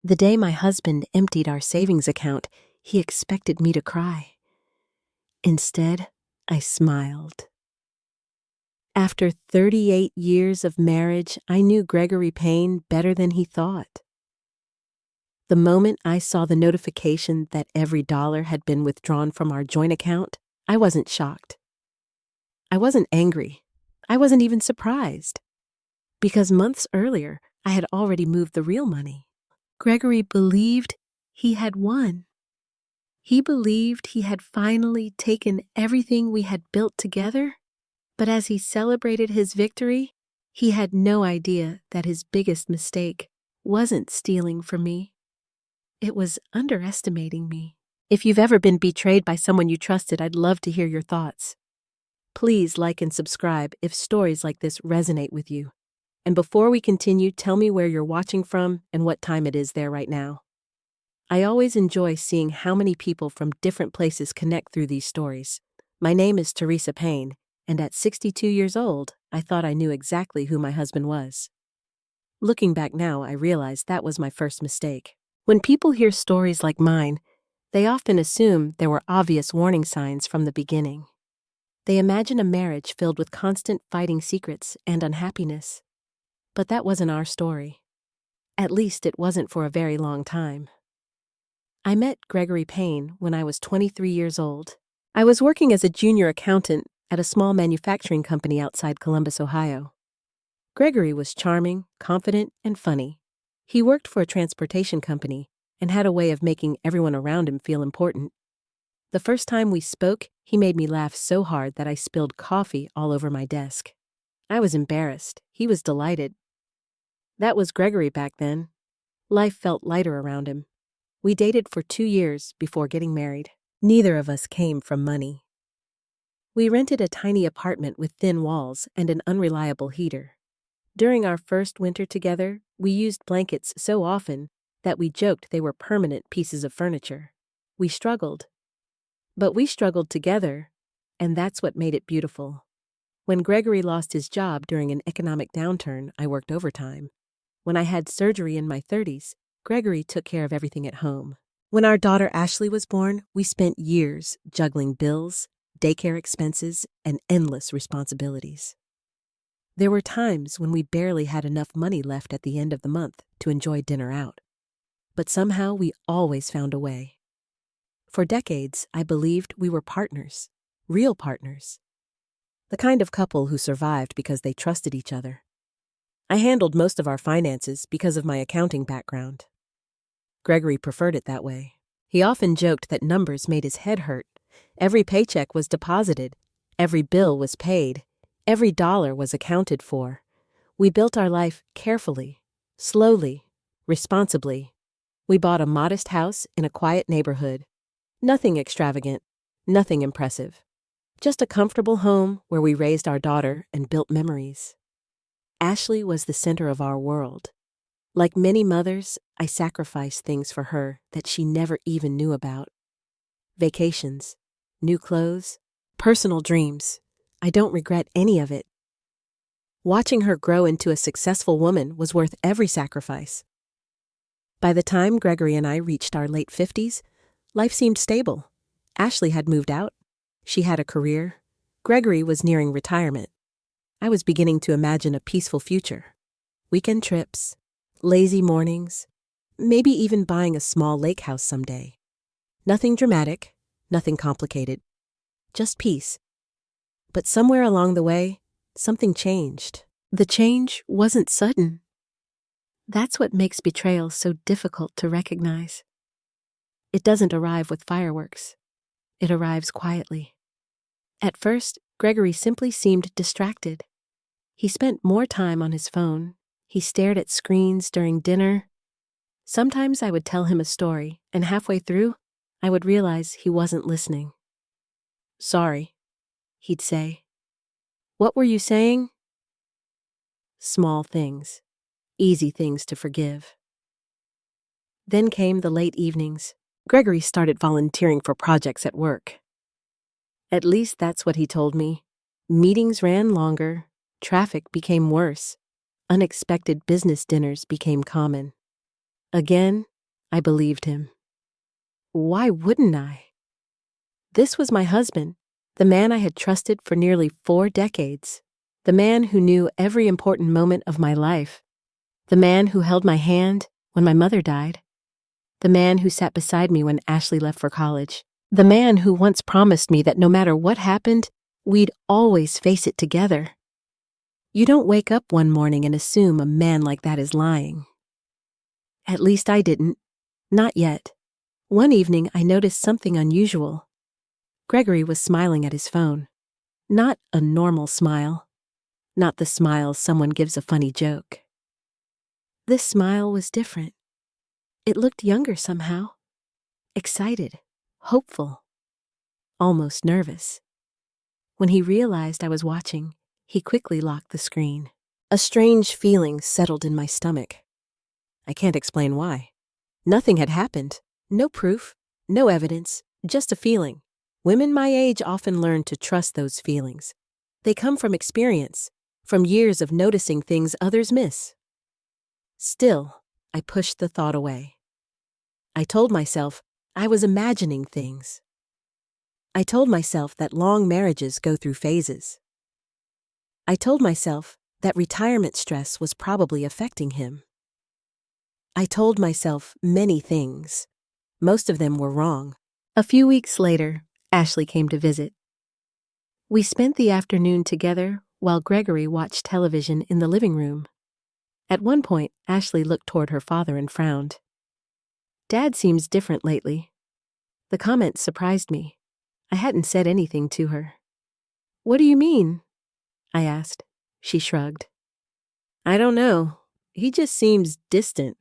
The day my husband emptied our savings account, he expected me to cry. Instead, I smiled. After 38 years of marriage, I knew Gregory Payne better than he thought. The moment I saw the notification that every dollar had been withdrawn from our joint account, I wasn't shocked. I wasn't angry. I wasn't even surprised. Because months earlier, I had already moved the real money. Gregory believed he had won. He believed he had finally taken everything we had built together, but as he celebrated his victory, he had no idea that his biggest mistake wasn't stealing from me. It was underestimating me. If you've ever been betrayed by someone you trusted, I'd love to hear your thoughts. Please like and subscribe if stories like this resonate with you. And before we continue, tell me where you're watching from and what time it is there right now. I always enjoy seeing how many people from different places connect through these stories. My name is Theresa Payne, and at 62 years old, I thought I knew exactly who my husband was. Looking back now, I realize that was my first mistake. When people hear stories like mine, they often assume there were obvious warning signs from the beginning. They imagine a marriage filled with constant fighting secrets and unhappiness. But that wasn't our story. At least it wasn't for a very long time. I met Gregory Payne when I was 23 years old. I was working as a junior accountant at a small manufacturing company outside Columbus, Ohio. Gregory was charming, confident, and funny. He worked for a transportation company and had a way of making everyone around him feel important. The first time we spoke, he made me laugh so hard that I spilled coffee all over my desk. I was embarrassed. He was delighted. That was Gregory back then. Life felt lighter around him. We dated for 2 years before getting married. Neither of us came from money. We rented a tiny apartment with thin walls and an unreliable heater. During our first winter together, we used blankets so often that we joked they were permanent pieces of furniture. We struggled. But we struggled together, and that's what made it beautiful. When Gregory lost his job during an economic downturn, I worked overtime. When I had surgery in my 30s, Gregory took care of everything at home. When our daughter Ashley was born, we spent years juggling bills, daycare expenses, and endless responsibilities. There were times when we barely had enough money left at the end of the month to enjoy dinner out. But somehow we always found a way. For decades, I believed we were partners, real partners. The kind of couple who survived because they trusted each other. I handled most of our finances because of my accounting background. Gregory preferred it that way. He often joked that numbers made his head hurt. Every paycheck was deposited. Every bill was paid. Every dollar was accounted for. We built our life carefully, slowly, responsibly. We bought a modest house in a quiet neighborhood. Nothing extravagant, nothing impressive. Just a comfortable home where we raised our daughter and built memories. Ashley was the center of our world. Like many mothers, I sacrificed things for her that she never even knew about. Vacations, new clothes, personal dreams. I don't regret any of it. Watching her grow into a successful woman was worth every sacrifice. By the time Gregory and I reached our late 50s, life seemed stable. Ashley had moved out. She had a career. Gregory was nearing retirement. I was beginning to imagine a peaceful future. Weekend trips, lazy mornings, maybe even buying a small lake house someday. Nothing dramatic, nothing complicated. Just peace. But somewhere along the way, something changed. The change wasn't sudden. That's what makes betrayal so difficult to recognize. It doesn't arrive with fireworks. It arrives quietly. At first, Gregory simply seemed distracted. He spent more time on his phone. He stared at screens during dinner. Sometimes I would tell him a story, and halfway through, I would realize he wasn't listening. "Sorry," he'd say. "What were you saying?" Small things, easy things to forgive. Then came the late evenings. Gregory started volunteering for projects at work. At least that's what he told me. Meetings ran longer, traffic became worse, unexpected business dinners became common. Again I believed him. Why wouldn't I? This was my husband, the man I had trusted for nearly 4 decades, the man who knew every important moment of my life, the man who held my hand when my mother died, the man who sat beside me when Ashley left for college, the man who once promised me that no matter what happened, we'd always face it together. You don't wake up one morning and assume a man like that is lying. At least I didn't. Not yet. One evening, I noticed something unusual. Gregory was smiling at his phone. Not a normal smile. Not the smile someone gives a funny joke. This smile was different. It looked younger somehow. Excited. Hopeful. Almost nervous. When he realized I was watching, he quickly locked the screen. A strange feeling settled in my stomach. I can't explain why. Nothing had happened. No proof, no evidence, just a feeling. Women my age often learn to trust those feelings. They come from experience, from years of noticing things others miss. Still, I pushed the thought away. I told myself I was imagining things. I told myself that long marriages go through phases. I told myself that retirement stress was probably affecting him. I told myself many things. Most of them were wrong. A few weeks later, Ashley came to visit. We spent the afternoon together while Gregory watched television in the living room. At one point, Ashley looked toward her father and frowned. Dad seems different lately. The comment surprised me. I hadn't said anything to her. What do you mean? I asked. She shrugged. I don't know. He just seems distant.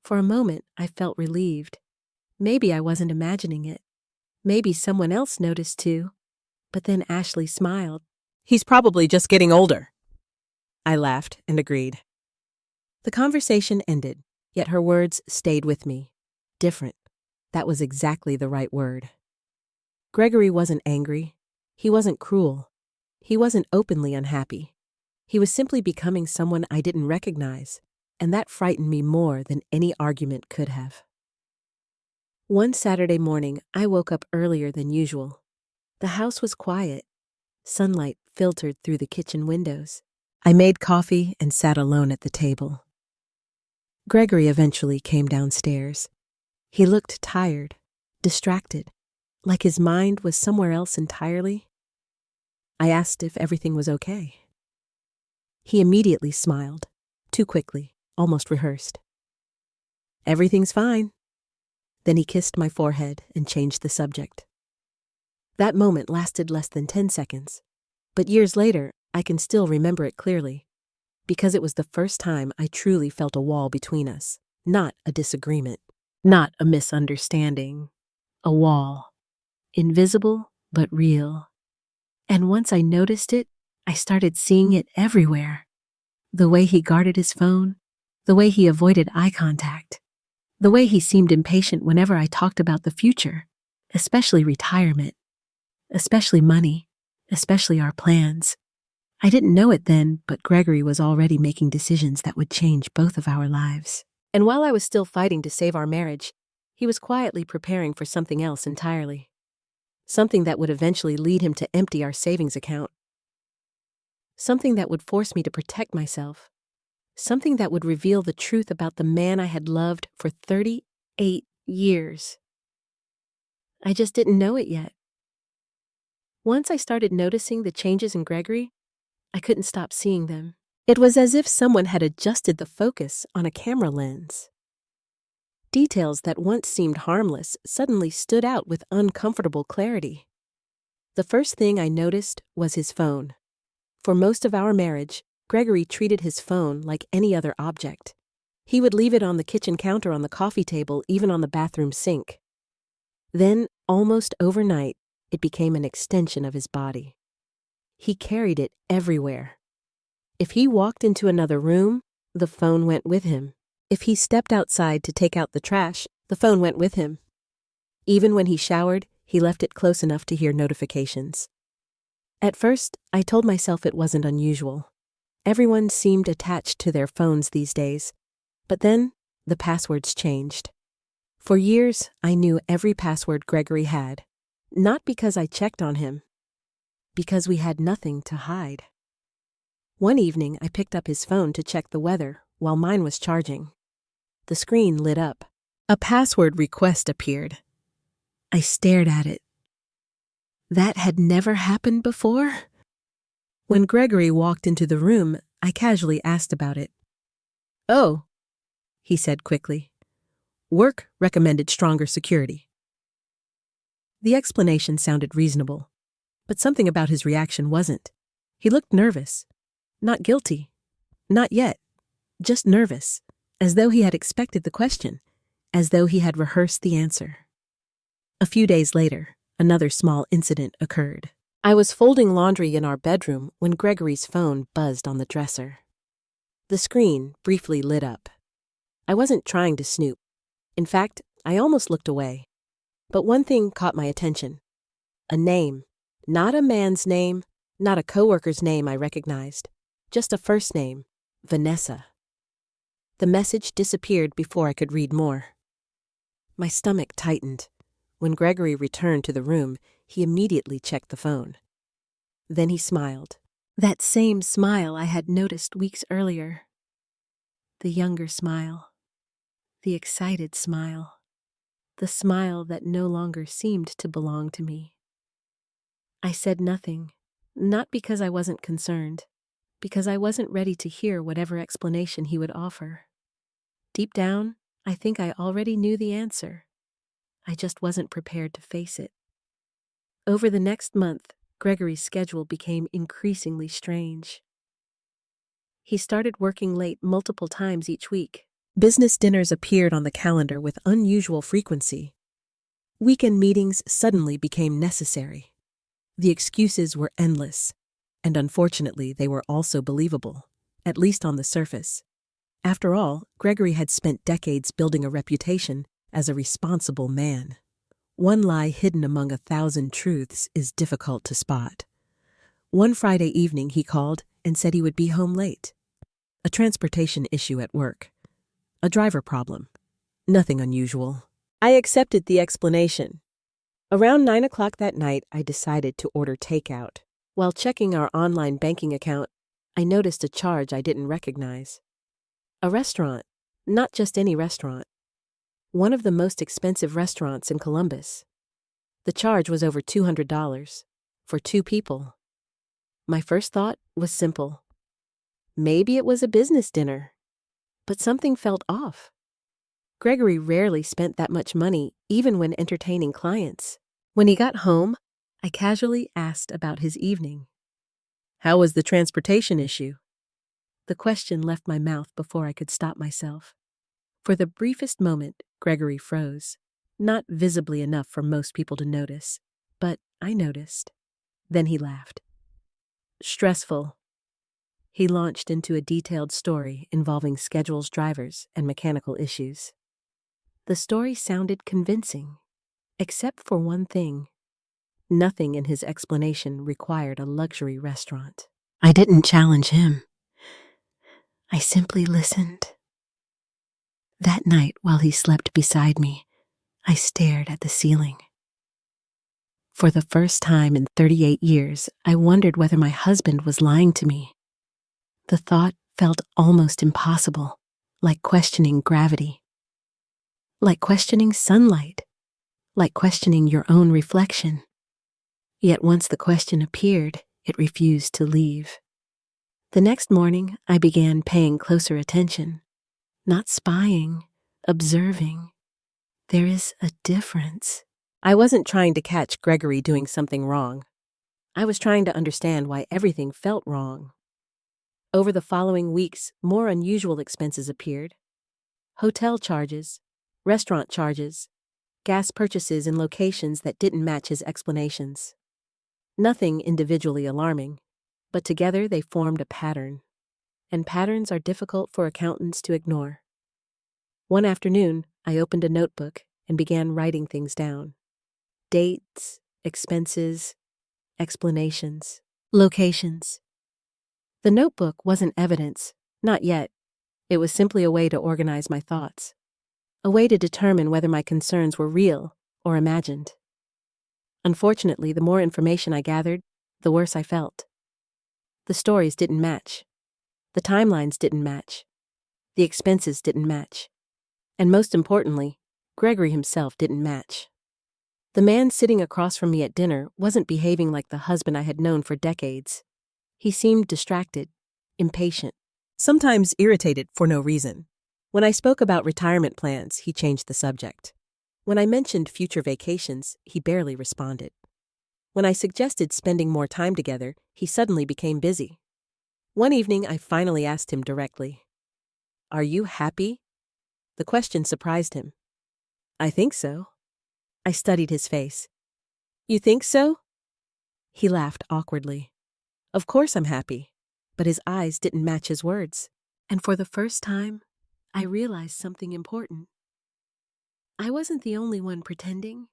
For a moment, I felt relieved. Maybe I wasn't imagining it. Maybe someone else noticed too. But then Ashley smiled. He's probably just getting older. I laughed and agreed. The conversation ended, yet her words stayed with me. Different. That was exactly the right word. Gregory wasn't angry. He wasn't cruel. He wasn't openly unhappy. He was simply becoming someone I didn't recognize, and that frightened me more than any argument could have. One Saturday morning, I woke up earlier than usual. The house was quiet. Sunlight filtered through the kitchen windows. I made coffee and sat alone at the table. Gregory eventually came downstairs. He looked tired, distracted, like his mind was somewhere else entirely. I asked if everything was okay. He immediately smiled, too quickly, almost rehearsed. Everything's fine. Then he kissed my forehead and changed the subject. That moment lasted less than 10 seconds, but years later, I can still remember it clearly, because it was the first time I truly felt a wall between us, not a disagreement, not a misunderstanding, a wall, invisible but real. And once I noticed it, I started seeing it everywhere. The way he guarded his phone, the way he avoided eye contact, the way he seemed impatient whenever I talked about the future, especially retirement, especially money, especially our plans. I didn't know it then, but Gregory was already making decisions that would change both of our lives. And while I was still fighting to save our marriage, he was quietly preparing for something else entirely. Something that would eventually lead him to empty our savings account. Something that would force me to protect myself. Something that would reveal the truth about the man I had loved for 38 years. I just didn't know it yet. Once I started noticing the changes in Gregory, I couldn't stop seeing them. It was as if someone had adjusted the focus on a camera lens. Details that once seemed harmless suddenly stood out with uncomfortable clarity. The first thing I noticed was his phone. For most of our marriage, Gregory treated his phone like any other object. He would leave it on the kitchen counter, on the coffee table, even on the bathroom sink. Then, almost overnight, it became an extension of his body. He carried it everywhere. If he walked into another room, the phone went with him. If he stepped outside to take out the trash, the phone went with him. Even when he showered, he left it close enough to hear notifications. At first, I told myself it wasn't unusual. Everyone seemed attached to their phones these days. But then, the passwords changed. For years, I knew every password Gregory had, not because I checked on him, because we had nothing to hide. One evening, I picked up his phone to check the weather while mine was charging. The screen lit up. A password request appeared. I stared at it. That had never happened before? When Gregory walked into the room, I casually asked about it. "Oh," he said quickly. "Work recommended stronger security." The explanation sounded reasonable, but something about his reaction wasn't. He looked nervous. Not guilty. Not yet. Just nervous, as though he had expected the question, as though he had rehearsed the answer. A few days later, another small incident occurred. I was folding laundry in our bedroom when Gregory's phone buzzed on the dresser. The screen briefly lit up. I wasn't trying to snoop. In fact, I almost looked away. But one thing caught my attention. A name. Not a man's name, not a coworker's name I recognized. Just a first name, Vanessa. The message disappeared before I could read more. My stomach tightened. When Gregory returned to the room, he immediately checked the phone. Then he smiled. That same smile I had noticed weeks earlier. The younger smile. The excited smile. The smile that no longer seemed to belong to me. I said nothing, not because I wasn't concerned, because I wasn't ready to hear whatever explanation he would offer. Deep down, I think I already knew the answer. I just wasn't prepared to face it. Over the next month, Gregory's schedule became increasingly strange. He started working late multiple times each week. Business dinners appeared on the calendar with unusual frequency. Weekend meetings suddenly became necessary. The excuses were endless, and unfortunately they were also believable, at least on the surface. After all, Gregory had spent decades building a reputation as a responsible man. One lie hidden among 1,000 truths is difficult to spot. One Friday evening he called and said he would be home late. A transportation issue at work. A driver problem. Nothing unusual. I accepted the explanation. Around 9 o'clock that night, I decided to order takeout. While checking our online banking account, I noticed a charge I didn't recognize. A restaurant. Not just any restaurant. One of the most expensive restaurants in Columbus. The charge was over $200 for 2 people. My first thought was simple. Maybe it was a business dinner. But something felt off. Gregory rarely spent that much money, even when entertaining clients. When he got home, I casually asked about his evening. "How was the transportation issue?" The question left my mouth before I could stop myself. For the briefest moment, Gregory froze. Not visibly enough for most people to notice, but I noticed. Then he laughed. "Stressful." He launched into a detailed story involving schedules, drivers, and mechanical issues. The story sounded convincing, except for one thing. Nothing in his explanation required a luxury restaurant. I didn't challenge him. I simply listened. That night, while he slept beside me, I stared at the ceiling. For the first time in 38 years, I wondered whether my husband was lying to me. The thought felt almost impossible, like questioning gravity, like questioning sunlight, like questioning your own reflection. Yet once the question appeared, it refused to leave. The next morning, I began paying closer attention, not spying, observing. There is a difference. I wasn't trying to catch Gregory doing something wrong. I was trying to understand why everything felt wrong. Over the following weeks, more unusual expenses appeared. Hotel charges, restaurant charges, gas purchases in locations that didn't match his explanations. Nothing individually alarming, but together they formed a pattern. And patterns are difficult for accountants to ignore. One afternoon, I opened a notebook and began writing things down. Dates, expenses, explanations, locations. The notebook wasn't evidence, not yet. It was simply a way to organize my thoughts. a way to determine whether my concerns were real or imagined. Unfortunately, the more information I gathered, the worse I felt. The stories didn't match. The timelines didn't match. The expenses didn't match. And most importantly, Gregory himself didn't match. The man sitting across from me at dinner wasn't behaving like the husband I had known for decades. He seemed distracted, impatient, sometimes irritated for no reason. When I spoke about retirement plans, he changed the subject. When I mentioned future vacations, he barely responded. When I suggested spending more time together, he suddenly became busy. One evening, I finally asked him directly, "Are you happy?" The question surprised him. "I think so." I studied his face. "You think so?" He laughed awkwardly. "Of course I'm happy." But his eyes didn't match his words. And for the first time, I realized something important. I wasn't the only one pretending.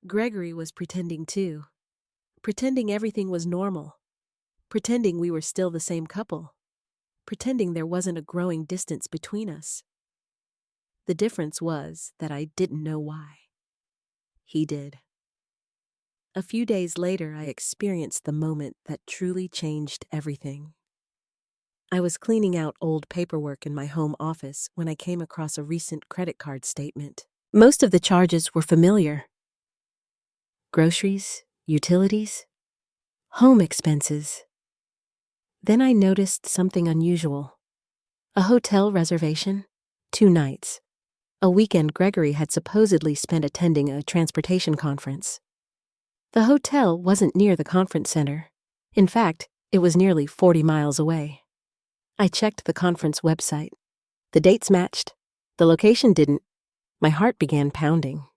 Gregory was pretending too. Pretending everything was normal. Pretending we were still the same couple. Pretending there wasn't a growing distance between us. The difference was that I didn't know why. He did. A few days later, I experienced the moment that truly changed everything. I was cleaning out old paperwork in my home office when I came across a recent credit card statement. Most of the charges were familiar. Groceries, utilities, home expenses. Then I noticed something unusual. A hotel reservation, 2 nights. A weekend Gregory had supposedly spent attending a transportation conference. The hotel wasn't near the conference center. In fact, it was nearly 40 miles away. I checked the conference website. The dates matched. The location didn't. My heart began pounding.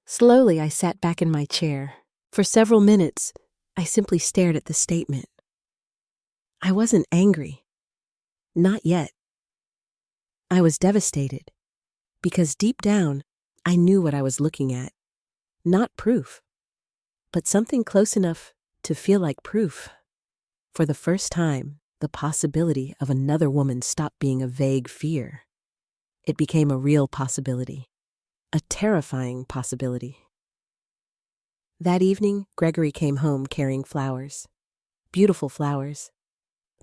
Slowly, I sat back in my chair. For several minutes, I simply stared at the statement. I wasn't angry. Not yet. I was devastated. Because deep down, I knew what I was looking at. Not proof, but something close enough to feel like proof. For the first time, the possibility of another woman stopped being a vague fear. It became a real possibility, a terrifying possibility. That evening, Gregory came home carrying flowers. Beautiful flowers.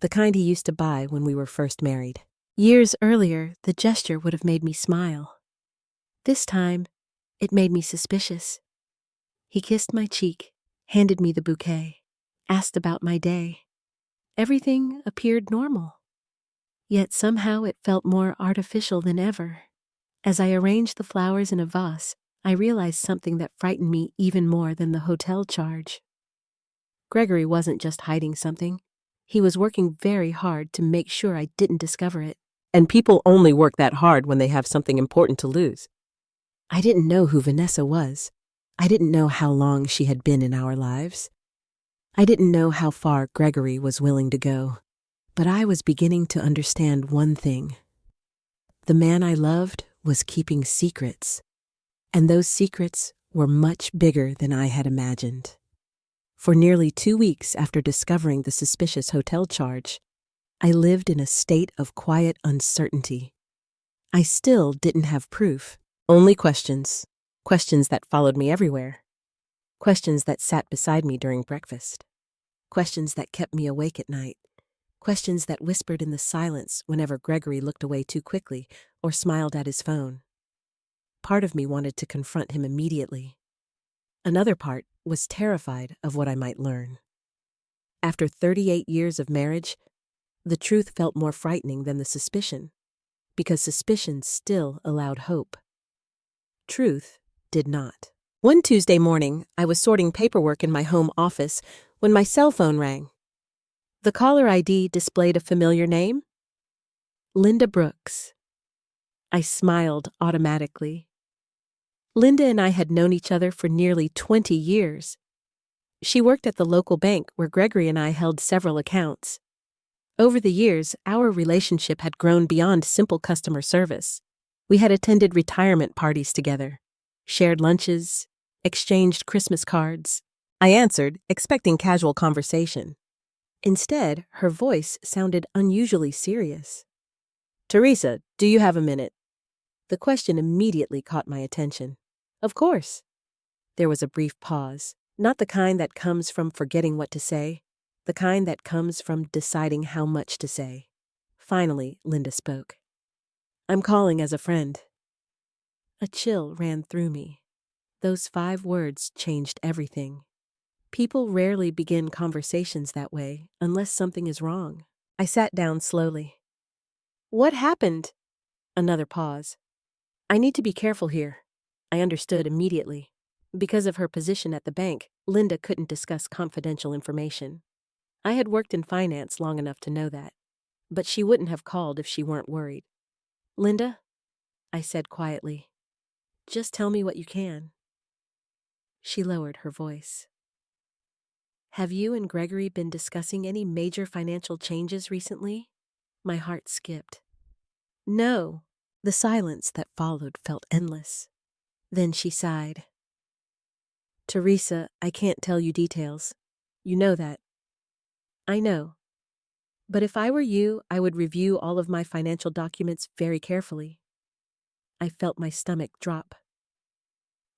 The kind he used to buy when we were first married. Years earlier, the gesture would have made me smile. This time, it made me suspicious. He kissed my cheek, handed me the bouquet, asked about my day. Everything appeared normal. Yet somehow it felt more artificial than ever. As I arranged the flowers in a vase, I realized something that frightened me even more than the hotel charge. Gregory wasn't just hiding something. He was working very hard to make sure I didn't discover it. And people only work that hard when they have something important to lose. I didn't know who Vanessa was. I didn't know how long she had been in our lives. I didn't know how far Gregory was willing to go. But I was beginning to understand one thing. The man I loved was keeping secrets. And those secrets were much bigger than I had imagined. For nearly 2 weeks after discovering the suspicious hotel charge, I lived in a state of quiet uncertainty. I still didn't have proof, only questions. Questions that followed me everywhere. Questions that sat beside me during breakfast. Questions that kept me awake at night. Questions that whispered in the silence whenever Gregory looked away too quickly or smiled at his phone. Part of me wanted to confront him immediately. Another part was terrified of what I might learn. After 38 years of marriage, the truth felt more frightening than the suspicion, because suspicion still allowed hope. Truth did not. One Tuesday morning, I was sorting paperwork in my home office when my cell phone rang. The caller ID displayed a familiar name. Linda Brooks. I smiled automatically. Linda and I had known each other for nearly 20 years. She worked at the local bank where Gregory and I held several accounts. Over the years, our relationship had grown beyond simple customer service. We had attended retirement parties together, shared lunches, exchanged Christmas cards. I answered, expecting casual conversation. Instead, her voice sounded unusually serious. "Theresa, do you have a minute?" The question immediately caught my attention. Of course. There was a brief pause, not the kind that comes from forgetting what to say, the kind that comes from deciding how much to say. Finally, Linda spoke. I'm calling as a friend. A chill ran through me. Those 5 words changed everything. People rarely begin conversations that way unless something is wrong. I sat down slowly. What happened? Another pause. I need to be careful here. I understood immediately. Because of her position at the bank, Linda couldn't discuss confidential information. I had worked in finance long enough to know that. But she wouldn't have called if she weren't worried. Linda, I said quietly, just tell me what you can. She lowered her voice. Have you and Gregory been discussing any major financial changes recently? My heart skipped. No. The silence that followed felt endless. Then she sighed. Theresa, I can't tell you details. You know that. I know. But if I were you, I would review all of my financial documents very carefully. I felt my stomach drop.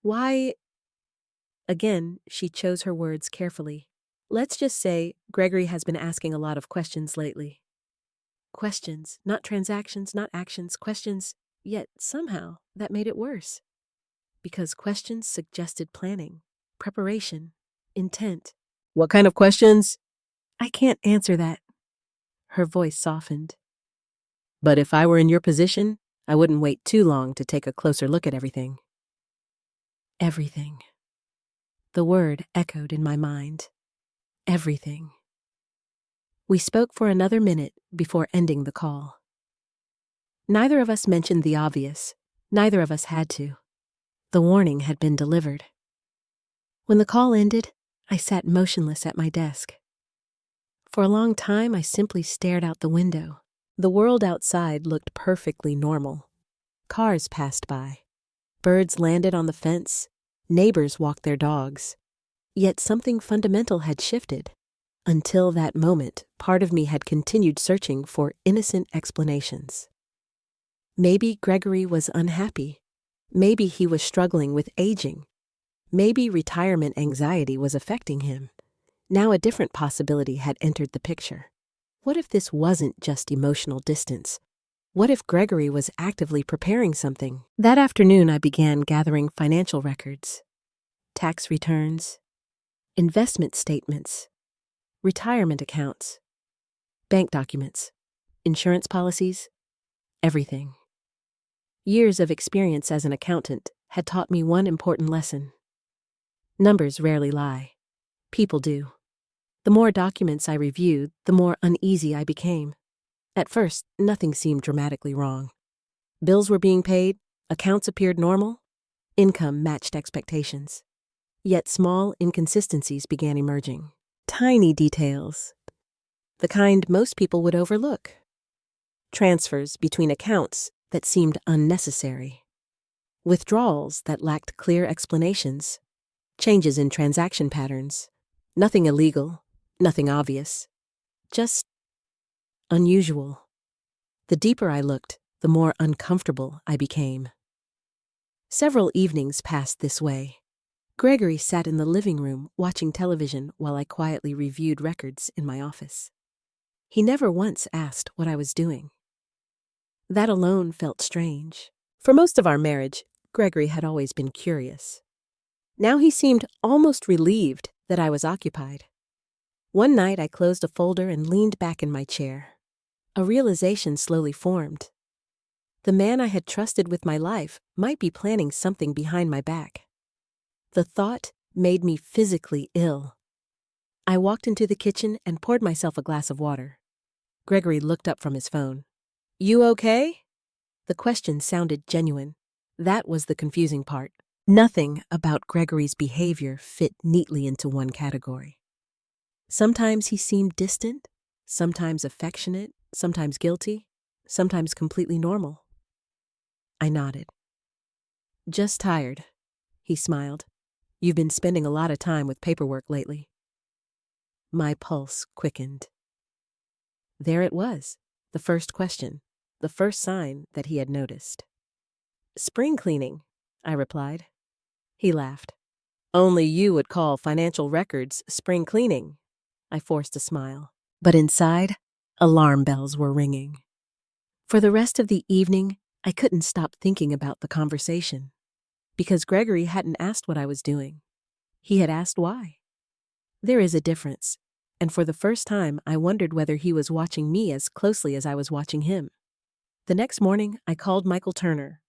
Why? Again, she chose her words carefully. Let's just say Gregory has been asking a lot of questions lately. Questions, not transactions, not actions, questions, yet somehow that made it worse. Because questions suggested planning, preparation, intent. What kind of questions? I can't answer that. Her voice softened. But if I were in your position, I wouldn't wait too long to take a closer look at everything. Everything. The word echoed in my mind. Everything. We spoke for another minute before ending the call. Neither of us mentioned the obvious. Neither of us had to. The warning had been delivered. When the call ended, I sat motionless at my desk. For a long time, I simply stared out the window. The world outside looked perfectly normal. Cars passed by. Birds landed on the fence. Neighbors walked their dogs. Yet something fundamental had shifted. Until that moment, part of me had continued searching for innocent explanations. Maybe Gregory was unhappy. Maybe he was struggling with aging. Maybe retirement anxiety was affecting him. Now a different possibility had entered the picture. What if this wasn't just emotional distance? What if Gregory was actively preparing something? That afternoon, I began gathering financial records, tax returns, investment statements, retirement accounts, bank documents, insurance policies, everything. Years of experience as an accountant had taught me one important lesson. Numbers rarely lie. People do. The more documents I reviewed, the more uneasy I became. At first, nothing seemed dramatically wrong. Bills were being paid, accounts appeared normal, income matched expectations. Yet small inconsistencies began emerging. Tiny details. The kind most people would overlook. Transfers between accounts that seemed unnecessary. Withdrawals that lacked clear explanations. Changes in transaction patterns. Nothing illegal, nothing obvious. Just unusual. The deeper I looked, the more uncomfortable I became. Several evenings passed this way. Gregory sat in the living room watching television while I quietly reviewed records in my office. He never once asked what I was doing. That alone felt strange. For most of our marriage, Gregory had always been curious. Now he seemed almost relieved that I was occupied. One night I closed a folder and leaned back in my chair. A realization slowly formed. The man I had trusted with my life might be planning something behind my back. The thought made me physically ill. I walked into the kitchen and poured myself a glass of water. Gregory looked up from his phone. You okay? The question sounded genuine. That was the confusing part. Nothing about Gregory's behavior fit neatly into one category. Sometimes he seemed distant, sometimes affectionate, sometimes guilty, sometimes completely normal. I nodded. Just tired, he smiled. You've been spending a lot of time with paperwork lately. My pulse quickened. There it was, the first question, the first sign that he had noticed. Spring cleaning, I replied. He laughed. Only you would call financial records spring cleaning. I forced a smile. But inside, alarm bells were ringing. For the rest of the evening, I couldn't stop thinking about the conversation. Because Gregory hadn't asked what I was doing. He had asked why. There is a difference, and for the first time I wondered whether he was watching me as closely as I was watching him. The next morning, I called Michael Turner.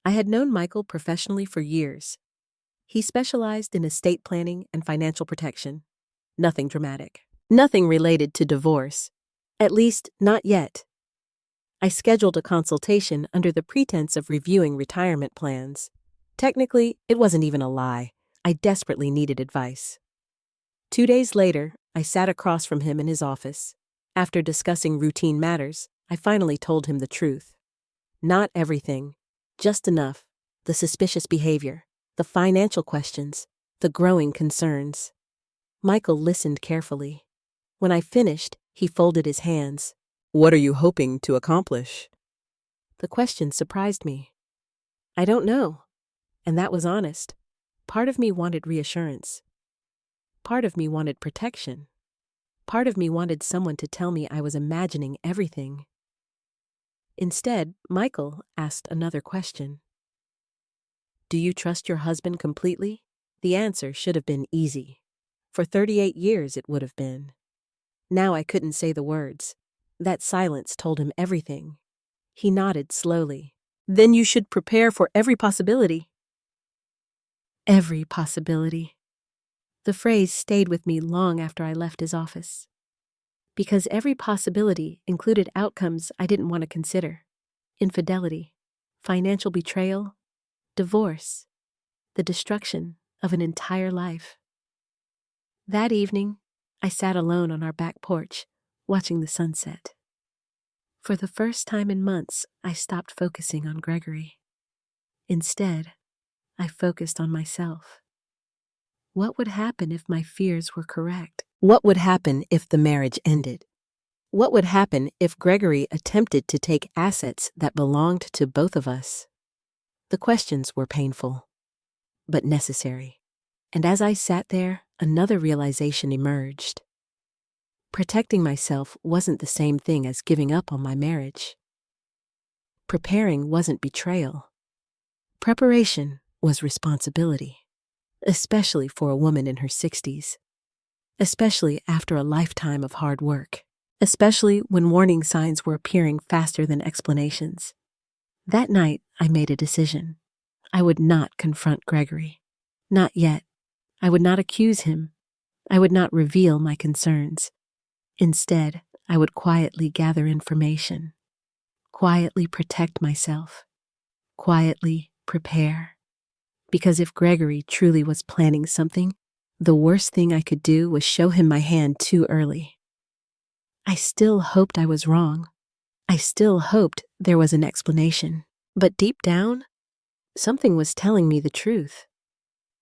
I had known Michael professionally for years. He specialized in estate planning and financial protection. Nothing dramatic. Nothing related to divorce. At least, not yet. I scheduled a consultation under the pretense of reviewing retirement plans. Technically, it wasn't even a lie. I desperately needed advice. 2 days later, I sat across from him in his office. After discussing routine matters, I finally told him the truth. Not everything, just enough. The suspicious behavior, the financial questions, the growing concerns. Michael listened carefully. When I finished, he folded his hands. What are you hoping to accomplish? The question surprised me. I don't know. And that was honest. Part of me wanted reassurance. Part of me wanted protection. Part of me wanted someone to tell me I was imagining everything. Instead, Michael asked another question. Do you trust your husband completely? The answer should have been easy. For 38 years it would have been. Now I couldn't say the words. That silence told him everything. He nodded slowly. Then you should prepare for every possibility. Every possibility. The phrase stayed with me long after I left his office. Because every possibility included outcomes I didn't want to consider. Infidelity, financial betrayal, divorce, the destruction of an entire life. That evening, I sat alone on our back porch, watching the sunset. For the first time in months, I stopped focusing on Gregory. Instead, I focused on myself. What would happen if my fears were correct? What would happen if the marriage ended? What would happen if Gregory attempted to take assets that belonged to both of us? The questions were painful, but necessary. And as I sat there, another realization emerged. Protecting myself wasn't the same thing as giving up on my marriage. Preparing wasn't betrayal. Preparation was responsibility, especially for a woman in her 60s, especially after a lifetime of hard work, especially when warning signs were appearing faster than explanations. That night, I made a decision. I would not confront Gregory. Not yet. I would not accuse him. I would not reveal my concerns. Instead, I would quietly gather information, quietly protect myself, quietly prepare. Because if Gregory truly was planning something, the worst thing I could do was show him my hand too early. I still hoped I was wrong. I still hoped there was an explanation. But deep down, something was telling me the truth.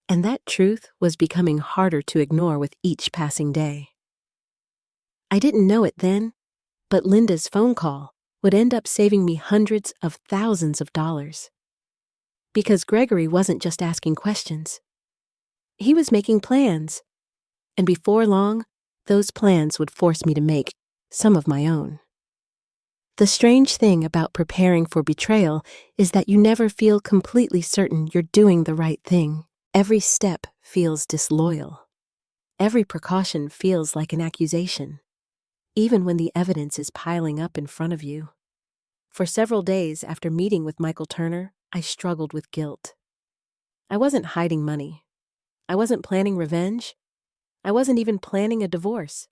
And that truth was becoming harder to ignore with each passing day. I didn't know it then, but Linda's phone call would end up saving me hundreds of thousands of dollars. Because Gregory wasn't just asking questions. He was making plans. And before long, those plans would force me to make some of my own. The strange thing about preparing for betrayal is that you never feel completely certain you're doing the right thing. Every step feels disloyal. Every precaution feels like an accusation, even when the evidence is piling up in front of you. For several days after meeting with Michael Turner, I struggled with guilt. I wasn't hiding money. I wasn't planning revenge. I wasn't even planning a divorce.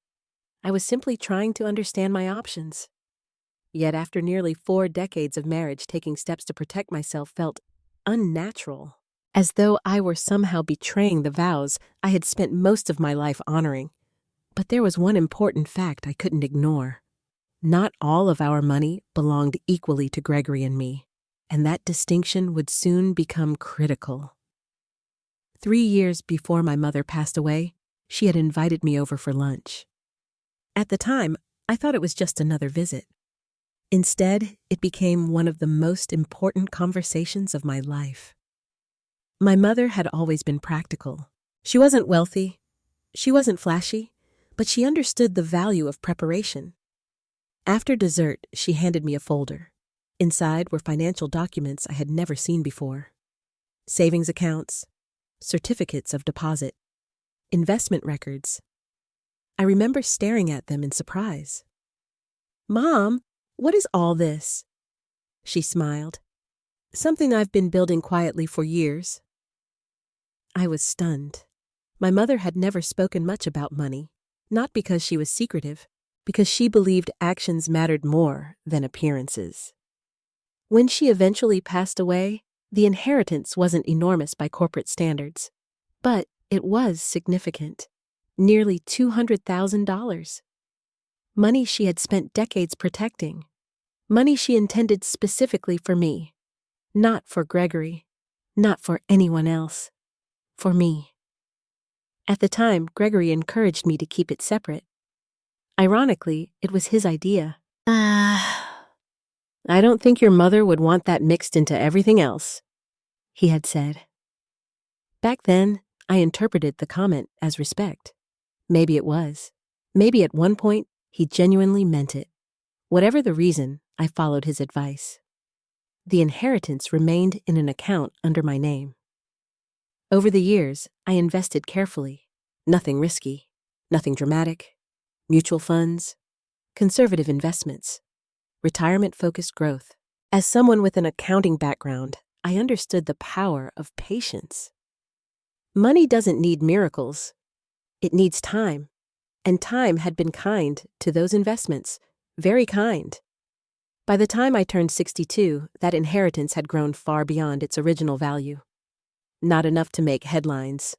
I was simply trying to understand my options. Yet after nearly 4 decades of marriage, taking steps to protect myself felt unnatural, as though I were somehow betraying the vows I had spent most of my life honoring. But there was one important fact I couldn't ignore. Not all of our money belonged equally to Gregory and me, and that distinction would soon become critical. 3 years before my mother passed away, she had invited me over for lunch. At the time, I thought it was just another visit. Instead, it became one of the most important conversations of my life. My mother had always been practical. She wasn't wealthy, she wasn't flashy, but she understood the value of preparation. After dessert, she handed me a folder. Inside were financial documents I had never seen before. Savings accounts, certificates of deposit, investment records. I remember staring at them in surprise. "Mom, what is all this?" She smiled. "Something I've been building quietly for years." I was stunned. My mother had never spoken much about money, not because she was secretive, because she believed actions mattered more than appearances. When she eventually passed away, the inheritance wasn't enormous by corporate standards, but it was significant. Nearly $200,000. Money she had spent decades protecting. Money she intended specifically for me. Not for Gregory. Not for anyone else. For me. At the time, Gregory encouraged me to keep it separate. Ironically, it was his idea. "I don't think your mother would want that mixed into everything else," he had said. Back then, I interpreted the comment as respect. Maybe it was. Maybe at one point, he genuinely meant it. Whatever the reason, I followed his advice. The inheritance remained in an account under my name. Over the years, I invested carefully. Nothing risky, nothing dramatic. Mutual funds, conservative investments, retirement-focused growth. As someone with an accounting background, I understood the power of patience. Money doesn't need miracles. It needs time. And time had been kind to those investments, very kind. By the time I turned 62, that inheritance had grown far beyond its original value. Not enough to make headlines,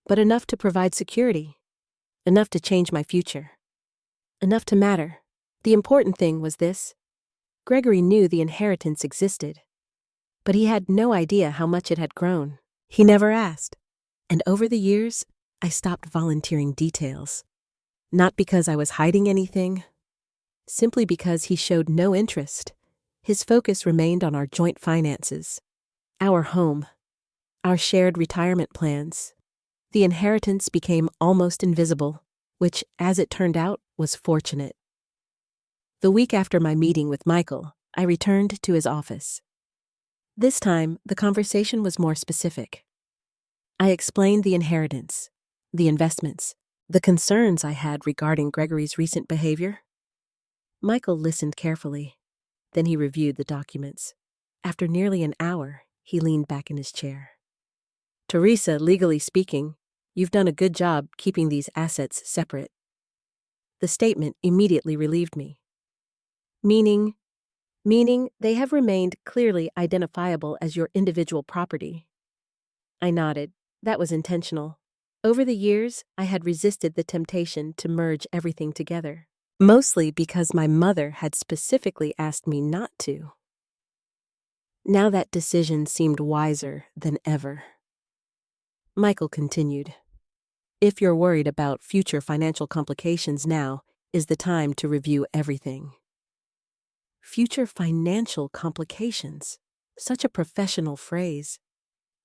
but enough to provide security, enough to change my future, enough to matter. The important thing was this: Gregory knew the inheritance existed, but he had no idea how much it had grown. He never asked. And over the years, I stopped volunteering details. Not because I was hiding anything, simply because he showed no interest. His focus remained on our joint finances, our home, our shared retirement plans. The inheritance became almost invisible, which, as it turned out, was fortunate. The week after my meeting with Michael, I returned to his office. This time, the conversation was more specific. I explained the inheritance, the investments, the concerns I had regarding Gregory's recent behavior. Michael listened carefully. Then he reviewed the documents. After nearly an hour, he leaned back in his chair. "Theresa, legally speaking, you've done a good job keeping these assets separate." The statement immediately relieved me. Meaning they have remained clearly identifiable as your individual property. I nodded. That was intentional. Over the years, I had resisted the temptation to merge everything together, mostly because my mother had specifically asked me not to. Now that decision seemed wiser than ever. Michael continued, "If you're worried about future financial complications, now is the time to review everything." Future financial complications. Such a professional phrase.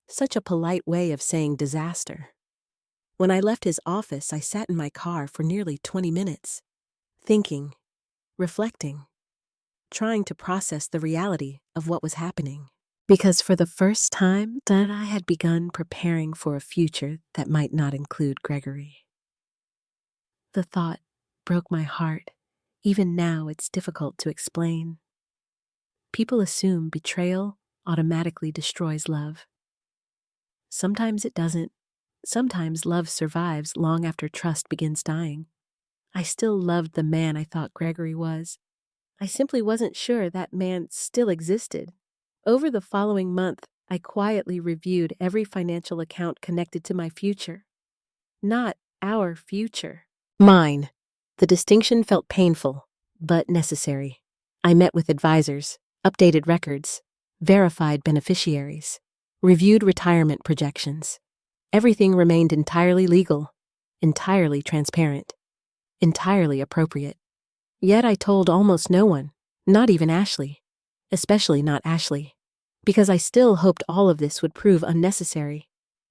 Such a polite way of saying disaster. When I left his office, I sat in my car for nearly 20 minutes, thinking, reflecting, trying to process the reality of what was happening. Because for the first time, that I had begun preparing for a future that might not include Gregory. The thought broke my heart. Even now, it's difficult to explain. People assume betrayal automatically destroys love. Sometimes it doesn't. Sometimes love survives long after trust begins dying. I still loved the man I thought Gregory was. I simply wasn't sure that man still existed. Over the following month, I quietly reviewed every financial account connected to my future. Not our future. Mine. The distinction felt painful, but necessary. I met with advisors, updated records, verified beneficiaries, reviewed retirement projections. Everything remained entirely legal, entirely transparent, entirely appropriate. Yet I told almost no one, Not even Ashley. Especially not Ashley. Because I still hoped all of this would prove unnecessary.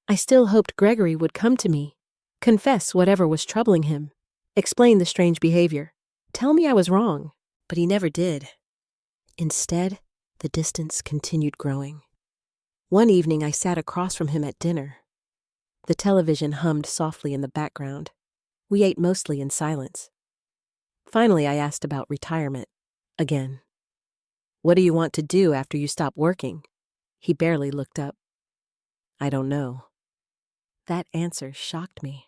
I still hoped Gregory would come to me, confess whatever was troubling him, explain the strange behavior, tell me I was wrong. But he never did. Instead, the distance continued growing. One evening I sat across from him at dinner. The television hummed softly in the background. We ate mostly in silence. Finally, I asked about retirement. Again. What do you want to do after you stop working? He barely looked up. I don't know. That answer shocked me.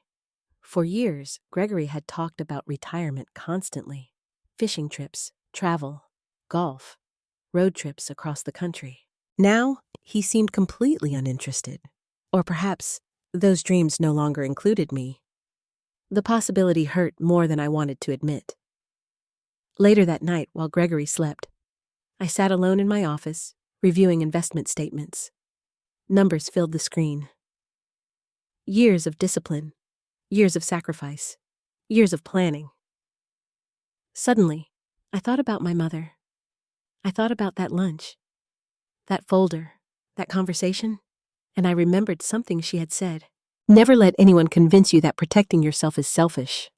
For years, Gregory had talked about retirement constantly. Fishing trips, travel, golf, road trips across the country. Now, he seemed completely uninterested. Or perhaps those dreams no longer included me. The possibility hurt more than I wanted to admit. Later that night, while Gregory slept, I sat alone in my office, reviewing investment statements. Numbers filled the screen. Years of discipline, years of sacrifice, years of planning. Suddenly, I thought about my mother. I thought about that lunch, that folder, that conversation, and I remembered something she had said. Never let anyone convince you that protecting yourself is selfish.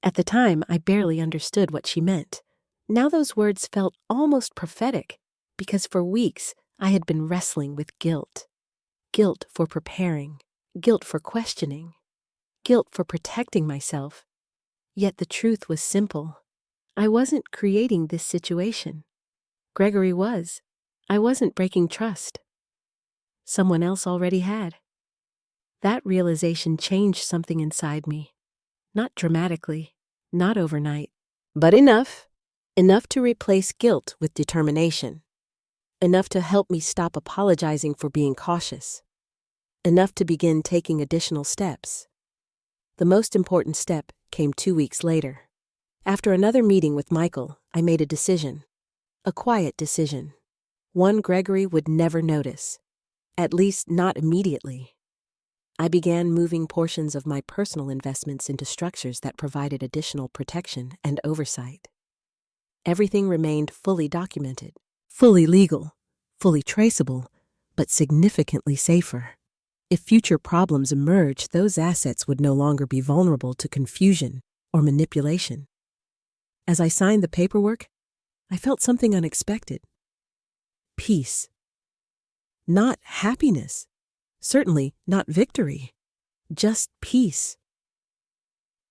At the time, I barely understood what she meant. Now those words felt almost prophetic, because for weeks I had been wrestling with guilt. Guilt for preparing, guilt for questioning, guilt for protecting myself. Yet the truth was simple. I wasn't creating this situation. Gregory was. I wasn't breaking trust. Someone else already had. That realization changed something inside me. Not dramatically, not overnight, but enough to replace guilt with determination. Enough to help me stop apologizing for being cautious. Enough to begin taking additional steps. The most important step came 2 weeks later. After another meeting with Michael, I made a decision. A quiet decision. One Gregory would never notice. At least not immediately. I began moving portions of my personal investments into structures that provided additional protection and oversight. Everything remained fully documented, fully legal, fully traceable, but significantly safer. If future problems emerged, those assets would no longer be vulnerable to confusion or manipulation. As I signed the paperwork, I felt something unexpected. Peace. Not happiness. Certainly not victory. Just peace.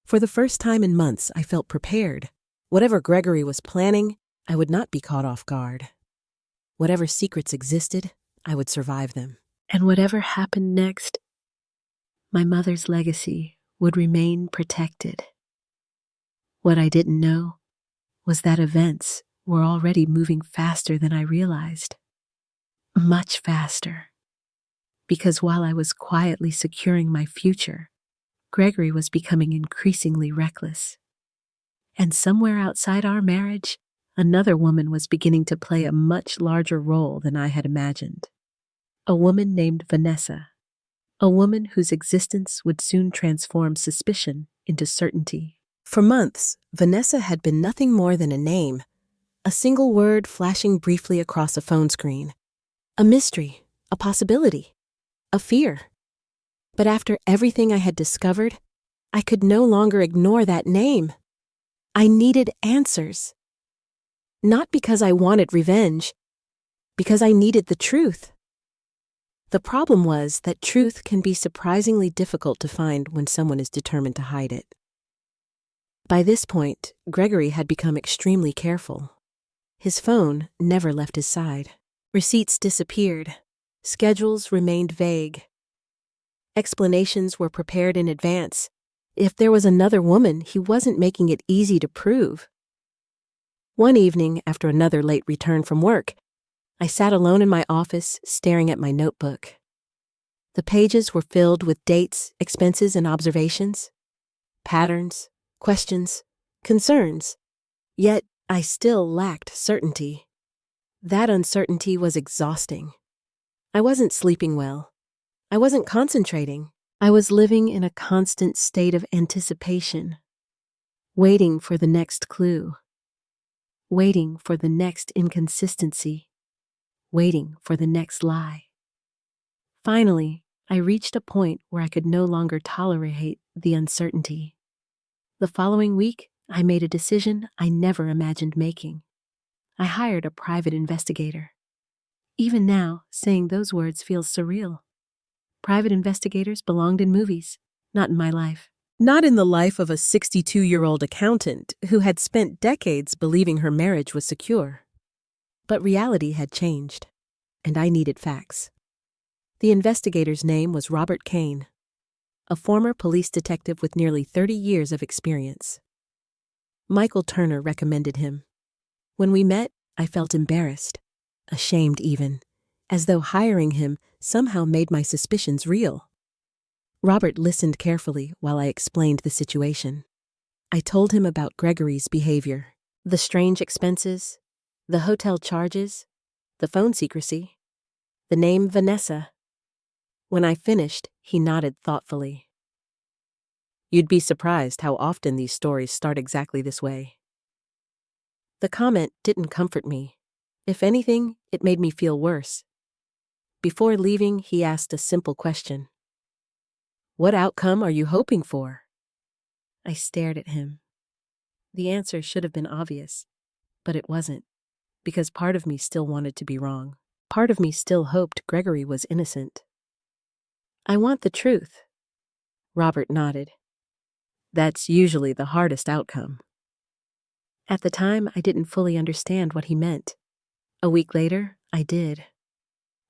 For the first time in months, I felt prepared. Whatever Gregory was planning, I would not be caught off guard. Whatever secrets existed, I would survive them. And whatever happened next, my mother's legacy would remain protected. What I didn't know was that events were already moving faster than I realized. Much faster. Because while I was quietly securing my future, Gregory was becoming increasingly reckless. And somewhere outside our marriage, another woman was beginning to play a much larger role than I had imagined. A woman named Vanessa. A woman whose existence would soon transform suspicion into certainty. For months, Vanessa had been nothing more than a name, a single word flashing briefly across a phone screen. A mystery, a possibility, a fear. But after everything I had discovered, I could no longer ignore that name. I needed answers. Not because I wanted revenge, because I needed the truth. The problem was that truth can be surprisingly difficult to find when someone is determined to hide it. By this point, Gregory had become extremely careful. His phone never left his side. Receipts disappeared. Schedules remained vague. Explanations were prepared in advance. If there was another woman, he wasn't making it easy to prove. One evening, after another late return from work, I sat alone in my office, staring at my notebook. The pages were filled with dates, expenses, and observations, patterns, questions, concerns. Yet, I still lacked certainty. That uncertainty was exhausting. I wasn't sleeping well. I wasn't concentrating. I was living in a constant state of anticipation, waiting for the next clue. waiting for the next inconsistency, waiting for the next lie. Finally, I reached a point where I could no longer tolerate the uncertainty. The following week, I made a decision I never imagined making. I hired a private investigator. Even now, saying those words feels surreal. Private investigators belonged in movies, not in my life. Not in the life of a 62-year-old accountant who had spent decades believing her marriage was secure. But reality had changed, and I needed facts. The investigator's name was Robert Kane, a former police detective with nearly 30 years of experience. Michael Turner recommended him. When we met, I felt embarrassed, ashamed even, as though hiring him somehow made my suspicions real. Robert listened carefully while I explained the situation. I told him about Gregory's behavior, the strange expenses, the hotel charges, the phone secrecy, the name Vanessa. When I finished, he nodded thoughtfully. You'd be surprised how often these stories start exactly this way. The comment didn't comfort me. If anything, it made me feel worse. Before leaving, he asked a simple question. What outcome are you hoping for? I stared at him. The answer should have been obvious, but it wasn't, because part of me still wanted to be wrong. Part of me still hoped Gregory was innocent. I want the truth. Robert nodded. That's usually the hardest outcome. At the time, I didn't fully understand what he meant. A week later, I did.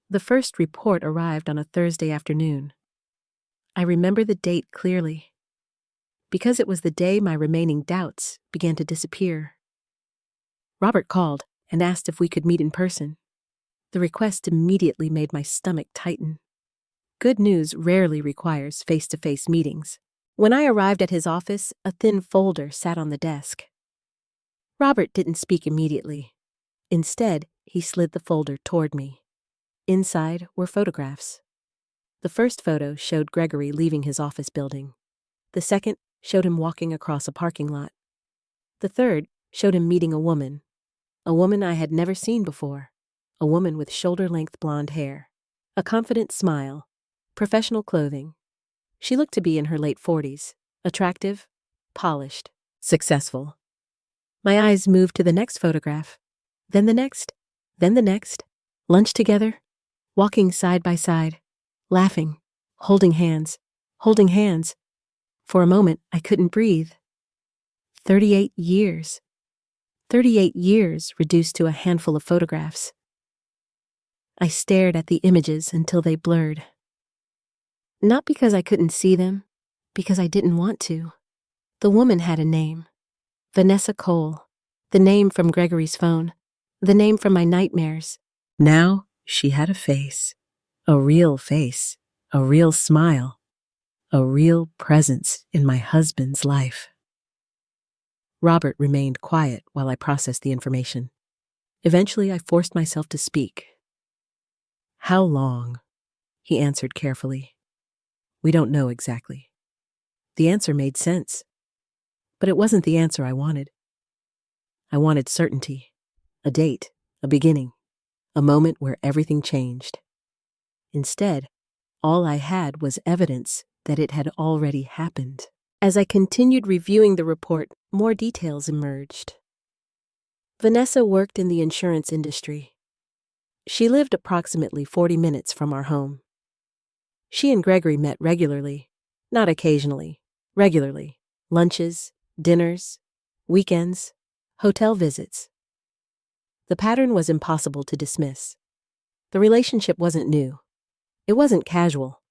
The first report arrived on a Thursday afternoon. I remember the date clearly, because it was the day my remaining doubts began to disappear. Robert called and asked if we could meet in person. The request immediately made my stomach tighten. Good news rarely requires face-to-face meetings. When I arrived at his office, a thin folder sat on the desk. Robert didn't speak immediately. Instead, he slid the folder toward me. Inside were photographs. The first photo showed Gregory leaving his office building. The second showed him walking across a parking lot. The third showed him meeting a woman I had never seen before, a woman with shoulder-length blonde hair, a confident smile, professional clothing. She looked to be in her late 40s, attractive, polished, successful. My eyes moved to the next photograph, then the next, lunch together, walking side by side, laughing, holding hands. For a moment, I couldn't breathe. 38 years. 38 years reduced to a handful of photographs. I stared at the images until they blurred. Not because I couldn't see them, because I didn't want to. The woman had a name. Vanessa Cole. The name from Gregory's phone. The name from my nightmares. Now she had a face. A real face. A real smile. A real presence in my husband's life. Robert remained quiet while I processed the information. Eventually, I forced myself to speak. How long? He answered carefully. We don't know exactly. The answer made sense, but it wasn't the answer I wanted. I wanted certainty, a date, a beginning, a moment where everything changed. Instead, all I had was evidence that it had already happened. As I continued reviewing the report, more details emerged. Vanessa worked in the insurance industry. She lived approximately 40 minutes from our home. She and Gregory met regularly, not occasionally, regularly. Lunches, dinners, weekends, hotel visits. The pattern was impossible to dismiss. The relationship wasn't new. It wasn't casual.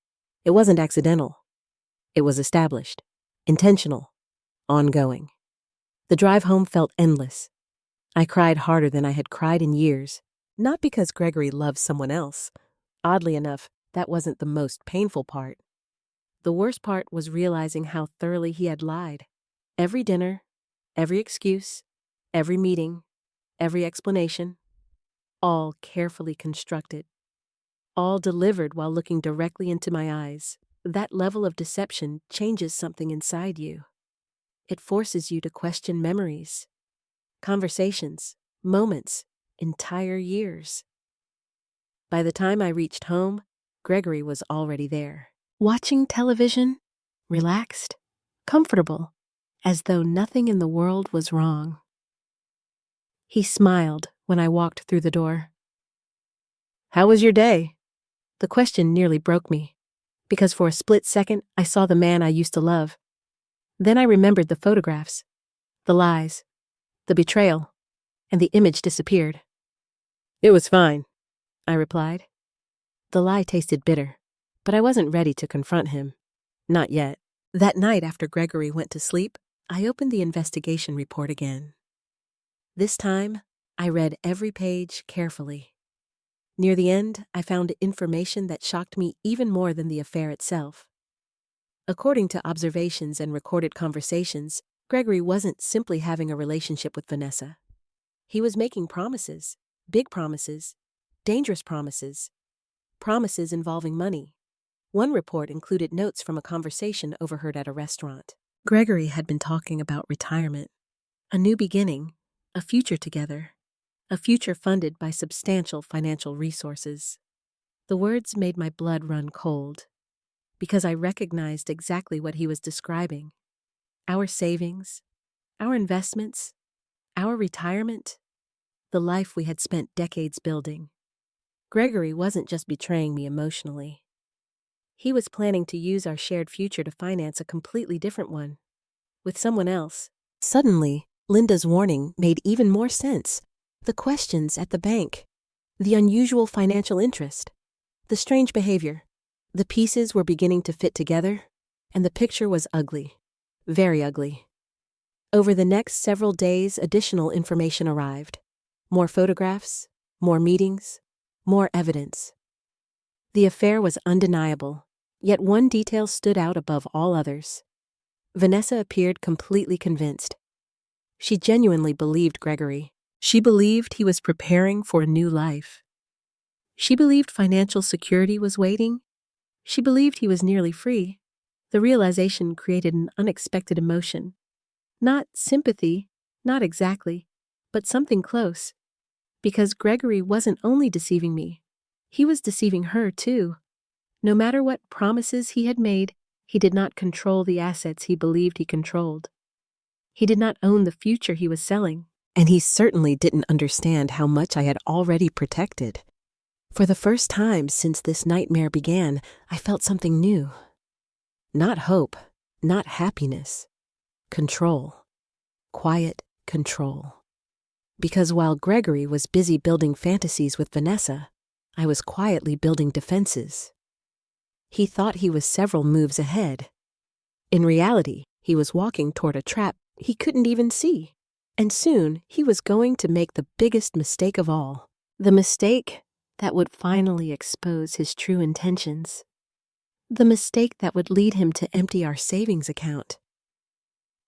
It wasn't accidental. It was established, intentional, ongoing. The drive home felt endless. I cried harder than I had cried in years, not because Gregory loved someone else. Oddly enough, that wasn't the most painful part. The worst part was realizing how thoroughly he had lied. Every dinner, every excuse, every meeting, every explanation, all carefully constructed, all delivered while looking directly into my eyes. That level of deception changes something inside you. It forces you to question memories, Conversations, moments, entire years. By the time I reached home, Gregory was already there. Watching television, relaxed, comfortable, as though nothing in the world was wrong. He smiled when I walked through the door. "How was your day?" The question nearly broke me, because for a split second I saw the man I used to love. Then I remembered the photographs, the lies, the betrayal, and the image disappeared. "It was fine," I replied. The lie tasted bitter, but I wasn't ready to confront him. Not yet. That night after Gregory went to sleep, I opened the investigation report again. This time, I read every page carefully. Near the end, I found information that shocked me even more than the affair itself. According to observations and recorded conversations, Gregory wasn't simply having a relationship with Vanessa. He was making promises, big promises, dangerous promises, promises involving money. One report included notes from a conversation overheard at a restaurant. Gregory had been talking about retirement, a new beginning, a future together, a future funded by substantial financial resources. The words made my blood run cold, because I recognized exactly what he was describing. Our savings, our investments, our retirement, the life we had spent decades building. Gregory wasn't just betraying me emotionally. He was planning to use our shared future to finance a completely different one, with someone else. Suddenly, Linda's warning made even more sense. The questions at the bank, the unusual financial interest, the strange behavior. The pieces were beginning to fit together, and the picture was ugly, very ugly. Over the next several days, additional information arrived. More photographs, more meetings, more evidence. The affair was undeniable, yet one detail stood out above all others. Vanessa appeared completely convinced. She genuinely believed Gregory. She believed he was preparing for a new life. She believed financial security was waiting. She believed he was nearly free. The realization created an unexpected emotion. Not sympathy, not exactly, but something close. Because Gregory wasn't only deceiving me, he was deceiving her too. No matter what promises he had made, he did not control the assets he believed he controlled. He did not own the future he was selling, and he certainly didn't understand how much I had already protected. For the first time since this nightmare began, I felt something new. Not hope, not happiness. Control. Quiet control. Because while Gregory was busy building fantasies with Vanessa, I was quietly building defenses. He thought he was several moves ahead. In reality, he was walking toward a trap he couldn't even see. And soon, he was going to make the biggest mistake of all. The mistake that would finally expose his true intentions. The mistake that would lead him to empty our savings account.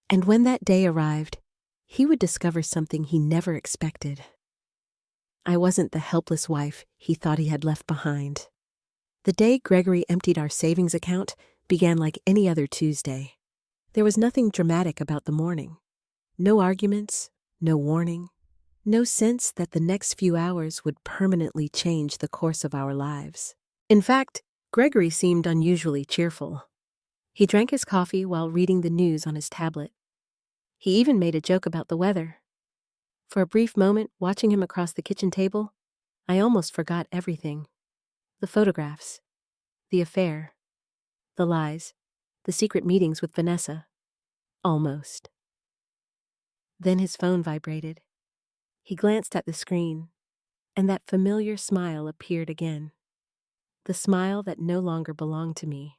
And when that day arrived, he would discover something he never expected. I wasn't the helpless wife he thought he had left behind. The day Gregory emptied our savings account began like any other Tuesday. There was nothing dramatic about the morning. No arguments, no warning, no sense that the next few hours would permanently change the course of our lives. In fact, Gregory seemed unusually cheerful. He drank his coffee while reading the news on his tablet. He even made a joke about the weather. For a brief moment, watching him across the kitchen table, I almost forgot everything. The photographs, the affair, the lies, the secret meetings with Vanessa. Almost. Then his phone vibrated. He glanced at the screen, and that familiar smile appeared again. The smile that no longer belonged to me.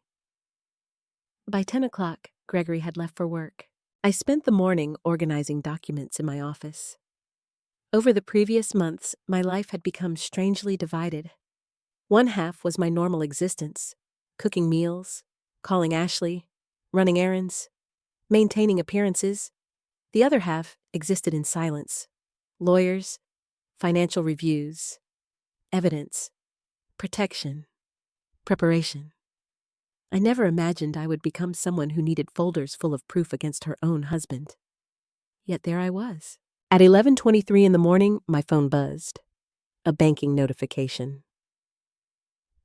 By 10 o'clock, Gregory had left for work. I spent the morning organizing documents in my office. Over the previous months, my life had become strangely divided. One half was my normal existence, cooking meals, calling Ashley, running errands, maintaining appearances. The other half existed in silence. Lawyers, financial reviews, evidence, protection, preparation. I never imagined I would become someone who needed folders full of proof against her own husband. Yet there I was. At 11:23 in the morning, my phone buzzed. A banking notification.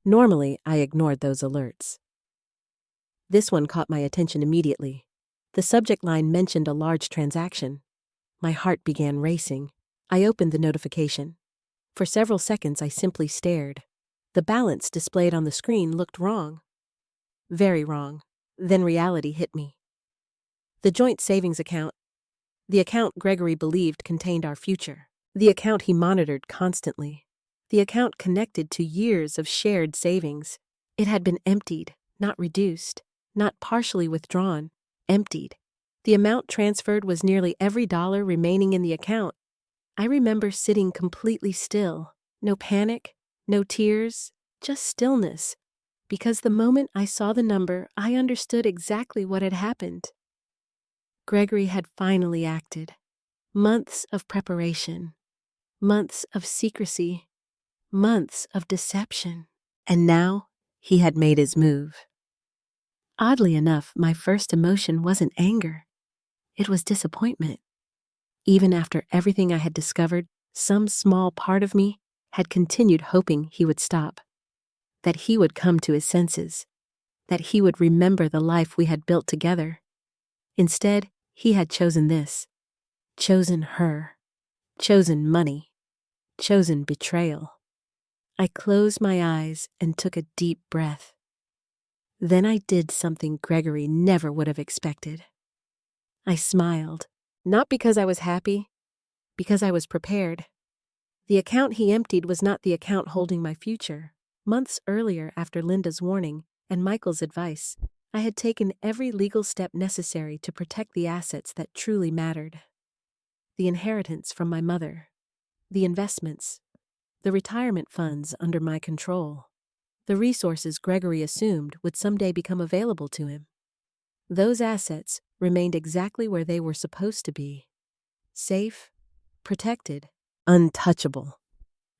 Normally, I ignored those alerts. This one caught my attention immediately. The subject line mentioned a large transaction. My heart began racing. I opened the notification. For several seconds, I simply stared. The balance displayed on the screen looked wrong. Very wrong. Then reality hit me. The joint savings account. The account Gregory believed contained our future. The account he monitored constantly. The account connected to years of shared savings. It had been emptied, not reduced, not partially withdrawn, emptied. The amount transferred was nearly every dollar remaining in the account. I remember sitting completely still. No panic, no tears, just stillness. Because the moment I saw the number, I understood exactly what had happened. Gregory had finally acted. Months of preparation. Months of secrecy. Months of deception. And now, he had made his move. Oddly enough, my first emotion wasn't anger. It was disappointment. Even after everything I had discovered, some small part of me had continued hoping he would stop. That he would come to his senses. That he would remember the life we had built together. Instead, he had chosen this. Chosen her. Chosen money. Chosen betrayal. I closed my eyes and took a deep breath. Then I did something Gregory never would have expected. I smiled, not because I was happy, because I was prepared. The account he emptied was not the account holding my future. Months earlier, after Linda's warning and Michael's advice, I had taken every legal step necessary to protect the assets that truly mattered. The inheritance from my mother, the investments, the retirement funds under my control, the resources Gregory assumed would someday become available to him. Those assets remained exactly where they were supposed to be. Safe, protected, untouchable.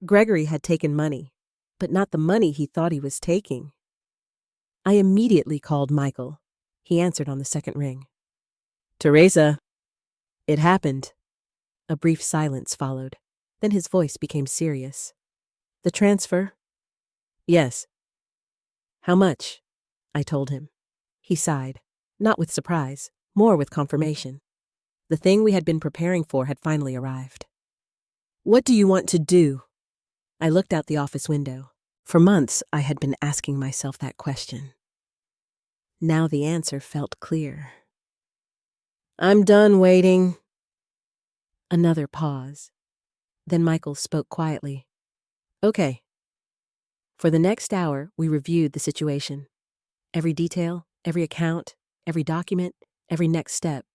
Gregory had taken money, but not the money he thought he was taking. I immediately called Michael. He answered on the second ring. "Theresa." "It happened." A brief silence followed. Then his voice became serious. "The transfer?" "Yes." "How much?" I told him. He sighed, not with surprise, more with confirmation. The thing we had been preparing for had finally arrived. "What do you want to do?" I looked out the office window. For months, I had been asking myself that question. Now the answer felt clear. "I'm done waiting." Another pause. Then Michael spoke quietly. "Okay." For the next hour, we reviewed the situation. Every detail, every account, every document, every next step.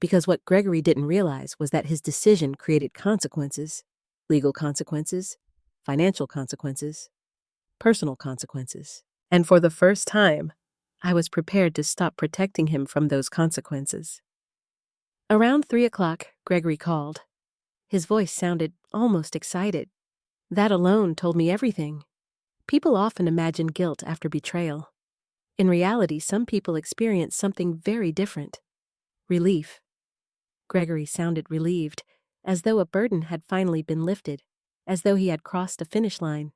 Because what Gregory didn't realize was that his decision created consequences. Legal consequences, financial consequences, personal consequences. And for the first time, I was prepared to stop protecting him from those consequences. Around 3 o'clock, Gregory called. His voice sounded almost excited. That alone told me everything. People often imagine guilt after betrayal. In reality, some people experience something very different. Relief. Gregory sounded relieved, as though a burden had finally been lifted, as though he had crossed a finish line.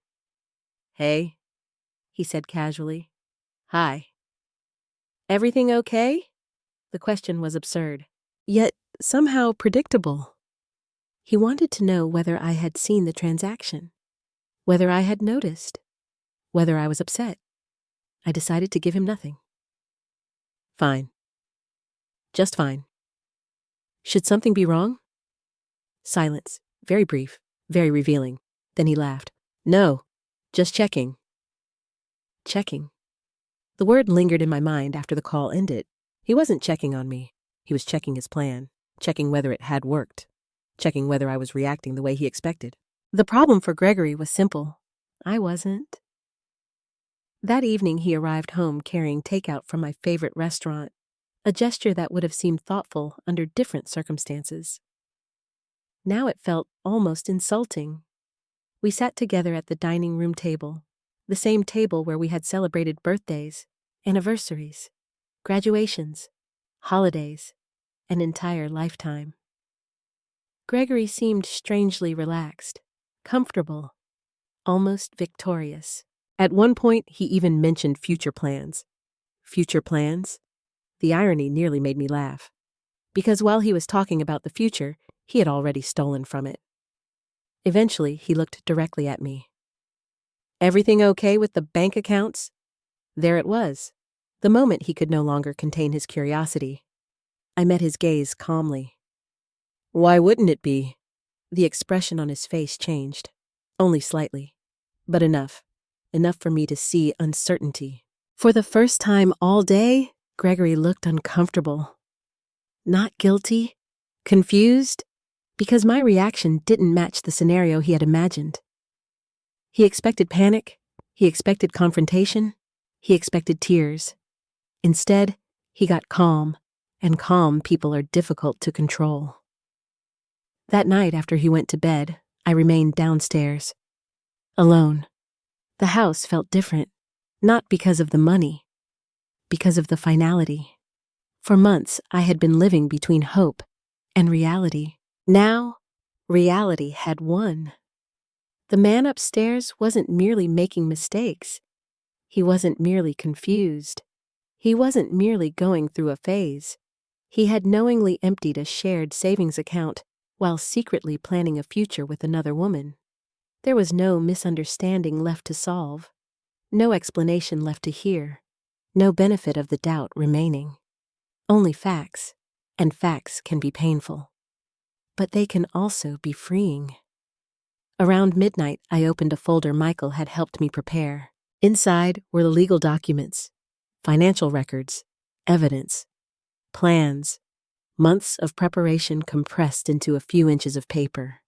"Hey," he said casually. "Hi." "Everything okay?" The question was absurd, yet somehow predictable. He wanted to know whether I had seen the transaction, whether I had noticed, whether I was upset. I decided to give him nothing. "Fine. Just fine." "Should something be wrong?" Silence, very brief, very revealing. Then he laughed. "No, just checking." Checking. The word lingered in my mind after the call ended. He wasn't checking on me. He was checking his plan, checking whether it had worked, checking whether I was reacting the way he expected. The problem for Gregory was simple. I wasn't. That evening he arrived home carrying takeout from my favorite restaurant, a gesture that would have seemed thoughtful under different circumstances. Now it felt almost insulting. We sat together at the dining room table, the same table where we had celebrated birthdays, anniversaries, graduations, holidays, an entire lifetime. Gregory seemed strangely relaxed, comfortable, almost victorious. At one point, he even mentioned future plans. Future plans? The irony nearly made me laugh. Because while he was talking about the future, he had already stolen from it. Eventually, he looked directly at me. Everything okay with the bank accounts? There it was. The moment he could no longer contain his curiosity. I met his gaze calmly. Why wouldn't it be? The expression on his face changed. Only slightly. But enough. Enough for me to see uncertainty. For the first time all day, Gregory looked uncomfortable. Not guilty, confused, because my reaction didn't match the scenario he had imagined. He expected panic, he expected confrontation, he expected tears. Instead, he got calm, and calm people are difficult to control. That night after he went to bed, I remained downstairs, alone. The house felt different, not because of the money, because of the finality. For months, I had been living between hope and reality. Now, reality had won. The man upstairs wasn't merely making mistakes. He wasn't merely confused. He wasn't merely going through a phase. He had knowingly emptied a shared savings account while secretly planning a future with another woman. There was no misunderstanding left to solve, no explanation left to hear, no benefit of the doubt remaining. Only facts, and facts can be painful. But they can also be freeing. Around midnight, I opened a folder Michael had helped me prepare. Inside were the legal documents, financial records, evidence, plans, months of preparation compressed into a few inches of paper.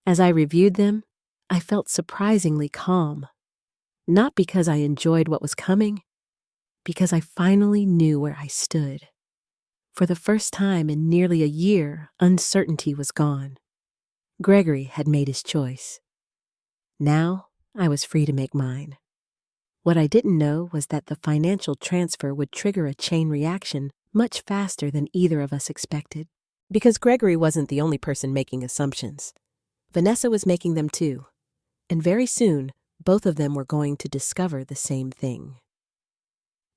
As I reviewed them, I felt surprisingly calm. Not because I enjoyed what was coming, because I finally knew where I stood. For the first time in nearly a year, uncertainty was gone. Gregory had made his choice. Now, I was free to make mine. What I didn't know was that the financial transfer would trigger a chain reaction much faster than either of us expected. Because Gregory wasn't the only person making assumptions. Vanessa was making them too. And very soon, both of them were going to discover the same thing.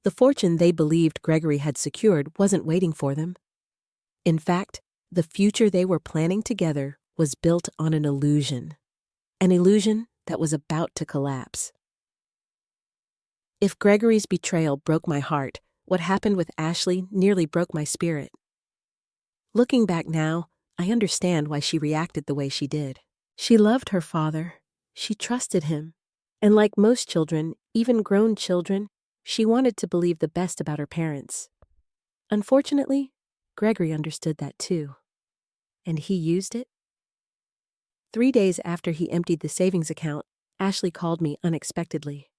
The fortune they believed Gregory had secured wasn't waiting for them. In fact, the future they were planning together was built on an illusion that was about to collapse. If Gregory's betrayal broke my heart, what happened with Ashley nearly broke my spirit. Looking back now, I understand why she reacted the way she did. She loved her father. She trusted him. And like most children, even grown children, she wanted to believe the best about her parents. Unfortunately, Gregory understood that too. And he used it. 3 days after he emptied the savings account, Ashley called me unexpectedly.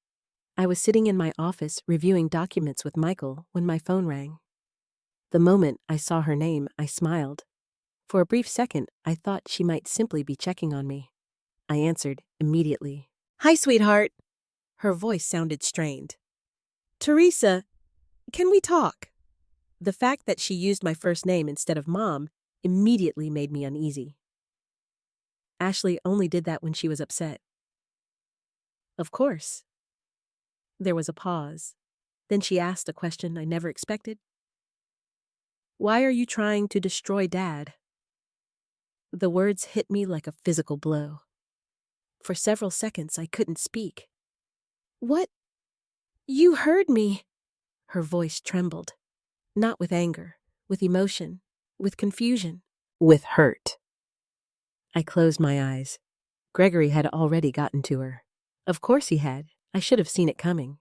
I was sitting in my office reviewing documents with Michael when my phone rang. The moment I saw her name, I smiled. For a brief second, I thought she might simply be checking on me. I answered immediately. "Hi, sweetheart." Her voice sounded strained. "Theresa, can we talk?" The fact that she used my first name instead of Mom immediately made me uneasy. Ashley only did that when she was upset. Of course. There was a pause. Then she asked a question I never expected. "Why are you trying to destroy Dad?" The words hit me like a physical blow. For several seconds, I couldn't speak. "What? You heard me." Her voice trembled. Not with anger, with emotion, with confusion, with hurt. I closed my eyes. Gregory had already gotten to her. Of course he had. I should have seen it coming.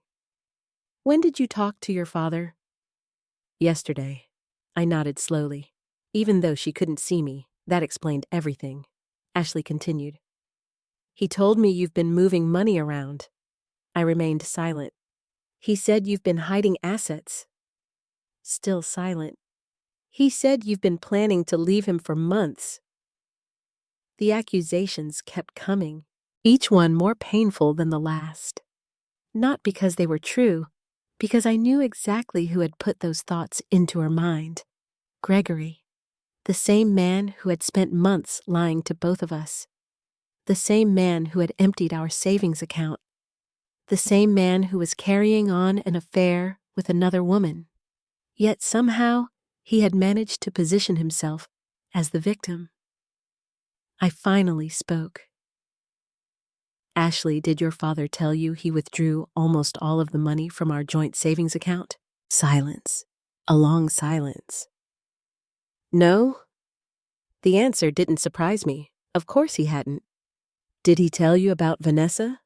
"When did you talk to your father?" "Yesterday." I nodded slowly. Even though she couldn't see me, that explained everything. Ashley continued. "He told me you've been moving money around." I remained silent. "He said you've been hiding assets." Still silent. "He said you've been planning to leave him for months." The accusations kept coming, each one more painful than the last. Not because they were true, because I knew exactly who had put those thoughts into her mind. Gregory. The same man who had spent months lying to both of us. The same man who had emptied our savings account. The same man who was carrying on an affair with another woman. Yet somehow he had managed to position himself as the victim. I finally spoke. Ashley, did your father tell you he withdrew almost all of the money from our joint savings account? Silence. A long silence. No? The answer didn't surprise me. Of course he hadn't. Did he tell you about Vanessa?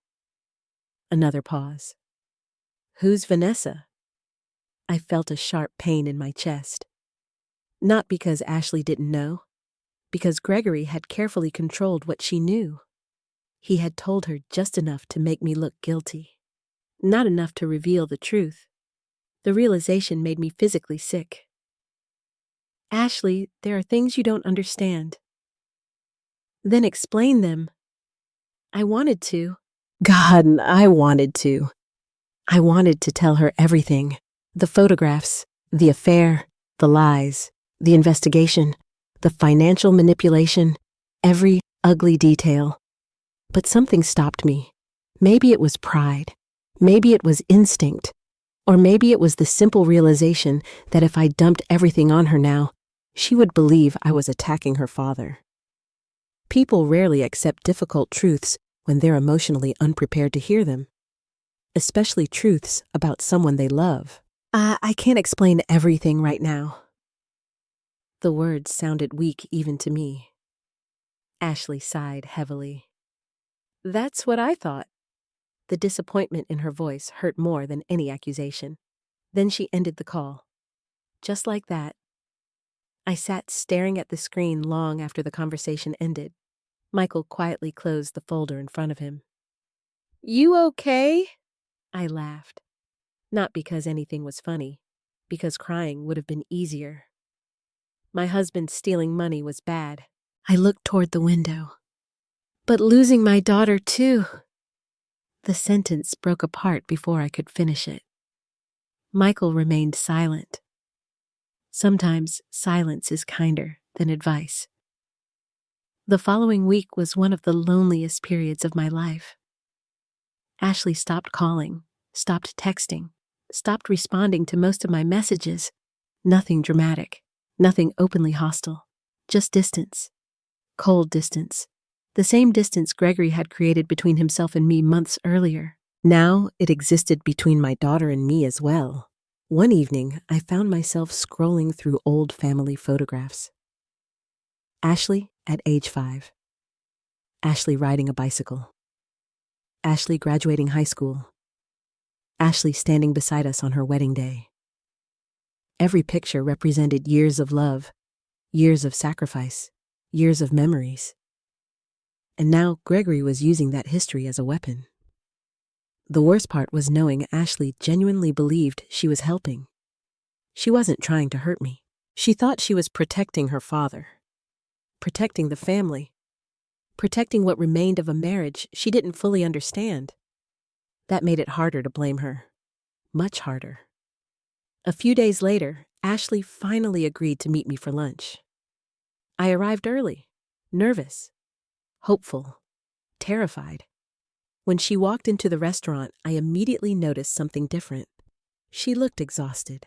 Another pause. Who's Vanessa? I felt a sharp pain in my chest. Not because Ashley didn't know, because Gregory had carefully controlled what she knew. He had told her just enough to make me look guilty, not enough to reveal the truth. The realization made me physically sick. Ashley, there are things you don't understand. Then explain them. I wanted to. God, I wanted to. I wanted to tell her everything. The photographs, the affair, the lies, the investigation, the financial manipulation, every ugly detail. But something stopped me. Maybe it was pride. Maybe it was instinct. Or maybe it was the simple realization that if I dumped everything on her now, she would believe I was attacking her father. People rarely accept difficult truths when they're emotionally unprepared to hear them, especially truths about someone they love. I can't explain everything right now. The words sounded weak even to me. Ashley sighed heavily. That's what I thought. The disappointment in her voice hurt more than any accusation. Then she ended the call. Just like that. I sat staring at the screen long after the conversation ended. Michael quietly closed the folder in front of him. You okay? I laughed. Not because anything was funny, because crying would have been easier. My husband stealing money was bad. I looked toward the window. But losing my daughter too. The sentence broke apart before I could finish it. Michael remained silent. Sometimes silence is kinder than advice. The following week was one of the loneliest periods of my life. Ashley stopped calling, stopped texting, stopped responding to most of my messages. Nothing dramatic, nothing openly hostile, just distance. Cold distance. The same distance Gregory had created between himself and me months earlier. Now it existed between my daughter and me as well. One evening, I found myself scrolling through old family photographs. Ashley at age 5. Ashley riding a bicycle. Ashley graduating high school. Ashley standing beside us on her wedding day. Every picture represented years of love, years of sacrifice, years of memories. And now Gregory was using that history as a weapon. The worst part was knowing Ashley genuinely believed she was helping. She wasn't trying to hurt me. She thought she was protecting her father, protecting the family, protecting what remained of a marriage she didn't fully understand. That made it harder to blame her. Much harder. A few days later, Ashley finally agreed to meet me for lunch. I arrived early, nervous, hopeful, terrified. When she walked into the restaurant, I immediately noticed something different. She looked exhausted.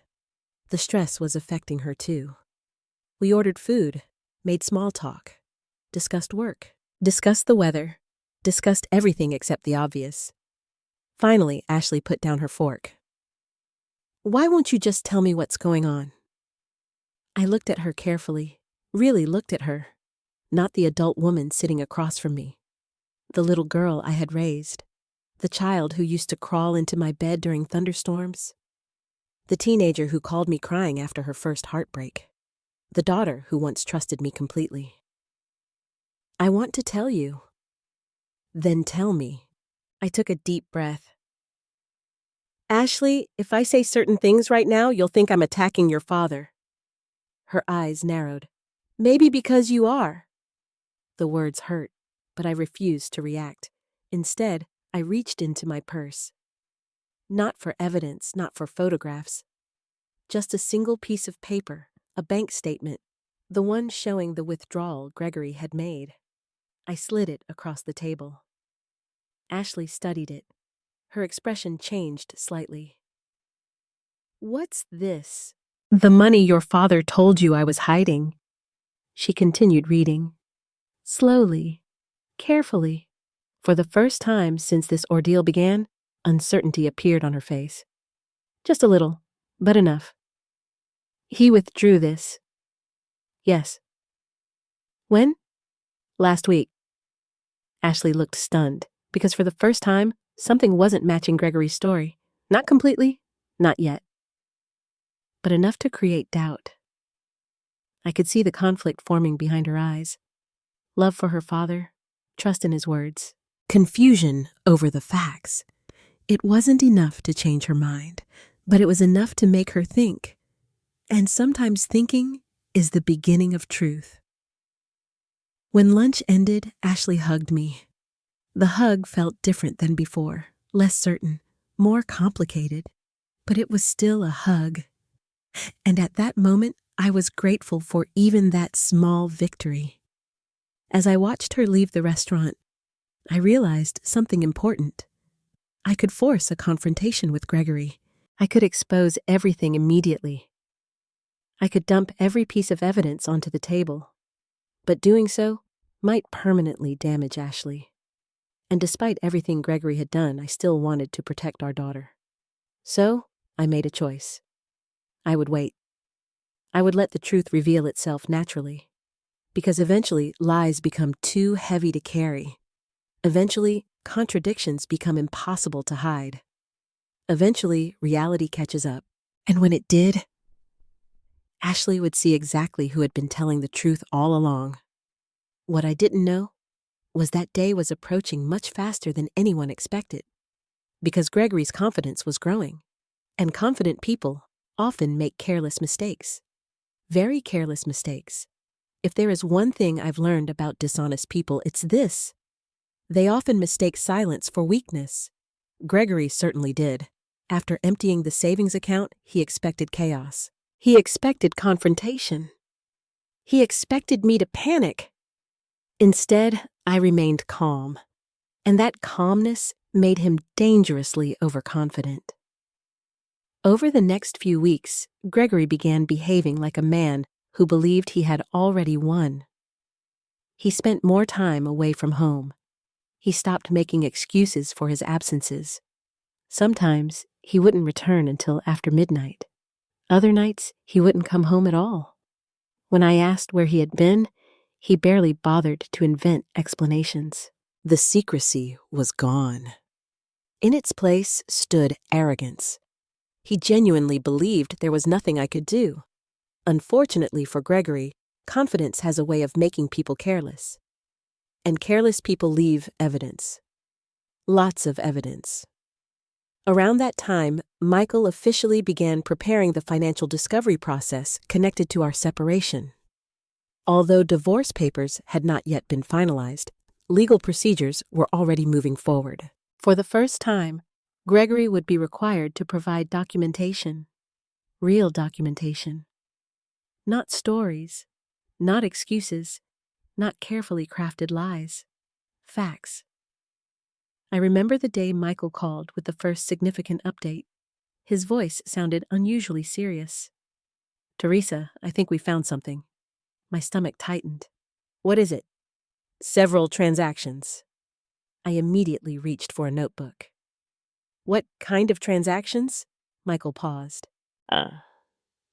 The stress was affecting her too. We ordered food, made small talk, discussed work, discussed the weather, discussed everything except the obvious. Finally, Ashley put down her fork. Why won't you just tell me what's going on? I looked at her carefully, really looked at her, not the adult woman sitting across from me. The little girl I had raised, the child who used to crawl into my bed during thunderstorms, the teenager who called me crying after her first heartbreak, the daughter who once trusted me completely. I want to tell you. Then tell me. I took a deep breath. Ashley, if I say certain things right now, you'll think I'm attacking your father. Her eyes narrowed. Maybe because you are. The words hurt, but I refused to react. Instead, I reached into my purse. Not for evidence, not for photographs. Just a single piece of paper, a bank statement, the one showing the withdrawal Gregory had made. I slid it across the table. Ashley studied it. Her expression changed slightly. "What's this?" "The money your father told you I was hiding." She continued reading. Slowly, carefully. For the first time since this ordeal began, uncertainty appeared on her face. "Just a little, but enough." "He withdrew this." "Yes." "When?" "Last week." Ashley looked stunned, because for the first time, something wasn't matching Gregory's story. Not completely, not yet. But enough to create doubt. I could see the conflict forming behind her eyes. Love for her father, trust in his words, confusion over the facts. It wasn't enough to change her mind, but it was enough to make her think. And sometimes thinking is the beginning of truth. When lunch ended, Ashley hugged me. The hug felt different than before, less certain, more complicated, but it was still a hug. And at that moment, I was grateful for even that small victory. As I watched her leave the restaurant, I realized something important. I could force a confrontation with Gregory. I could expose everything immediately. I could dump every piece of evidence onto the table. But doing so might permanently damage Ashley. And despite everything Gregory had done, I still wanted to protect our daughter. So, I made a choice. I would wait. I would let the truth reveal itself naturally. Because eventually, lies become too heavy to carry. Eventually, contradictions become impossible to hide. Eventually, reality catches up. And when it did, Ashley would see exactly who had been telling the truth all along. What I didn't know was that day was approaching much faster than anyone expected. Because Gregory's confidence was growing. And confident people often make careless mistakes. Very careless mistakes. If there is one thing I've learned about dishonest people, it's this. They often mistake silence for weakness. Gregory certainly did. After emptying the savings account, he expected chaos. He expected confrontation. He expected me to panic. Instead, I remained calm. And that calmness made him dangerously overconfident. Over the next few weeks, Gregory began behaving like a man who believed he had already won. He spent more time away from home. He stopped making excuses for his absences. Sometimes he wouldn't return until after midnight. Other nights, he wouldn't come home at all. When I asked where he had been, he barely bothered to invent explanations. The secrecy was gone. In its place stood arrogance. He genuinely believed there was nothing I could do. Unfortunately for Gregory, confidence has a way of making people careless. And careless people leave evidence. Lots of evidence. Around that time, Michael officially began preparing the financial discovery process connected to our separation. Although divorce papers had not yet been finalized, legal procedures were already moving forward. For the first time, Gregory would be required to provide documentation. Real documentation. Not stories, not excuses, not carefully crafted lies. Facts. I remember the day Michael called with the first significant update. His voice sounded unusually serious. "Theresa, I think we found something." My stomach tightened. "What is it?" "Several transactions." I immediately reached for a notebook. "What kind of transactions?" Michael paused.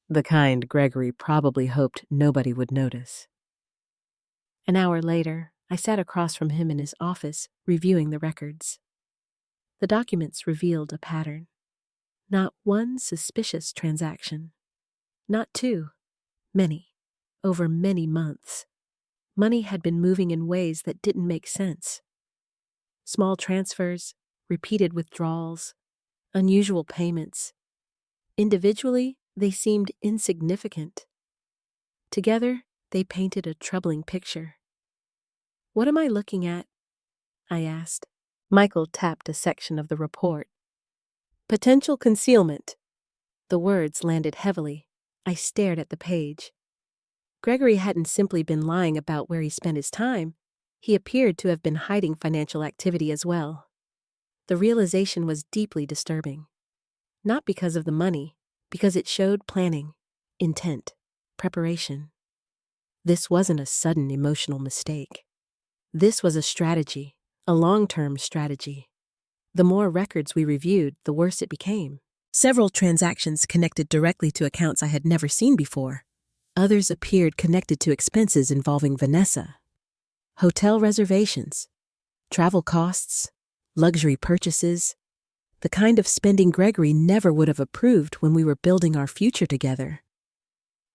The kind Gregory probably hoped nobody would notice. An hour later, I sat across from him in his office, reviewing the records. The documents revealed a pattern. Not one suspicious transaction. Not two. Many. Over many months. Money had been moving in ways that didn't make sense. Small transfers, repeated withdrawals, unusual payments. Individually, they seemed insignificant. Together, they painted a troubling picture. "What am I looking at?" I asked. Michael tapped a section of the report. "Potential concealment." The words landed heavily. I stared at the page. Gregory hadn't simply been lying about where he spent his time, he appeared to have been hiding financial activity as well. The realization was deeply disturbing. Not because of the money, because it showed planning, intent, preparation. This wasn't a sudden emotional mistake. This was a strategy, a long-term strategy. The more records we reviewed, the worse it became. Several transactions connected directly to accounts I had never seen before. Others appeared connected to expenses involving Vanessa. Hotel reservations, travel costs, luxury purchases, the kind of spending Gregory never would have approved when we were building our future together.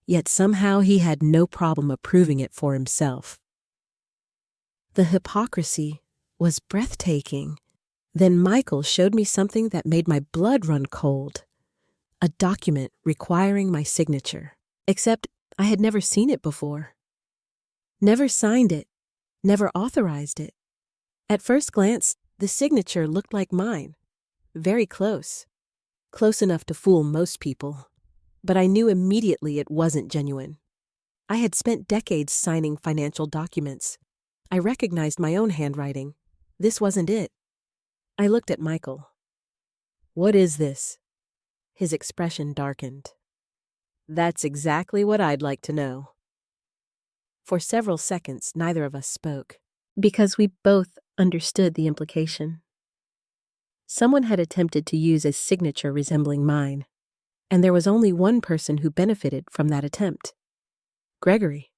Yet somehow he had no problem approving it for himself. The hypocrisy was breathtaking. Then Michael showed me something that made my blood run cold. A document requiring my signature. Except I had never seen it before. Never signed it. Never authorized it. At first glance, the signature looked like mine. Very close. Close enough to fool most people. But I knew immediately it wasn't genuine. I had spent decades signing financial documents. I recognized my own handwriting. This wasn't it. I looked at Michael. "What is this?" His expression darkened. "That's exactly what I'd like to know." For several seconds, neither of us spoke, because we both understood the implication. Someone had attempted to use a signature resembling mine, and there was only one person who benefited from that attempt. Gregory.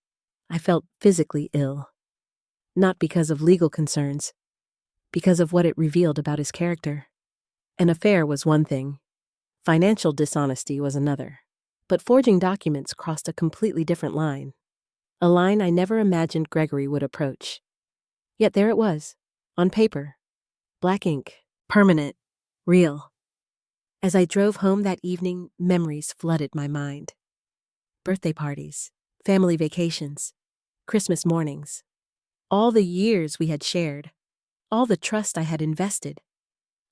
I felt physically ill. Not because of legal concerns, because of what it revealed about his character. An affair was one thing. Financial dishonesty was another. But forging documents crossed a completely different line. A line I never imagined Gregory would approach. Yet there it was, on paper. Black ink, permanent, real. As I drove home that evening, memories flooded my mind. Birthday parties, family vacations, Christmas mornings. All the years we had shared. All the trust I had invested.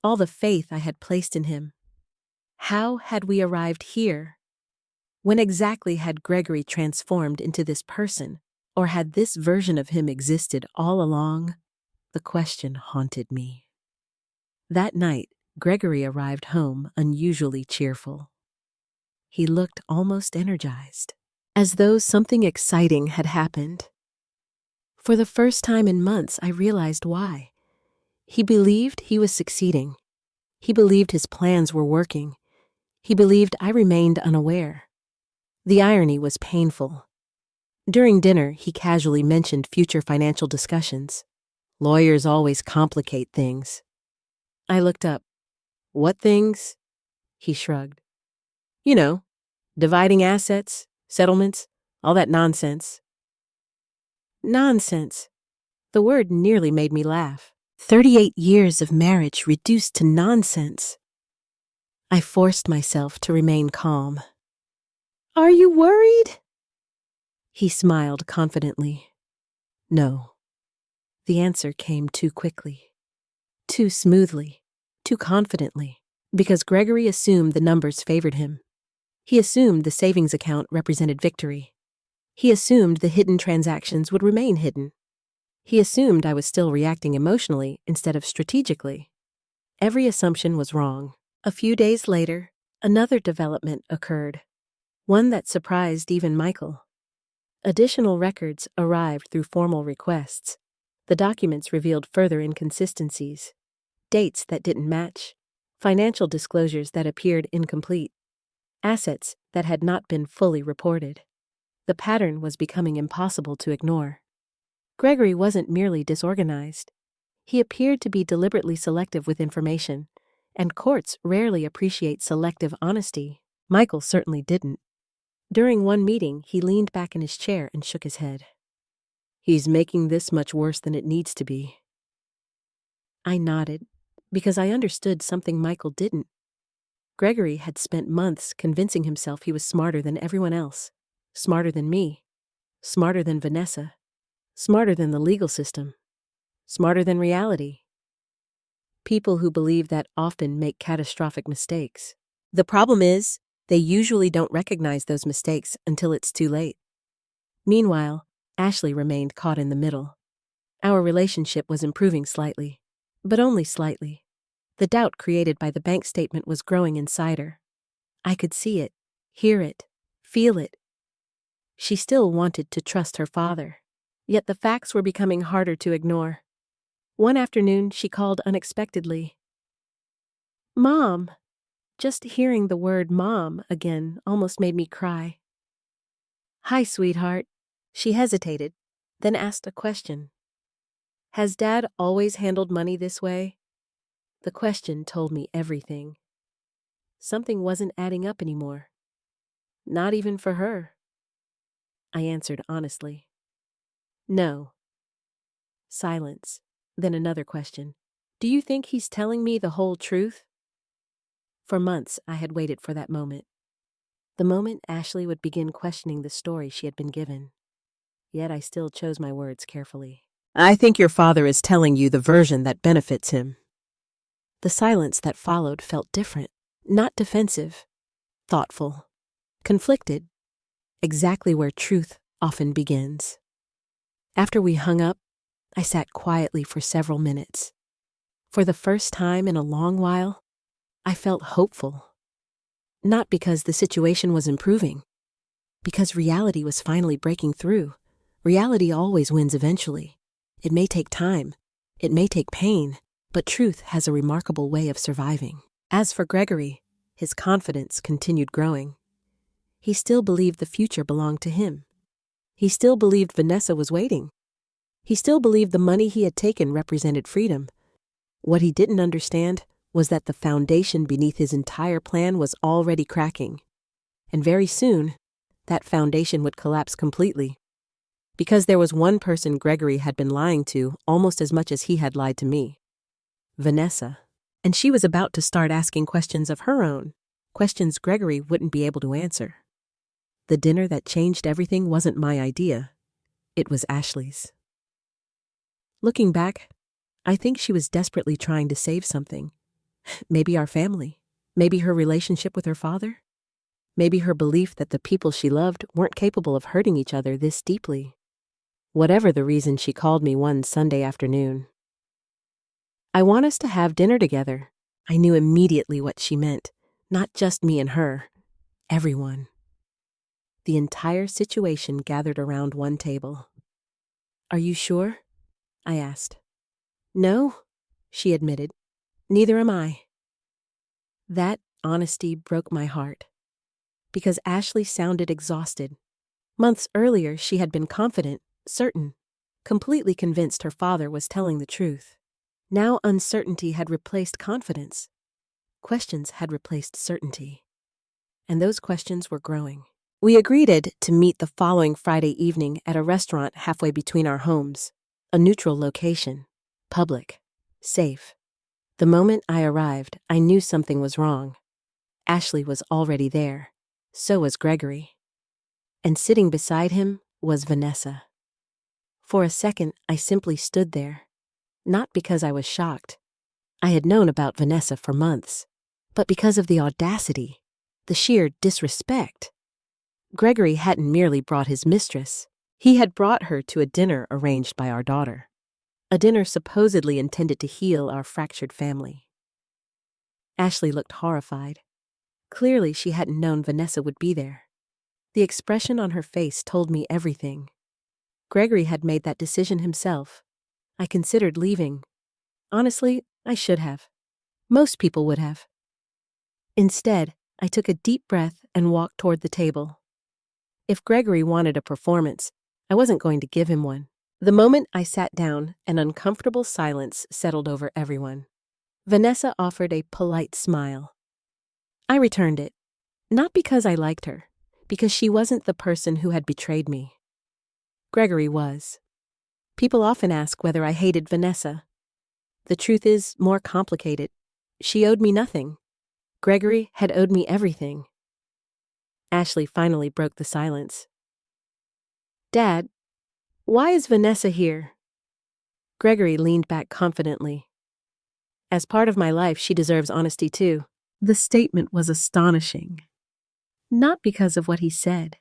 All the faith I had placed in him. How had we arrived here? When exactly had Gregory transformed into this person, or had this version of him existed all along? The question haunted me. That night, Gregory arrived home unusually cheerful. He looked almost energized, as though something exciting had happened. For the first time in months, I realized why. He believed he was succeeding. He believed his plans were working. He believed I remained unaware. The irony was painful. During dinner, he casually mentioned future financial discussions. Lawyers always complicate things. I looked up. "What things?" He shrugged. "You know, dividing assets, settlements, all that nonsense." Nonsense. The word nearly made me laugh. 38 years of marriage reduced to nonsense. I forced myself to remain calm. "Are you worried?" He smiled confidently. No. The answer came too quickly, too smoothly, too confidently, because Gregory assumed the numbers favored him. He assumed the savings account represented victory. He assumed the hidden transactions would remain hidden. He assumed I was still reacting emotionally instead of strategically. Every assumption was wrong. A few days later, another development occurred, one that surprised even Michael. Additional records arrived through formal requests. The documents revealed further inconsistencies, dates that didn't match, financial disclosures that appeared incomplete, assets that had not been fully reported. The pattern was becoming impossible to ignore. Gregory wasn't merely disorganized. He appeared to be deliberately selective with information, and courts rarely appreciate selective honesty. Michael certainly didn't. During one meeting, he leaned back in his chair and shook his head. "He's making this much worse than it needs to be." I nodded, because I understood something Michael didn't. Gregory had spent months convincing himself he was smarter than everyone else, smarter than me, smarter than Vanessa, smarter than the legal system, smarter than reality. People who believe that often make catastrophic mistakes. The problem is, they usually don't recognize those mistakes until it's too late. Meanwhile, Ashley remained caught in the middle. Our relationship was improving slightly, but only slightly. The doubt created by the bank statement was growing inside her. I could see it, hear it, feel it. She still wanted to trust her father, yet the facts were becoming harder to ignore. One afternoon, she called unexpectedly. "Mom!" Just hearing the word "Mom" again almost made me cry. "Hi, sweetheart." She hesitated, then asked a question. "Has Dad always handled money this way?" The question told me everything. Something wasn't adding up anymore. Not even for her. I answered honestly. "No." Silence. Then another question. "Do you think he's telling me the whole truth?" For months, I had waited for that moment. The moment Ashley would begin questioning the story she had been given. Yet I still chose my words carefully. "I think your father is telling you the version that benefits him." The silence that followed felt different, not defensive, thoughtful, conflicted, exactly where truth often begins. After we hung up, I sat quietly for several minutes. For the first time in a long while, I felt hopeful. Not because the situation was improving, because reality was finally breaking through. Reality always wins eventually. It may take time, it may take pain, but truth has a remarkable way of surviving. As for Gregory, his confidence continued growing. He still believed the future belonged to him. He still believed Vanessa was waiting. He still believed the money he had taken represented freedom. What he didn't understand was that the foundation beneath his entire plan was already cracking. And very soon, that foundation would collapse completely. Because there was one person Gregory had been lying to almost as much as he had lied to me. Vanessa. And she was about to start asking questions of her own, questions Gregory wouldn't be able to answer. The dinner that changed everything wasn't my idea. It was Ashley's. Looking back, I think she was desperately trying to save something. Maybe our family. Maybe her relationship with her father. Maybe her belief that the people she loved weren't capable of hurting each other this deeply. Whatever the reason, she called me one Sunday afternoon. "I want us to have dinner together." I knew immediately what she meant. Not just me and her. Everyone. The entire situation gathered around one table. "Are you sure?" I asked. "No," she admitted. "Neither am I." That honesty broke my heart. Because Ashley sounded exhausted. Months earlier, she had been confident, certain, completely convinced her father was telling the truth. Now uncertainty had replaced confidence. Questions had replaced certainty. And those questions were growing. We agreed to meet the following Friday evening at a restaurant halfway between our homes. A neutral location. Public. Safe. The moment I arrived, I knew something was wrong. Ashley was already there. So was Gregory. And sitting beside him was Vanessa. For a second, I simply stood there. Not because I was shocked. I had known about Vanessa for months. But because of the audacity, the sheer disrespect. Gregory hadn't merely brought his mistress. He had brought her to a dinner arranged by our daughter. A dinner supposedly intended to heal our fractured family. Ashley looked horrified. Clearly, she hadn't known Vanessa would be there. The expression on her face told me everything. Gregory had made that decision himself. I considered leaving. Honestly, I should have. Most people would have. Instead, I took a deep breath and walked toward the table. If Gregory wanted a performance, I wasn't going to give him one. The moment I sat down, an uncomfortable silence settled over everyone. Vanessa offered a polite smile. I returned it. Not because I liked her, because she wasn't the person who had betrayed me. Gregory was. People often ask whether I hated Vanessa. The truth is more complicated. She owed me nothing. Gregory had owed me everything. Ashley finally broke the silence. "Dad, why is Vanessa here?" Gregory leaned back confidently. "As part of my life, she deserves honesty too." The statement was astonishing. Not because of what he said,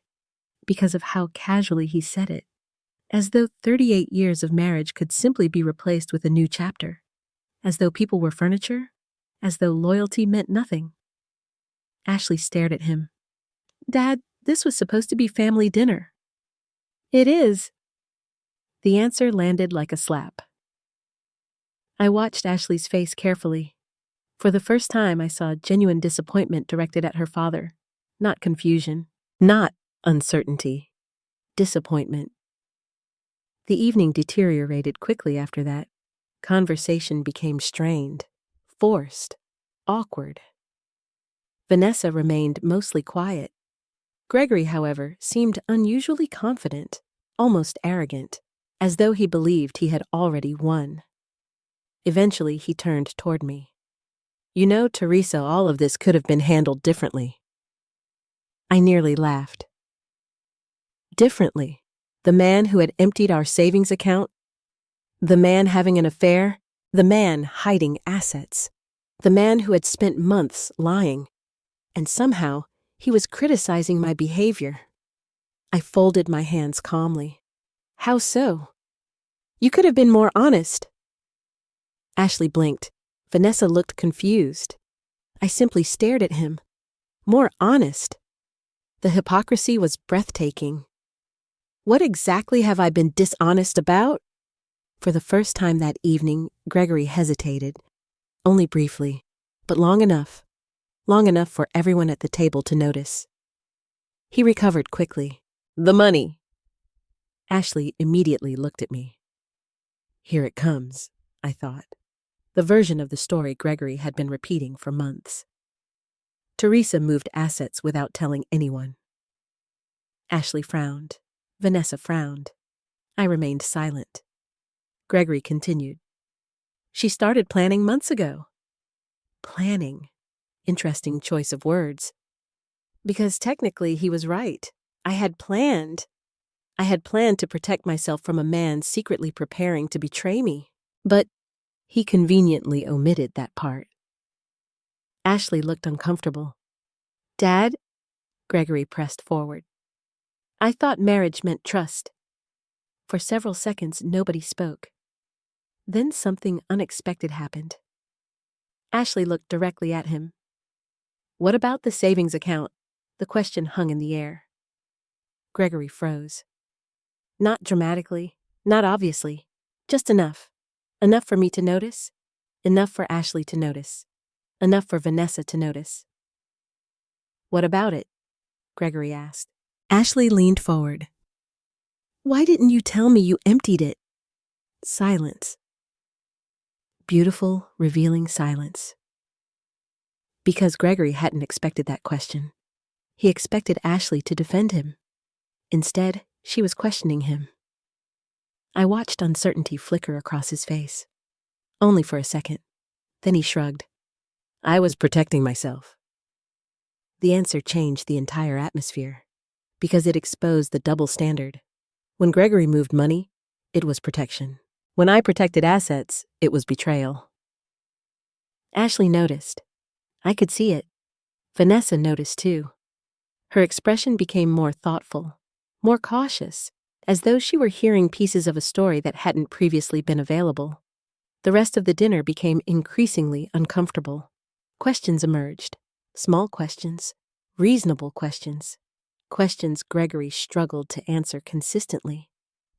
because of how casually he said it, as though 38 years of marriage could simply be replaced with a new chapter, as though people were furniture, as though loyalty meant nothing. Ashley stared at him. "Dad, this was supposed to be family dinner." "It is." The answer landed like a slap. I watched Ashley's face carefully. For the first time, I saw genuine disappointment directed at her father. Not confusion, not uncertainty, disappointment. The evening deteriorated quickly after that. Conversation became strained, forced, awkward. Vanessa remained mostly quiet. Gregory, however, seemed unusually confident, almost arrogant, as though he believed he had already won. Eventually, he turned toward me. "You know, Theresa, all of this could have been handled differently." I nearly laughed. Differently? The man who had emptied our savings account? The man having an affair? The man hiding assets? The man who had spent months lying? And somehow, he was criticizing my behavior. I folded my hands calmly. "How so?" "You could have been more honest." Ashley blinked. Vanessa looked confused. I simply stared at him. More honest. The hypocrisy was breathtaking. What exactly have I been dishonest about? For the first time that evening, Gregory hesitated. Only briefly, but long enough for everyone at the table to notice. He recovered quickly. "The money." Ashley immediately looked at me. Here it comes, I thought. The version of the story Gregory had been repeating for months. Theresa moved assets without telling anyone. Ashley frowned. Vanessa frowned. I remained silent. Gregory continued. "She started planning months ago." Planning. Interesting choice of words. Because technically he was right. I had planned to protect myself from a man secretly preparing to betray me. But he conveniently omitted that part. Ashley looked uncomfortable. "Dad?" Gregory pressed forward. "I thought marriage meant trust." For several seconds, nobody spoke. Then something unexpected happened. Ashley looked directly at him. "What about the savings account?" The question hung in the air. Gregory froze. Not dramatically, not obviously, just enough. Enough for me to notice, enough for Ashley to notice, enough for Vanessa to notice. "What about it?" Gregory asked. Ashley leaned forward. "Why didn't you tell me you emptied it?" Silence. Beautiful, revealing silence. Because Gregory hadn't expected that question. He expected Ashley to defend him. Instead, she was questioning him. I watched uncertainty flicker across his face. Only for a second. Then he shrugged. "I was protecting myself." The answer changed the entire atmosphere, because it exposed the double standard. When Gregory moved money, it was protection. When I protected assets, it was betrayal. Ashley noticed. I could see it. Vanessa noticed too. Her expression became more thoughtful, more cautious, as though she were hearing pieces of a story that hadn't previously been available. The rest of the dinner became increasingly uncomfortable. Questions emerged. Small questions, reasonable questions. Questions Gregory struggled to answer consistently.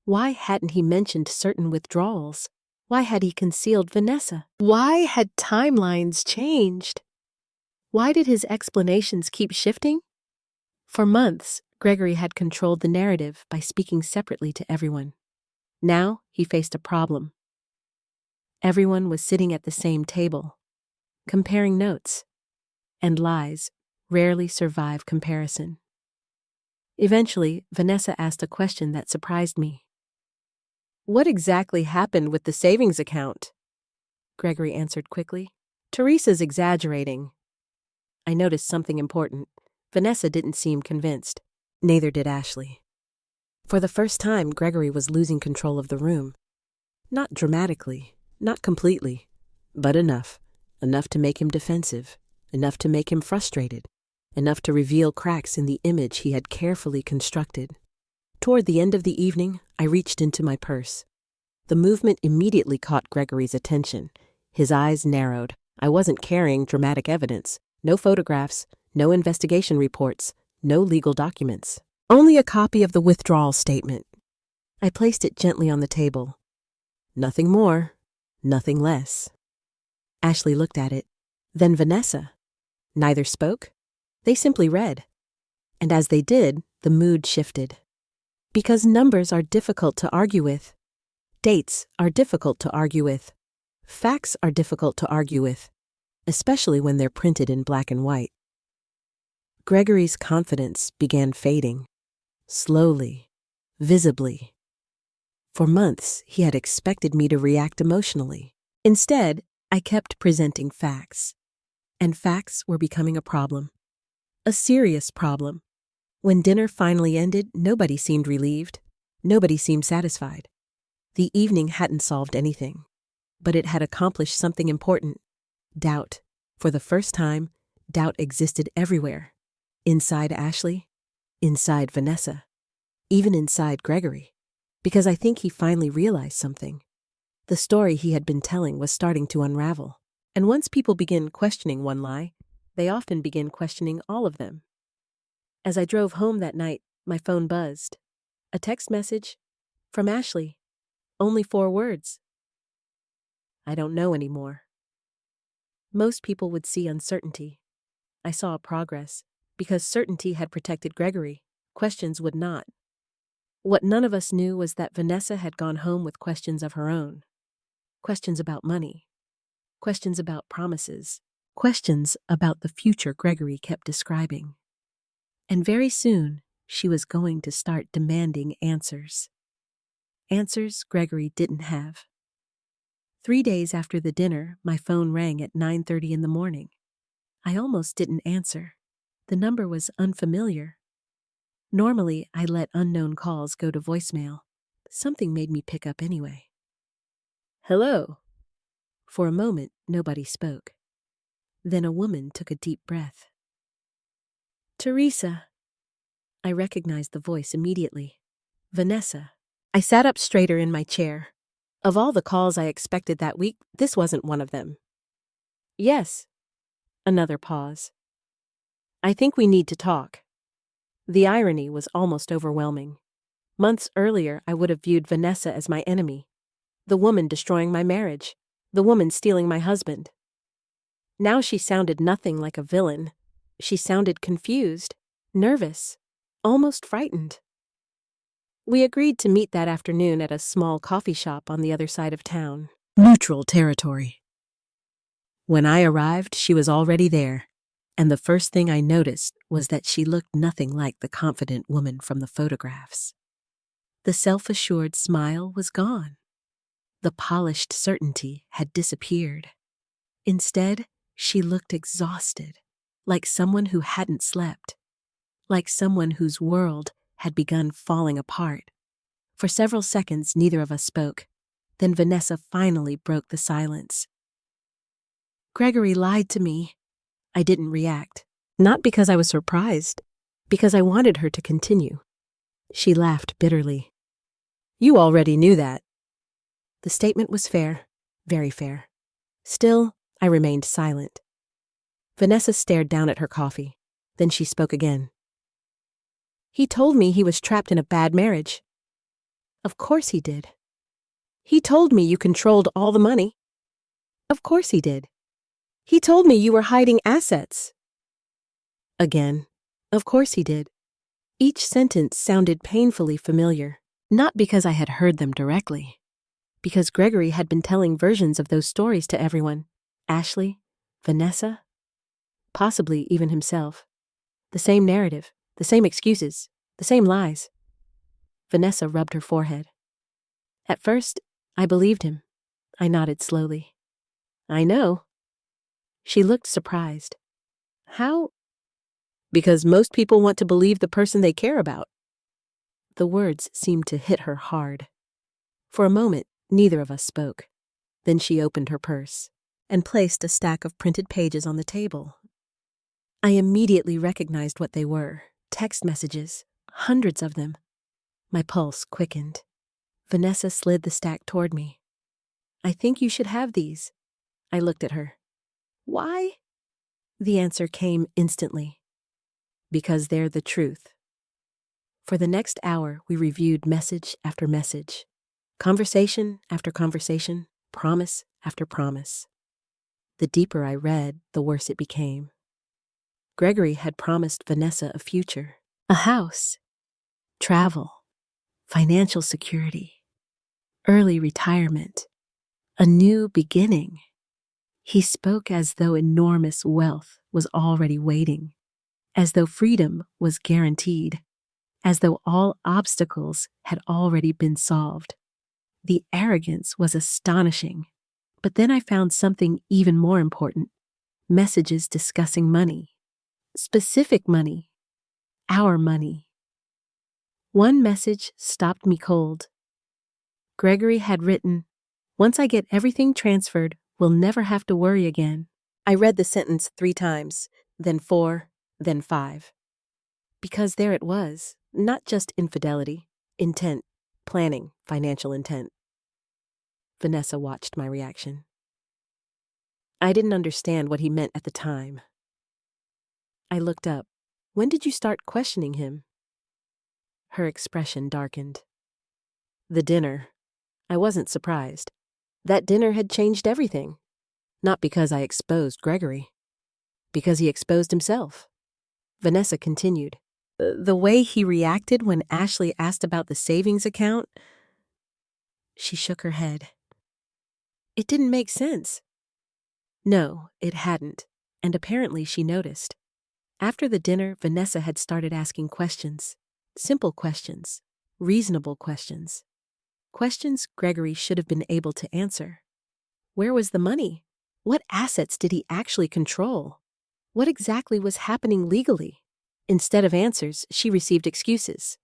Why hadn't he mentioned certain withdrawals? Why had he concealed Vanessa? Why had timelines changed? Why did his explanations keep shifting? For months, Gregory had controlled the narrative by speaking separately to everyone. Now he faced a problem. Everyone was sitting at the same table, comparing notes, and lies rarely survive comparison. Eventually, Vanessa asked a question that surprised me. "What exactly happened with the savings account?" Gregory answered quickly. "Theresa's exaggerating." I noticed something important. Vanessa didn't seem convinced. Neither did Ashley. For the first time, Gregory was losing control of the room. Not dramatically, not completely, but enough. Enough to make him defensive, enough to make him frustrated. enough to reveal cracks in the image he had carefully constructed. Toward the end of the evening, I reached into my purse. The movement immediately caught Gregory's attention. His eyes narrowed. I wasn't carrying dramatic evidence. No photographs, no investigation reports, no legal documents. Only a copy of the withdrawal statement. I placed it gently on the table. Nothing more, nothing less. Ashley looked at it, then Vanessa. Neither spoke. They simply read. And as they did, the mood shifted. Because numbers are difficult to argue with. Dates are difficult to argue with. Facts are difficult to argue with, especially when they're printed in black and white. Gregory's confidence began fading, slowly, visibly. For months, he had expected me to react emotionally. Instead, I kept presenting facts. And facts were becoming a problem. A serious problem. When dinner finally ended, nobody seemed relieved. Nobody seemed satisfied. The evening hadn't solved anything, but it had accomplished something important. Doubt. For the first time, doubt existed everywhere. Inside Ashley, inside Vanessa, even inside Gregory. Because I think he finally realized something. The story he had been telling was starting to unravel. And once people begin questioning one lie, they often begin questioning all of them. As I drove home that night, my phone buzzed. A text message from Ashley. Only 4 words. I don't know anymore. Most people would see uncertainty. I saw progress, because certainty had protected Gregory. Questions would not. What none of us knew was that Vanessa had gone home with questions of her own. Questions about money. Questions about promises. Questions about the future Gregory kept describing. And very soon, she was going to start demanding answers. Answers Gregory didn't have. 3 days after the dinner, my phone rang at 9:30 in the morning. I almost didn't answer. The number was unfamiliar. Normally, I let unknown calls go to voicemail. Something made me pick up anyway. Hello. For a moment, nobody spoke. Then a woman took a deep breath. Theresa. I recognized the voice immediately. Vanessa. I sat up straighter in my chair. Of all the calls I expected that week, this wasn't one of them. Yes. Another pause. I think we need to talk. The irony was almost overwhelming. Months earlier, I would have viewed Vanessa as my enemy. The woman destroying my marriage. The woman stealing my husband. Now she sounded nothing like a villain. She sounded confused, nervous, almost frightened. We agreed to meet that afternoon at a small coffee shop on the other side of town. Neutral territory. When I arrived, she was already there, and the first thing I noticed was that she looked nothing like the confident woman from the photographs. The self-assured smile was gone. The polished certainty had disappeared. Instead, she looked exhausted, like someone who hadn't slept, like someone whose world had begun falling apart. For several seconds, neither of us spoke. Then Vanessa finally broke the silence. Gregory lied to me. I didn't react. Not because I was surprised, because I wanted her to continue. She laughed bitterly. You already knew that. The statement was fair, very fair. Still, I remained silent. Vanessa stared down at her coffee. Then she spoke again. He told me he was trapped in a bad marriage. Of course he did. He told me you controlled all the money. Of course he did. He told me you were hiding assets. Again, of course he did. Each sentence sounded painfully familiar, not because I had heard them directly, because Gregory had been telling versions of those stories to everyone. Ashley, Vanessa, possibly even himself. The same narrative. The same excuses, the same lies. Vanessa rubbed her forehead. At first, I believed him. I nodded slowly. I know. She looked surprised. How? Because most people want to believe the person they care about. The words seemed to hit her hard. For a moment, neither of us spoke. Then she opened her purse and placed a stack of printed pages on the table. I immediately recognized what they were. Text messages, hundreds of them. My pulse quickened. Vanessa slid the stack toward me. "I think you should have these." I looked at her. "Why?" The answer came instantly. "Because they're the truth." For the next hour, we reviewed message after message, conversation after conversation, promise after promise. The deeper I read, the worse it became. Gregory had promised Vanessa a future, a house, travel, financial security, early retirement, a new beginning. He spoke as though enormous wealth was already waiting, as though freedom was guaranteed, as though all obstacles had already been solved. The arrogance was astonishing. But then I found something even more important: messages discussing money. Specific money. Our money. One message stopped me cold. Gregory had written, "Once I get everything transferred, we'll never have to worry again." I read the sentence 3 times, then 4, then 5. Because there it was, not just infidelity, intent, planning, financial intent. Vanessa watched my reaction. I didn't understand what he meant at the time. I looked up. "When did you start questioning him?" Her expression darkened. "The dinner." I wasn't surprised. That dinner had changed everything. Not because I exposed Gregory. Because he exposed himself. Vanessa continued. The way he reacted when Ashley asked about the savings account." She shook her head. "It didn't make sense." No, it hadn't, and apparently she noticed. After the dinner, Vanessa had started asking questions. Simple questions. Reasonable questions. Questions Gregory should have been able to answer. Where was the money? What assets did he actually control? What exactly was happening legally? Instead of answers, she received excuses,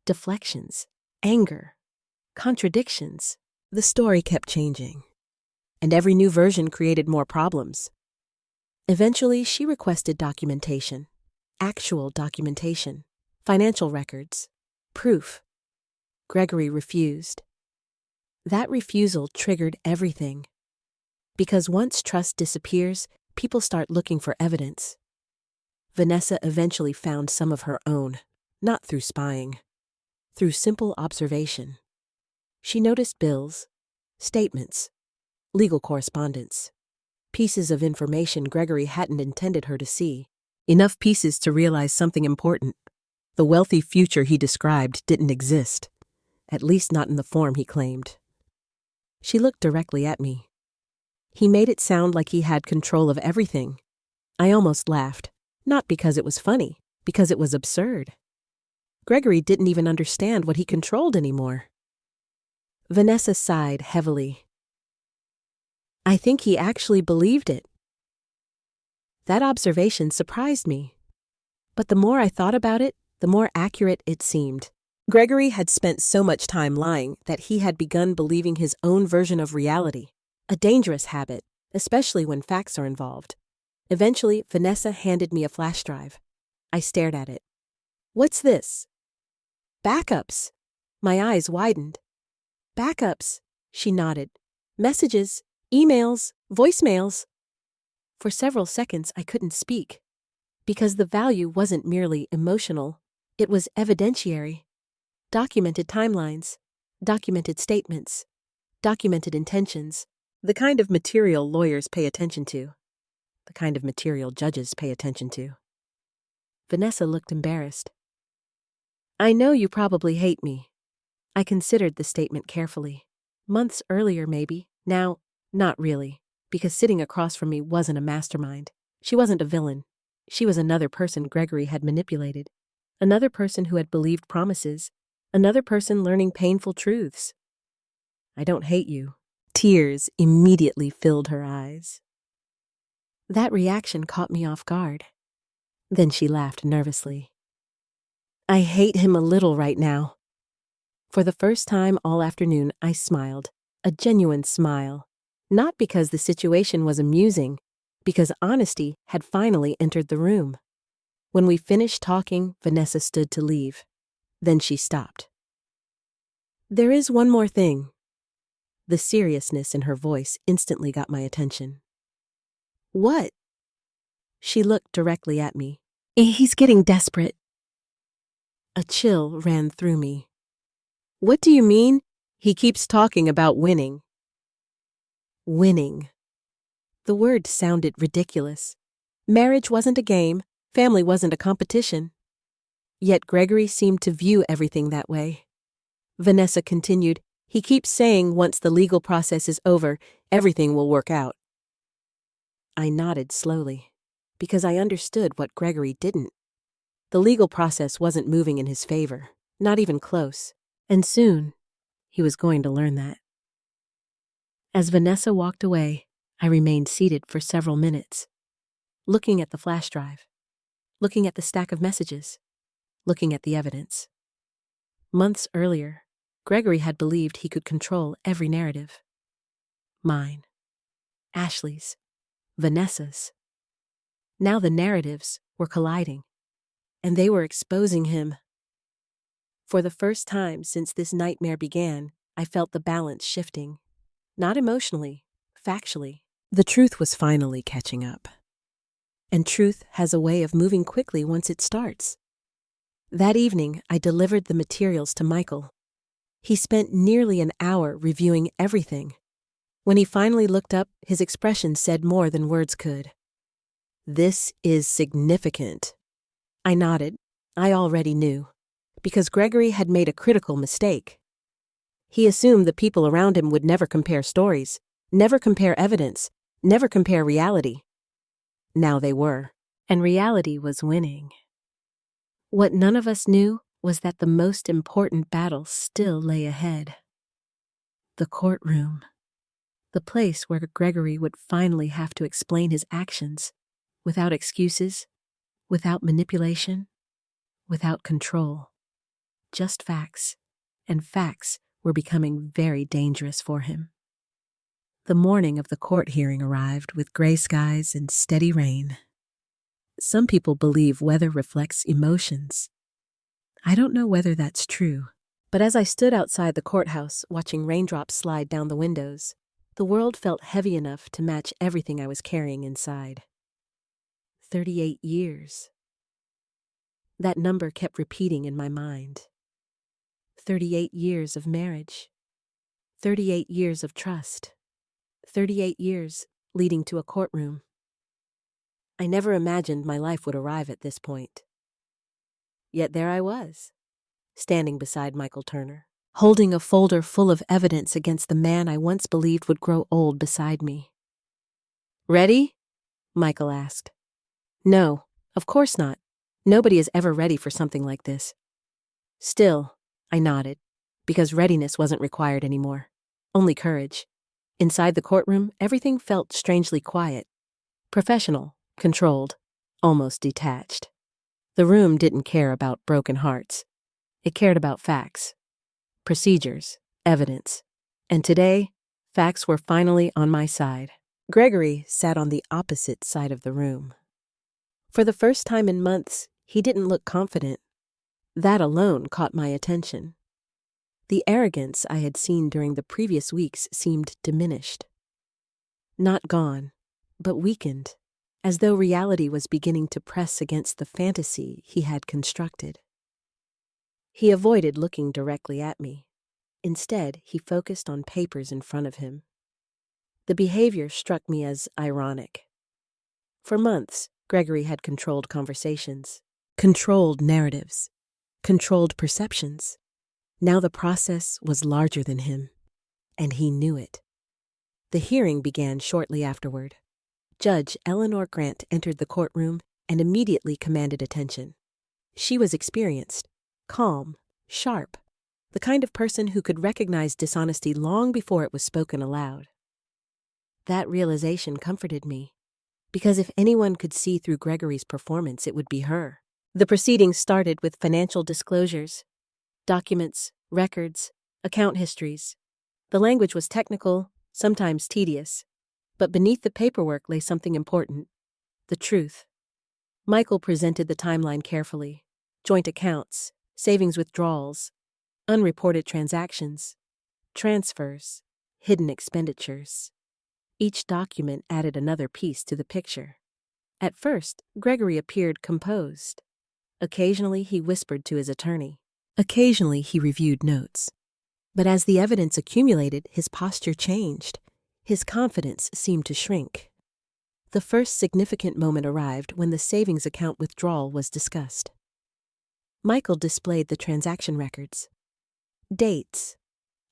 deflections, anger, contradictions. The story kept changing, and every new version created more problems. Eventually, she requested documentation, actual documentation, financial records, proof. Gregory refused. That refusal triggered everything. Because once trust disappears, people start looking for evidence. Vanessa eventually found some of her own, not through spying, through simple observation. She noticed bills, statements, legal correspondence, pieces of information Gregory hadn't intended her to see, enough pieces to realize something important. The wealthy future he described didn't exist, at least not in the form he claimed. She looked directly at me. He made it sound like he had control of everything. I almost laughed, not because it was funny, because it was absurd. Gregory didn't even understand what he controlled anymore. Vanessa sighed heavily. "I think he actually believed it." That observation surprised me. But the more I thought about it, the more accurate it seemed. Gregory had spent so much time lying that he had begun believing his own version of reality, a dangerous habit, especially when facts are involved. Eventually, Vanessa handed me a flash drive. I stared at it. "What's this?" "Backups." My eyes widened. "Backups," she nodded. "Messages, emails, voicemails." For several seconds, I couldn't speak. Because the value wasn't merely emotional, it was evidentiary. Documented timelines, documented statements, documented intentions, the kind of material lawyers pay attention to, the kind of material judges pay attention to. Vanessa looked embarrassed. "I know you probably hate me." I considered the statement carefully. Months earlier, maybe. Now, not really, because sitting across from me wasn't a mastermind. She wasn't a villain. She was another person Gregory had manipulated, another person who had believed promises, another person learning painful truths. "I don't hate you." Tears immediately filled her eyes. That reaction caught me off guard. Then she laughed nervously. "I hate him a little right now." For the first time all afternoon, I smiled, a genuine smile, not because the situation was amusing, because honesty had finally entered the room. When we finished talking, Vanessa stood to leave. Then she stopped. "There is one more thing." The seriousness in her voice instantly got my attention. "What?" She looked directly at me. "He's getting desperate." A chill ran through me. "What do you mean? He keeps talking about winning." Winning. The word sounded ridiculous. Marriage wasn't a game. Family wasn't a competition. Yet Gregory seemed to view everything that way. Vanessa continued, "He keeps saying once the legal process is over, everything will work out." I nodded slowly, because I understood what Gregory didn't. The legal process wasn't moving in his favor, not even close. And soon, he was going to learn that. As Vanessa walked away, I remained seated for several minutes, looking at the flash drive, looking at the stack of messages, looking at the evidence. Months earlier, Gregory had believed he could control every narrative. Mine, Ashley's, Vanessa's. Now the narratives were colliding, and they were exposing him. For the first time since this nightmare began, I felt the balance shifting. Not emotionally, factually. The truth was finally catching up. And truth has a way of moving quickly once it starts. That evening, I delivered the materials to Michael. He spent nearly an hour reviewing everything. When he finally looked up, his expression said more than words could. "This is significant." I nodded. I already knew. Because Gregory had made a critical mistake. He assumed the people around him would never compare stories, never compare evidence, never compare reality. Now they were, and reality was winning. What none of us knew was that the most important battle still lay ahead. The courtroom. The place where Gregory would finally have to explain his actions, without excuses, without manipulation, without control. Just facts, and facts were becoming very dangerous for him. The morning of the court hearing arrived with gray skies and steady rain. Some people believe weather reflects emotions. I don't know whether that's true, but as I stood outside the courthouse watching raindrops slide down the windows, the world felt heavy enough to match everything I was carrying inside. 38 years. That number kept repeating in my mind. 38 years of marriage. 38 years of trust. 38 years leading to a courtroom. I never imagined my life would arrive at this point. Yet there I was, standing beside Michael Turner, holding a folder full of evidence against the man I once believed would grow old beside me. "Ready?" Michael asked. "No, of course not. Nobody is ever ready for something like this." Still, I nodded, because readiness wasn't required anymore. Only courage. Inside the courtroom, everything felt strangely quiet. Professional, controlled, almost detached. The room didn't care about broken hearts. It cared about facts, procedures, evidence. And today, facts were finally on my side. Gregory sat on the opposite side of the room. For the first time in months, he didn't look confident. That alone caught my attention. The arrogance I had seen during the previous weeks seemed diminished. Not gone, but weakened, as though reality was beginning to press against the fantasy he had constructed. He avoided looking directly at me. Instead, he focused on papers in front of him. The behavior struck me as ironic. For months, Gregory had controlled conversations, controlled narratives, controlled perceptions. Now the process was larger than him, and he knew it. The hearing began shortly afterward. Judge Eleanor Grant entered the courtroom and immediately commanded attention. She was experienced, calm, sharp, the kind of person who could recognize dishonesty long before it was spoken aloud. That realization comforted me, because if anyone could see through Gregory's performance, it would be her. The proceedings started with financial disclosures, documents, records, account histories. The language was technical, sometimes tedious. But beneath the paperwork lay something important: the truth. Michael presented the timeline carefully: joint accounts, savings withdrawals, unreported transactions, transfers, hidden expenditures. Each document added another piece to the picture. At first, Gregory appeared composed. Occasionally, he whispered to his attorney. Occasionally, he reviewed notes. But as the evidence accumulated, his posture changed. His confidence seemed to shrink. The first significant moment arrived when the savings account withdrawal was discussed. Michael displayed the transaction records. Dates,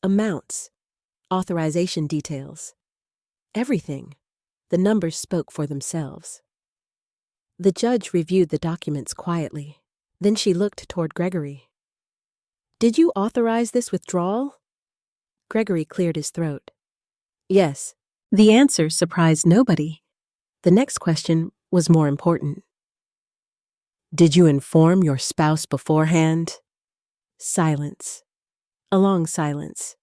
amounts, authorization details. Everything. The numbers spoke for themselves. The judge reviewed the documents quietly. Then she looked toward Gregory. "Did you authorize this withdrawal?" Gregory cleared his throat. "Yes." The answer surprised nobody. The next question was more important. "Did you inform your spouse beforehand?" Silence. A long silence.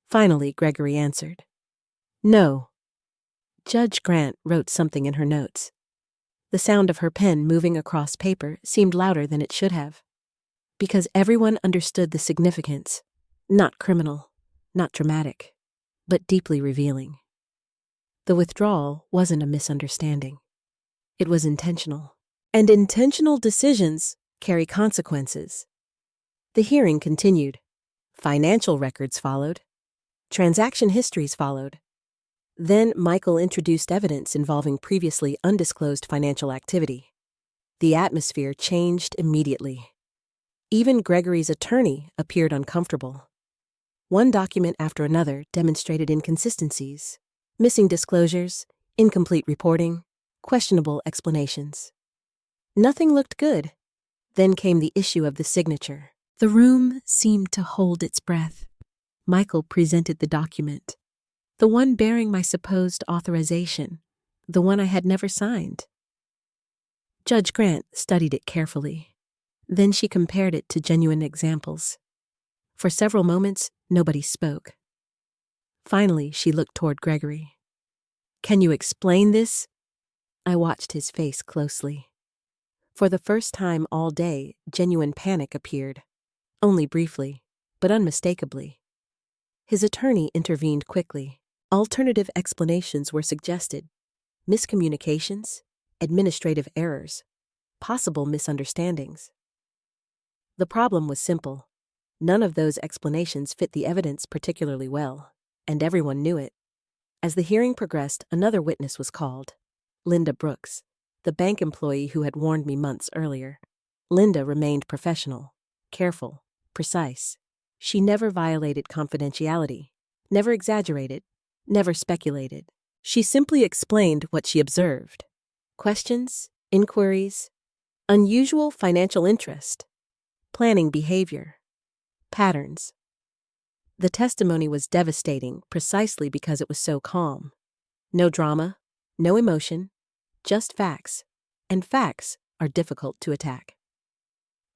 Finally, Gregory answered. "No." Judge Grant wrote something in her notes. The sound of her pen moving across paper seemed louder than it should have. Because everyone understood the significance, not criminal, not dramatic, but deeply revealing. The withdrawal wasn't a misunderstanding. It was intentional. And intentional decisions carry consequences. The hearing continued. Financial records followed. Transaction histories followed. Then Michael introduced evidence involving previously undisclosed financial activity. The atmosphere changed immediately. Even Gregory's attorney appeared uncomfortable. One document after another demonstrated inconsistencies, missing disclosures, incomplete reporting, questionable explanations. Nothing looked good. Then came the issue of the signature. The room seemed to hold its breath. Michael presented the document. The one bearing my supposed authorization, the one I had never signed. Judge Grant studied it carefully. Then she compared it to genuine examples. For several moments, nobody spoke. Finally, she looked toward Gregory. "Can you explain this?" I watched his face closely. For the first time all day, genuine panic appeared. Only briefly, but unmistakably. His attorney intervened quickly. Alternative explanations were suggested: miscommunications, administrative errors, possible misunderstandings. The problem was simple. None of those explanations fit the evidence particularly well, and everyone knew it. As the hearing progressed, another witness was called. Linda Brooks, the bank employee who had warned me months earlier. Linda remained professional, careful, precise. She never violated confidentiality, never exaggerated, never speculated. She simply explained what she observed. Questions, inquiries, unusual financial interest, planning behavior, patterns. The testimony was devastating precisely because it was so calm. No drama, no emotion, just facts, and facts are difficult to attack.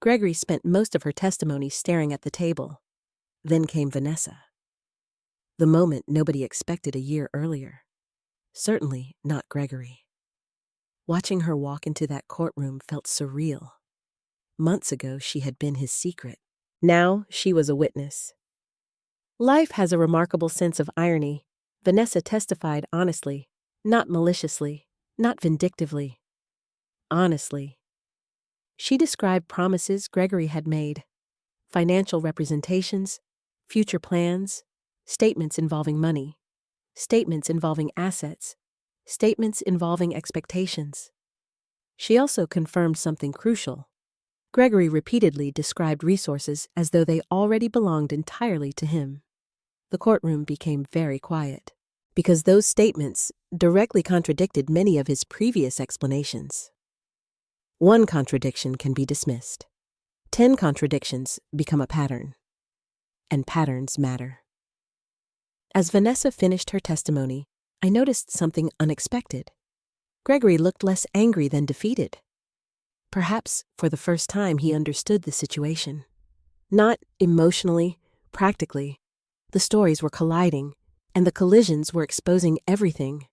Gregory spent most of her testimony staring at the table. Then came Vanessa. The moment nobody expected a year earlier. Certainly not Gregory. Watching her walk into that courtroom felt surreal. Months ago, she had been his secret. Now she was a witness. Life has a remarkable sense of irony. Vanessa testified honestly, not maliciously, not vindictively. Honestly. She described promises Gregory had made, financial representations, future plans, statements involving money, statements involving assets, statements involving expectations. She also confirmed something crucial. Gregory repeatedly described resources as though they already belonged entirely to him. The courtroom became very quiet, because those statements directly contradicted many of his previous explanations. One contradiction can be dismissed. 10 contradictions become a pattern. And patterns matter. As Vanessa finished her testimony, I noticed something unexpected. Gregory looked less angry than defeated. Perhaps, for the first time, he understood the situation. Not emotionally, practically. The stories were colliding, and the collisions were exposing everything.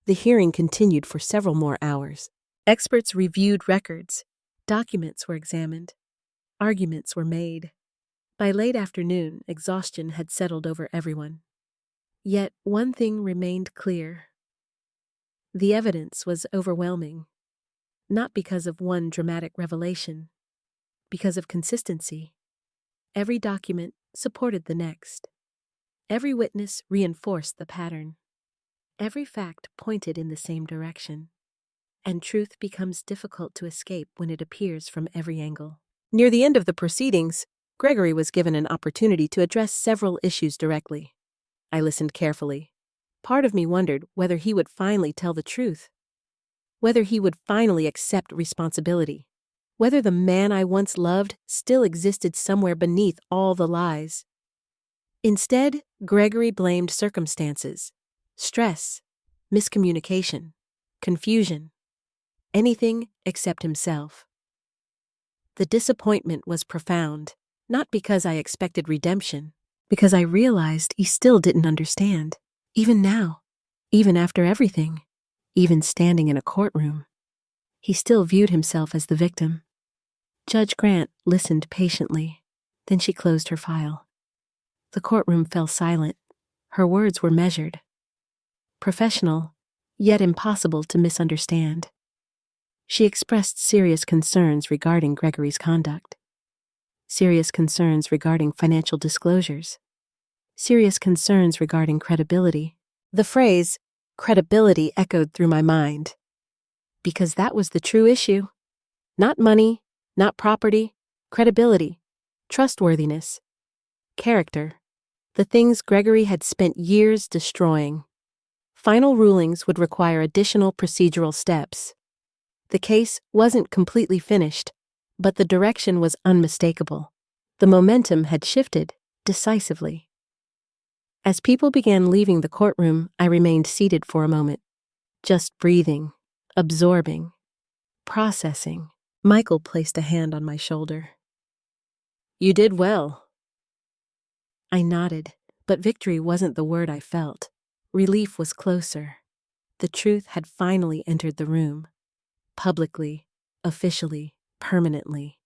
The hearing continued for several more hours. Experts reviewed records. Documents were examined. Arguments were made. By late afternoon, exhaustion had settled over everyone. Yet one thing remained clear. The evidence was overwhelming, not because of one dramatic revelation, because of consistency. Every document supported the next. Every witness reinforced the pattern. Every fact pointed in the same direction. And truth becomes difficult to escape when it appears from every angle. Near the end of the proceedings, Gregory was given an opportunity to address several issues directly. I listened carefully. Part of me wondered whether he would finally tell the truth, whether he would finally accept responsibility, whether the man I once loved still existed somewhere beneath all the lies. Instead, Gregory blamed circumstances, stress, miscommunication, confusion, anything except himself. The disappointment was profound, not because I expected redemption, because I realized he still didn't understand. Even now, even after everything, even standing in a courtroom, he still viewed himself as the victim. Judge Grant listened patiently. Then she closed her file. The courtroom fell silent. Her words were measured, professional, yet impossible to misunderstand. She expressed serious concerns regarding Gregory's conduct, serious concerns regarding financial disclosures, serious concerns regarding credibility. The phrase, credibility, echoed through my mind. Because that was the true issue. Not money, not property, credibility, trustworthiness, character, the things Gregory had spent years destroying. Final rulings would require additional procedural steps. The case wasn't completely finished, but the direction was unmistakable. The momentum had shifted decisively. As people began leaving the courtroom, I remained seated for a moment, just breathing, absorbing, processing. Michael placed a hand on my shoulder. "You did well." I nodded, but victory wasn't the word I felt. Relief was closer. The truth had finally entered the room. Publicly, officially, permanently.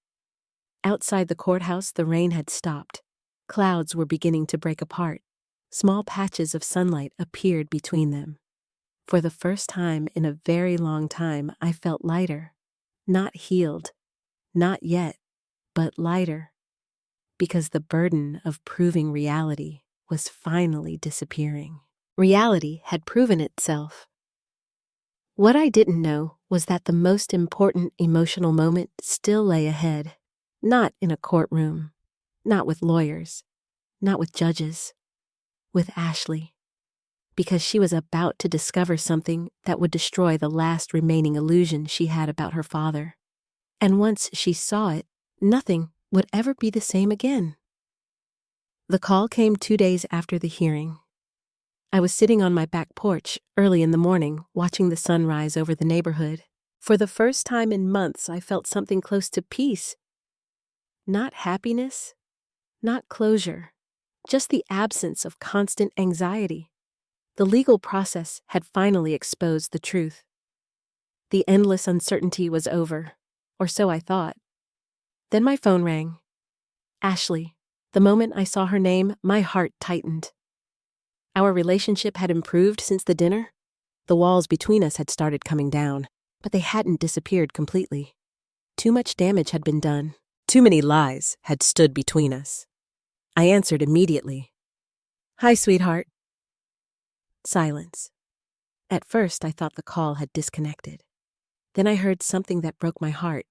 Outside the courthouse, the rain had stopped. Clouds were beginning to break apart. Small patches of sunlight appeared between them. For the first time in a very long time, I felt lighter. Not healed, not yet, but lighter. Because the burden of proving reality was finally disappearing. Reality had proven itself. What I didn't know was that the most important emotional moment still lay ahead. Not in a courtroom, not with lawyers, not with judges, with Ashley. Because she was about to discover something that would destroy the last remaining illusion she had about her father. And once she saw it, nothing would ever be the same again. The call came 2 days after the hearing. I was sitting on my back porch early in the morning, watching the sun rise over the neighborhood. For the first time in months, I felt something close to peace. Not happiness, not closure, just the absence of constant anxiety. The legal process had finally exposed the truth. The endless uncertainty was over, or so I thought. Then my phone rang. Ashley. The moment I saw her name, my heart tightened. Our relationship had improved since the dinner. The walls between us had started coming down, but they hadn't disappeared completely. Too much damage had been done. Too many lies had stood between us. I answered immediately. "Hi, sweetheart." Silence. At first, I thought the call had disconnected. Then I heard something that broke my heart.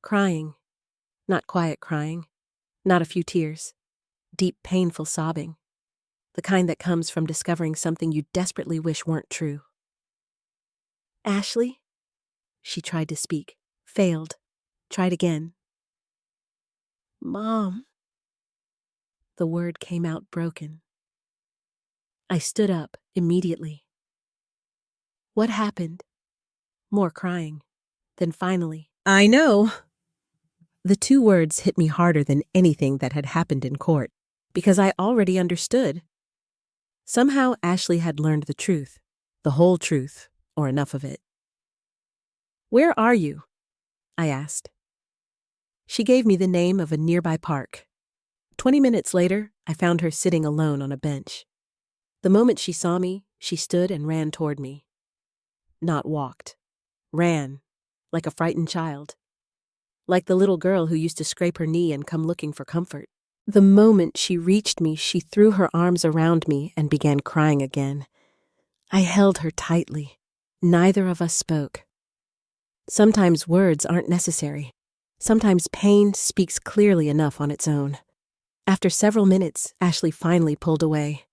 Crying. Not quiet crying. Not a few tears. Deep, painful sobbing. The kind that comes from discovering something you desperately wish weren't true. "Ashley?" She tried to speak. Failed. Tried again. "Mom." The word came out broken. I stood up immediately. What happened? More crying. Then finally, "I know." The 2 words hit me harder than anything that had happened in court, because I already understood. Somehow Ashley had learned the truth, the whole truth, or enough of it. "Where are you?" I asked. She gave me the name of a nearby park. 20 minutes later, I found her sitting alone on a bench. The moment she saw me, she stood and ran toward me. Not walked. Ran, like a frightened child. Like the little girl who used to scrape her knee and come looking for comfort. The moment she reached me, she threw her arms around me and began crying again. I held her tightly. Neither of us spoke. Sometimes words aren't necessary. Sometimes pain speaks clearly enough on its own. After several minutes, Ashley finally pulled away.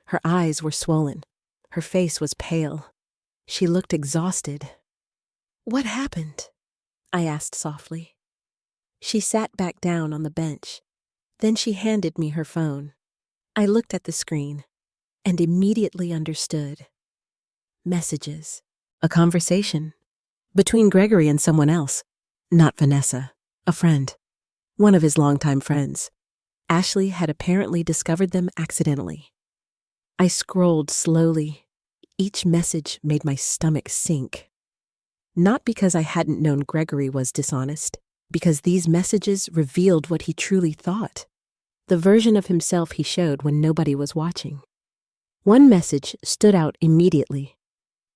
Her eyes were swollen. Her face was pale. She looked exhausted. "What happened?" I asked softly. She sat back down on the bench. Then she handed me her phone. I looked at the screen and immediately understood. Messages. A conversation. Between Gregory and someone else. Not Vanessa. A friend. One of his longtime friends. Ashley had apparently discovered them accidentally. I scrolled slowly. Each message made my stomach sink. Not because I hadn't known Gregory was dishonest, because these messages revealed what he truly thought. The version of himself he showed when nobody was watching. One message stood out immediately.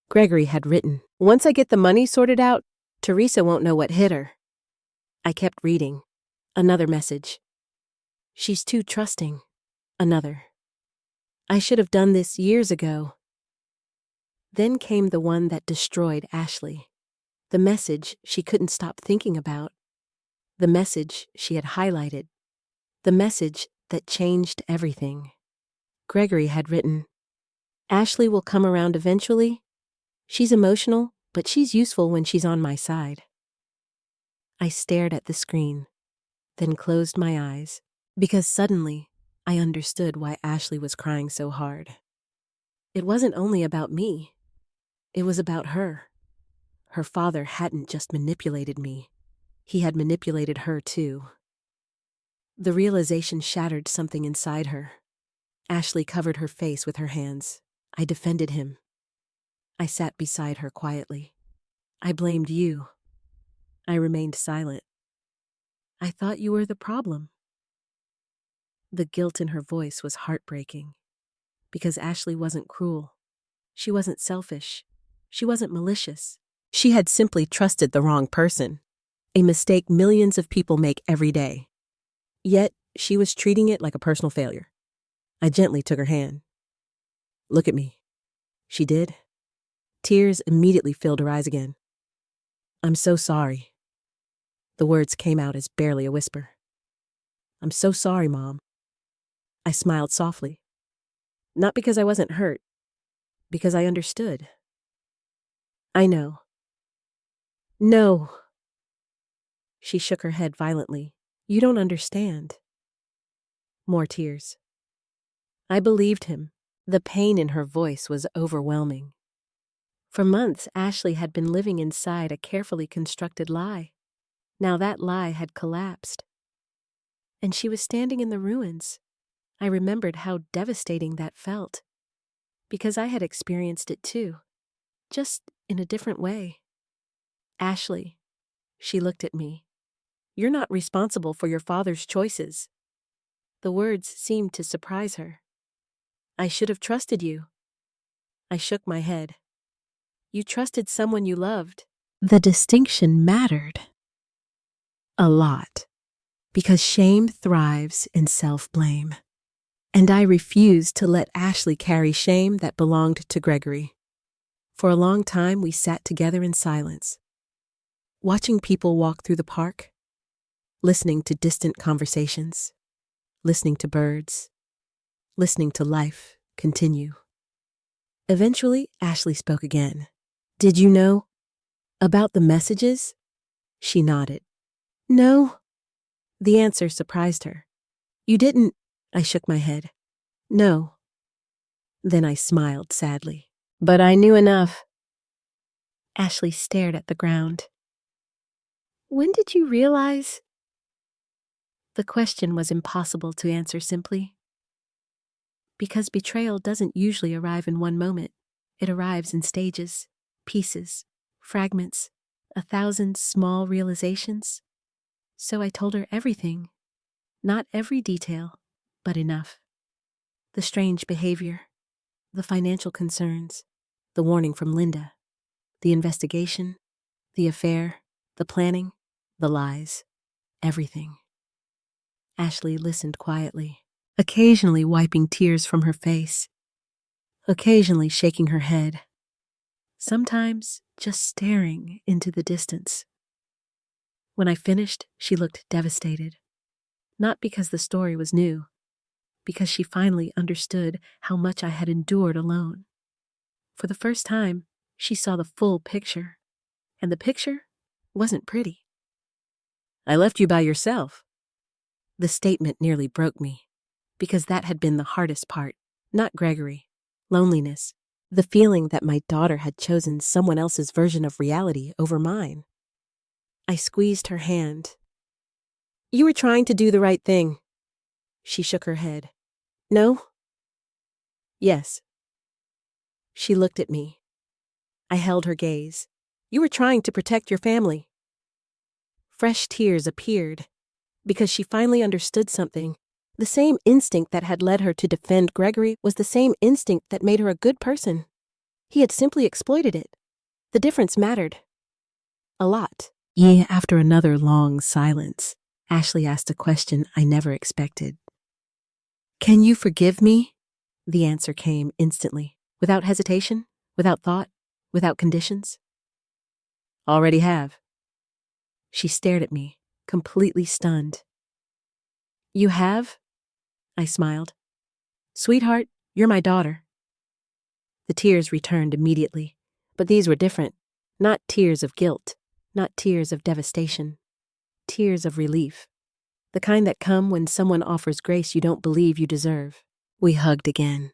Gregory had written, "Once I get the money sorted out, Theresa won't know what hit her." I kept reading. Another message. "She's too trusting." Another. "I should have done this years ago." Then came the one that destroyed Ashley. The message she couldn't stop thinking about. The message she had highlighted. The message that changed everything. Gregory had written, "Ashley will come around eventually. She's emotional, but she's useful when she's on my side." I stared at the screen, then closed my eyes, because suddenly I understood why Ashley was crying so hard. It wasn't only about me. It was about her. Her father hadn't just manipulated me. He had manipulated her too. The realization shattered something inside her. Ashley covered her face with her hands. I defended him. I sat beside her quietly. "I blamed you." I remained silent. "I thought you were the problem." The guilt in her voice was heartbreaking. Because Ashley wasn't cruel. She wasn't selfish. She wasn't malicious. She had simply trusted the wrong person. A mistake millions of people make every day. Yet, she was treating it like a personal failure. I gently took her hand. "Look at me." She did. Tears immediately filled her eyes again. "I'm so sorry." The words came out as barely a whisper. "I'm so sorry, Mom." I smiled softly. Not because I wasn't hurt, because I understood. "I know." "No." She shook her head violently. "You don't understand." More tears. I believed him. The pain in her voice was overwhelming. For months, Ashley had been living inside a carefully constructed lie. Now that lie had collapsed. And she was standing in the ruins. I remembered how devastating that felt. Because I had experienced it too. Just in a different way. "Ashley," she looked at me. "You're not responsible for your father's choices." The words seemed to surprise her. "I should have trusted you." I shook my head. "You trusted someone you loved." The distinction mattered. A lot. Because shame thrives in self-blame. And I refused to let Ashley carry shame that belonged to Gregory. For a long time, we sat together in silence, watching people walk through the park, listening to distant conversations, listening to birds, listening to life continue. Eventually, Ashley spoke again. "Did you know about the messages?" She nodded. "No." The answer surprised her. "You didn't?" I shook my head. "No." Then I smiled sadly. "But I knew enough." Ashley stared at the ground. "When did you realize?" The question was impossible to answer simply. Because betrayal doesn't usually arrive in one moment. It arrives in stages. pieces, fragments, 1,000 small realizations. So I told her everything. Not every detail, but enough. The strange behavior, the financial concerns, the warning from Linda, the investigation, the affair, the planning, the lies, everything. Ashley listened quietly, occasionally wiping tears from her face, occasionally shaking her head, sometimes just staring into the distance. When I finished, she looked devastated, not because the story was new, because she finally understood how much I had endured alone. For the first time, she saw the full picture, and the picture wasn't pretty. "I left you by yourself." The statement nearly broke me, because that had been the hardest part, not Gregory. Loneliness, the feeling that my daughter had chosen someone else's version of reality over mine. I squeezed her hand. "You were trying to do the right thing." She shook her head. "No?" "Yes." She looked at me. I held her gaze. "You were trying to protect your family." Fresh tears appeared, because she finally understood something. The same instinct that had led her to defend Gregory was the same instinct that made her a good person. He had simply exploited it. The difference mattered. A lot. After another long silence, Ashley asked a question I never expected. "Can you forgive me?" The answer came instantly, without hesitation, without thought, without conditions. "Already have." She stared at me, completely stunned. "You have?" I smiled. "Sweetheart, you're my daughter." The tears returned immediately, but these were different. Not tears of guilt, not tears of devastation. Tears of relief. The kind that come when someone offers grace you don't believe you deserve. We hugged again.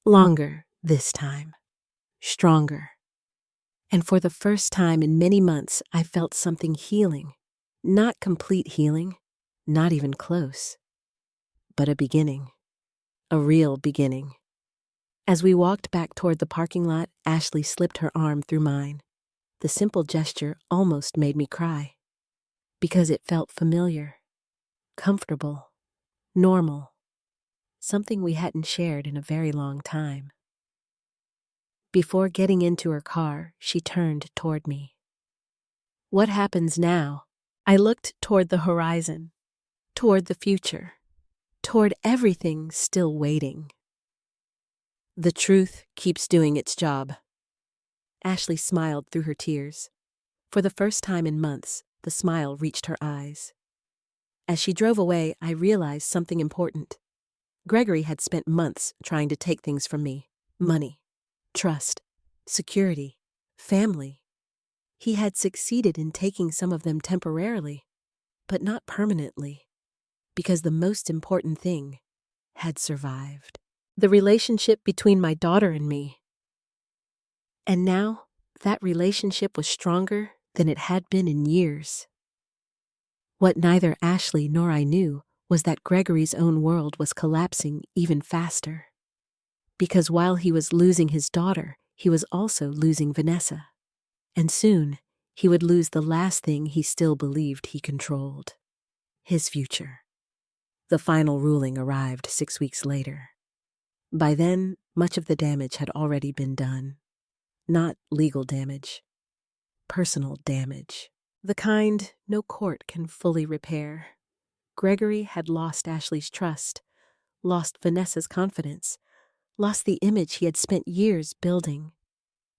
Longer this time. Stronger. And for the first time in many months, I felt something healing. Not complete healing, not even close. But a beginning. A real beginning. As we walked back toward the parking lot, Ashley slipped her arm through mine. The simple gesture almost made me cry. Because it felt familiar. Comfortable. Normal. Something we hadn't shared in a very long time. Before getting into her car, she turned toward me. "What happens now?" I looked toward the horizon, toward the future, toward everything still waiting. "The truth keeps doing its job." Ashley smiled through her tears. For the first time in months, the smile reached her eyes. As she drove away, I realized something important. Gregory had spent months trying to take things from me. Money, trust, security, family. He had succeeded in taking some of them temporarily, but not permanently, because the most important thing had survived. The relationship between my daughter and me. And now, that relationship was stronger than it had been in years. What neither Ashley nor I knew was that Gregory's own world was collapsing even faster. Because while he was losing his daughter, he was also losing Vanessa. And soon, he would lose the last thing he still believed he controlled. His future. The final ruling arrived 6 weeks later. By then, much of the damage had already been done. Not legal damage. Personal damage. The kind no court can fully repair. Gregory had lost Ashley's trust, lost Vanessa's confidence, lost the image he had spent years building.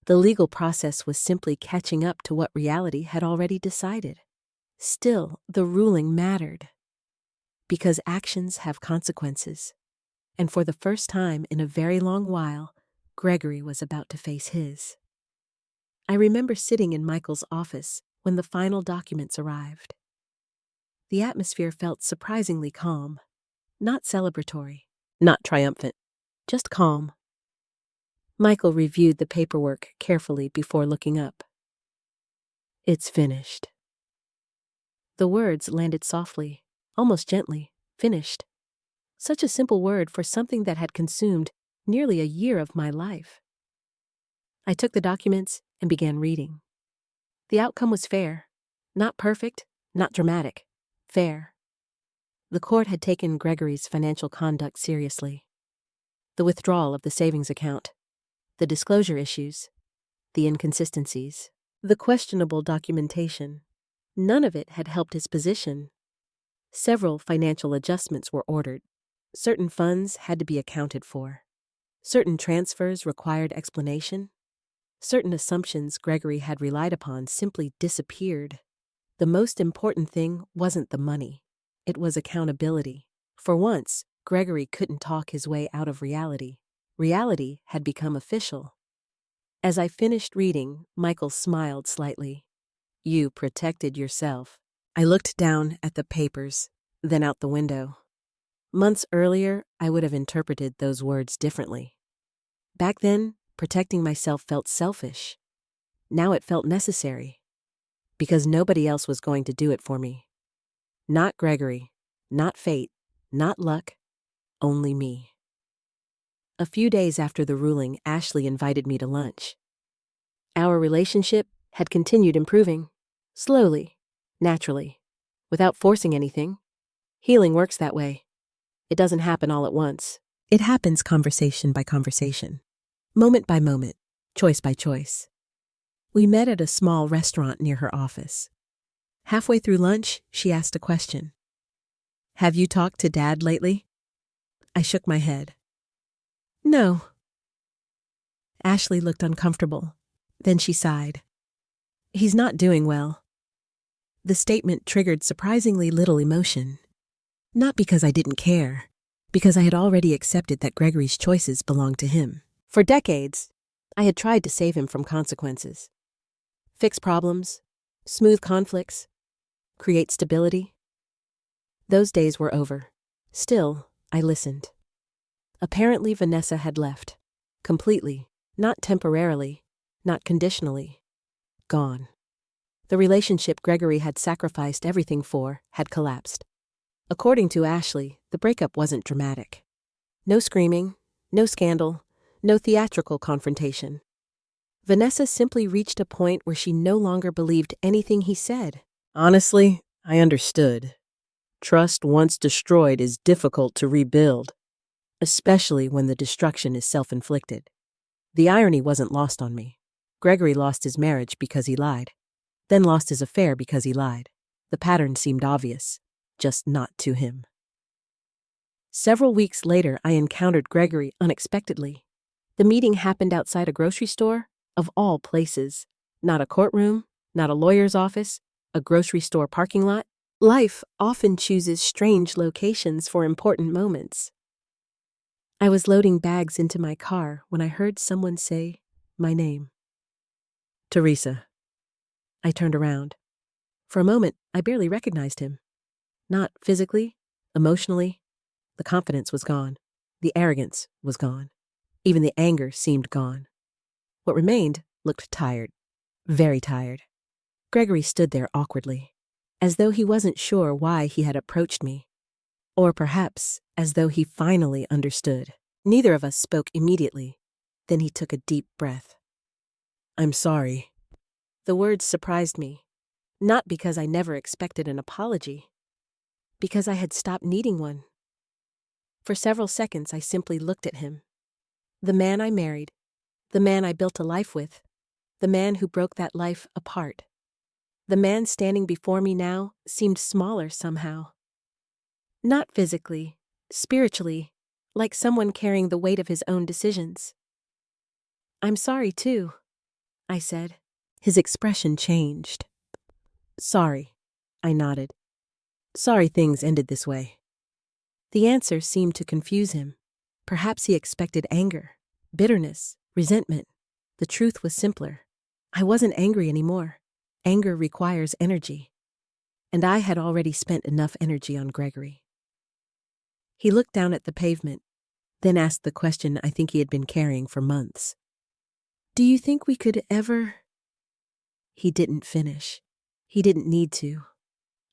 The legal process was simply catching up to what reality had already decided. Still, the ruling mattered. Because actions have consequences. And for the first time in a very long while, Gregory was about to face his. I remember sitting in Michael's office when the final documents arrived. The atmosphere felt surprisingly calm, not celebratory, not triumphant, just calm. Michael reviewed the paperwork carefully before looking up. "It's finished." The words landed softly, almost gently, finished. Such a simple word for something that had consumed nearly a year of my life. I took the documents, and began reading. The outcome was fair. Not perfect, not dramatic. Fair. The court had taken Gregory's financial conduct seriously. The withdrawal of the savings account, the disclosure issues, the inconsistencies, the questionable documentation. None of it had helped his position. Several financial adjustments were ordered. Certain funds had to be accounted for. Certain transfers required explanation. Certain assumptions Gregory had relied upon simply disappeared. The most important thing wasn't the money. It was accountability. For once, Gregory couldn't talk his way out of reality. Reality had become official. As I finished reading, Michael smiled slightly. You protected yourself. I looked down at the papers, then out the window. Months earlier, I would have interpreted those words differently. Back then, protecting myself felt selfish. Now it felt necessary. Because nobody else was going to do it for me. Not Gregory, not fate, not luck, only me. A few days after the ruling, Ashley invited me to lunch. Our relationship had continued improving, slowly, naturally, without forcing anything. Healing works that way. It doesn't happen all at once. It happens conversation by conversation, moment by moment, choice by choice. We met at a small restaurant near her office. Halfway through lunch, she asked a question. Have you talked to Dad lately? I shook my head. No. Ashley looked uncomfortable. Then she sighed. He's not doing well. The statement triggered surprisingly little emotion. Not because I didn't care, because I had already accepted that Gregory's choices belonged to him. For decades, I had tried to save him from consequences. Fix problems, smooth conflicts, create stability. Those days were over. Still, I listened. Apparently, Vanessa had left. Completely, not temporarily, not conditionally. Gone. The relationship Gregory had sacrificed everything for had collapsed. According to Ashley, the breakup wasn't dramatic. No screaming, no scandal, no theatrical confrontation. Vanessa simply reached a point where she no longer believed anything he said. Honestly, I understood. Trust once destroyed is difficult to rebuild, especially when the destruction is self-inflicted. The irony wasn't lost on me. Gregory lost his marriage because he lied, then lost his affair because he lied. The pattern seemed obvious, just not to him. Several weeks later, I encountered Gregory unexpectedly. The meeting happened outside a grocery store, of all places. Not a courtroom, not a lawyer's office, a grocery store parking lot. Life often chooses strange locations for important moments. I was loading bags into my car when I heard someone say my name. Theresa. I turned around. For a moment, I barely recognized him. Not physically, emotionally. The confidence was gone. The arrogance was gone. Even the anger seemed gone. What remained looked tired. Very tired. Gregory stood there awkwardly, as though he wasn't sure why he had approached me. Or perhaps as though he finally understood. Neither of us spoke immediately. Then he took a deep breath. I'm sorry. The words surprised me, not because I never expected an apology, because I had stopped needing one. For several seconds, I simply looked at him. The man I married, the man I built a life with, the man who broke that life apart. The man standing before me now seemed smaller somehow. Not physically, spiritually, like someone carrying the weight of his own decisions. I'm sorry too, I said. His expression changed. Sorry, I nodded. Sorry things ended this way. The answer seemed to confuse him. Perhaps he expected anger, bitterness, resentment. The truth was simpler. I wasn't angry anymore. Anger requires energy. And I had already spent enough energy on Gregory. He looked down at the pavement, then asked the question I think he had been carrying for months. Do you think we could ever... He didn't finish. He didn't need to.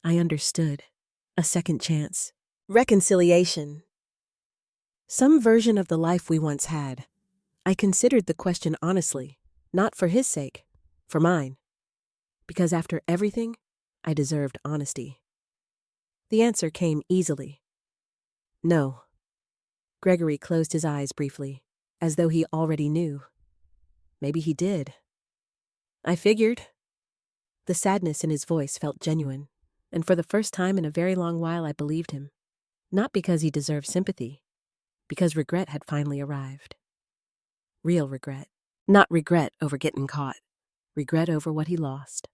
I understood. A second chance. Reconciliation. Some version of the life we once had. I considered the question honestly, not for his sake, For mine. Because after everything, I deserved honesty. The answer came easily. No. Gregory closed his eyes briefly, as though he already knew. Maybe he did. I figured. The sadness in his voice felt genuine, and for the first time in a very long while I believed him. Not because he deserved sympathy, because regret had finally arrived. Real regret. Not regret over getting caught. Regret over what he lost.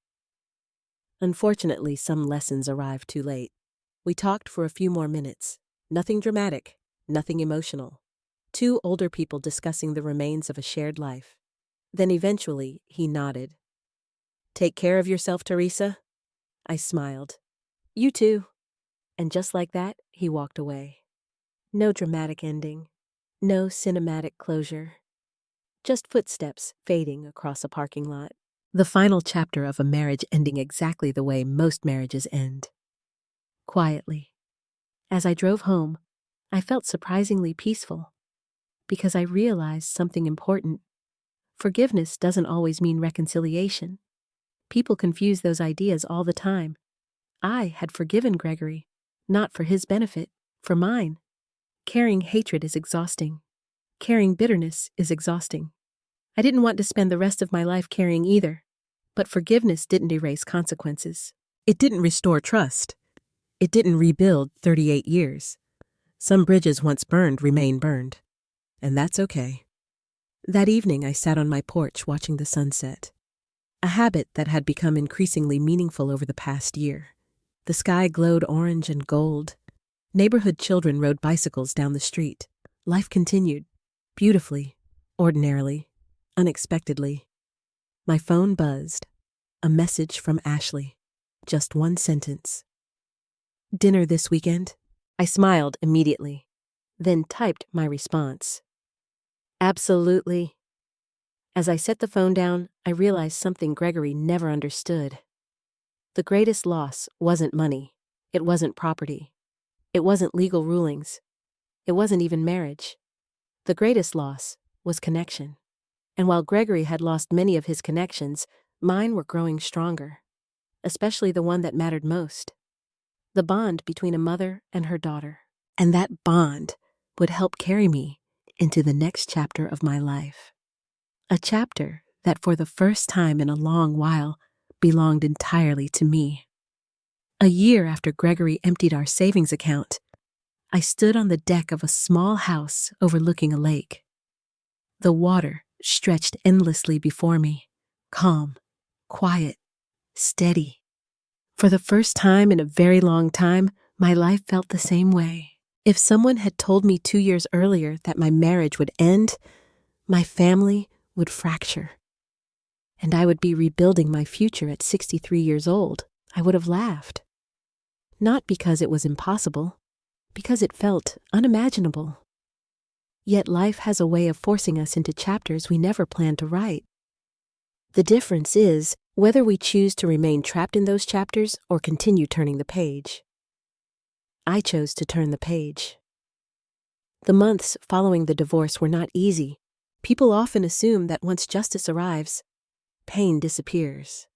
Unfortunately, some lessons arrived too late. We talked for a few more minutes. Nothing dramatic, nothing emotional. Two older people discussing the remains of a shared life. Then eventually, he nodded. Take care of yourself, Theresa. I smiled. You too. And just like that, he walked away. No dramatic ending. No cinematic closure. Just footsteps fading across a parking lot. The final chapter of a marriage ending exactly the way most marriages end. Quietly. As I drove home, I felt surprisingly peaceful, because I realized something important. Forgiveness doesn't always mean reconciliation. People confuse those ideas all the time. I had forgiven Gregory, not for his benefit, for mine. Carrying hatred is exhausting. Carrying bitterness is exhausting. I didn't want to spend the rest of my life carrying either, but forgiveness didn't erase consequences. It didn't restore trust. It didn't rebuild 38 years. Some bridges once burned remain burned, and that's okay. That evening I sat on my porch watching the sunset, a habit that had become increasingly meaningful over the past year. The sky glowed orange and gold. Neighborhood children rode bicycles down the street. Life continued, beautifully, ordinarily, unexpectedly. My phone buzzed. A message from Ashley. Just one sentence. Dinner this weekend? I smiled immediately, then typed my response. Absolutely. As I set the phone down, I realized something Gregory never understood. The greatest loss wasn't money. It wasn't property. It wasn't legal rulings. It wasn't even marriage. The greatest loss was connection. And while Gregory had lost many of his connections, mine were growing stronger, especially the one that mattered most. The bond between a mother and her daughter. And that bond would help carry me into the next chapter of my life. A chapter that for the first time in a long while belonged entirely to me. A year after Gregory emptied our savings account, I stood on the deck of a small house overlooking a lake. The water stretched endlessly before me, calm, quiet, steady. For the first time in a very long time, my life felt the same way. If someone had told me 2 years earlier that my marriage would end, my family would fracture, and I would be rebuilding my future at 63 years old, I would have laughed. Not because it was impossible, because it felt unimaginable. Yet life has a way of forcing us into chapters we never planned to write. The difference is whether we choose to remain trapped in those chapters or continue turning the page. I chose to turn the page. The months following the divorce were not easy. People often assume that once justice arrives, pain disappears.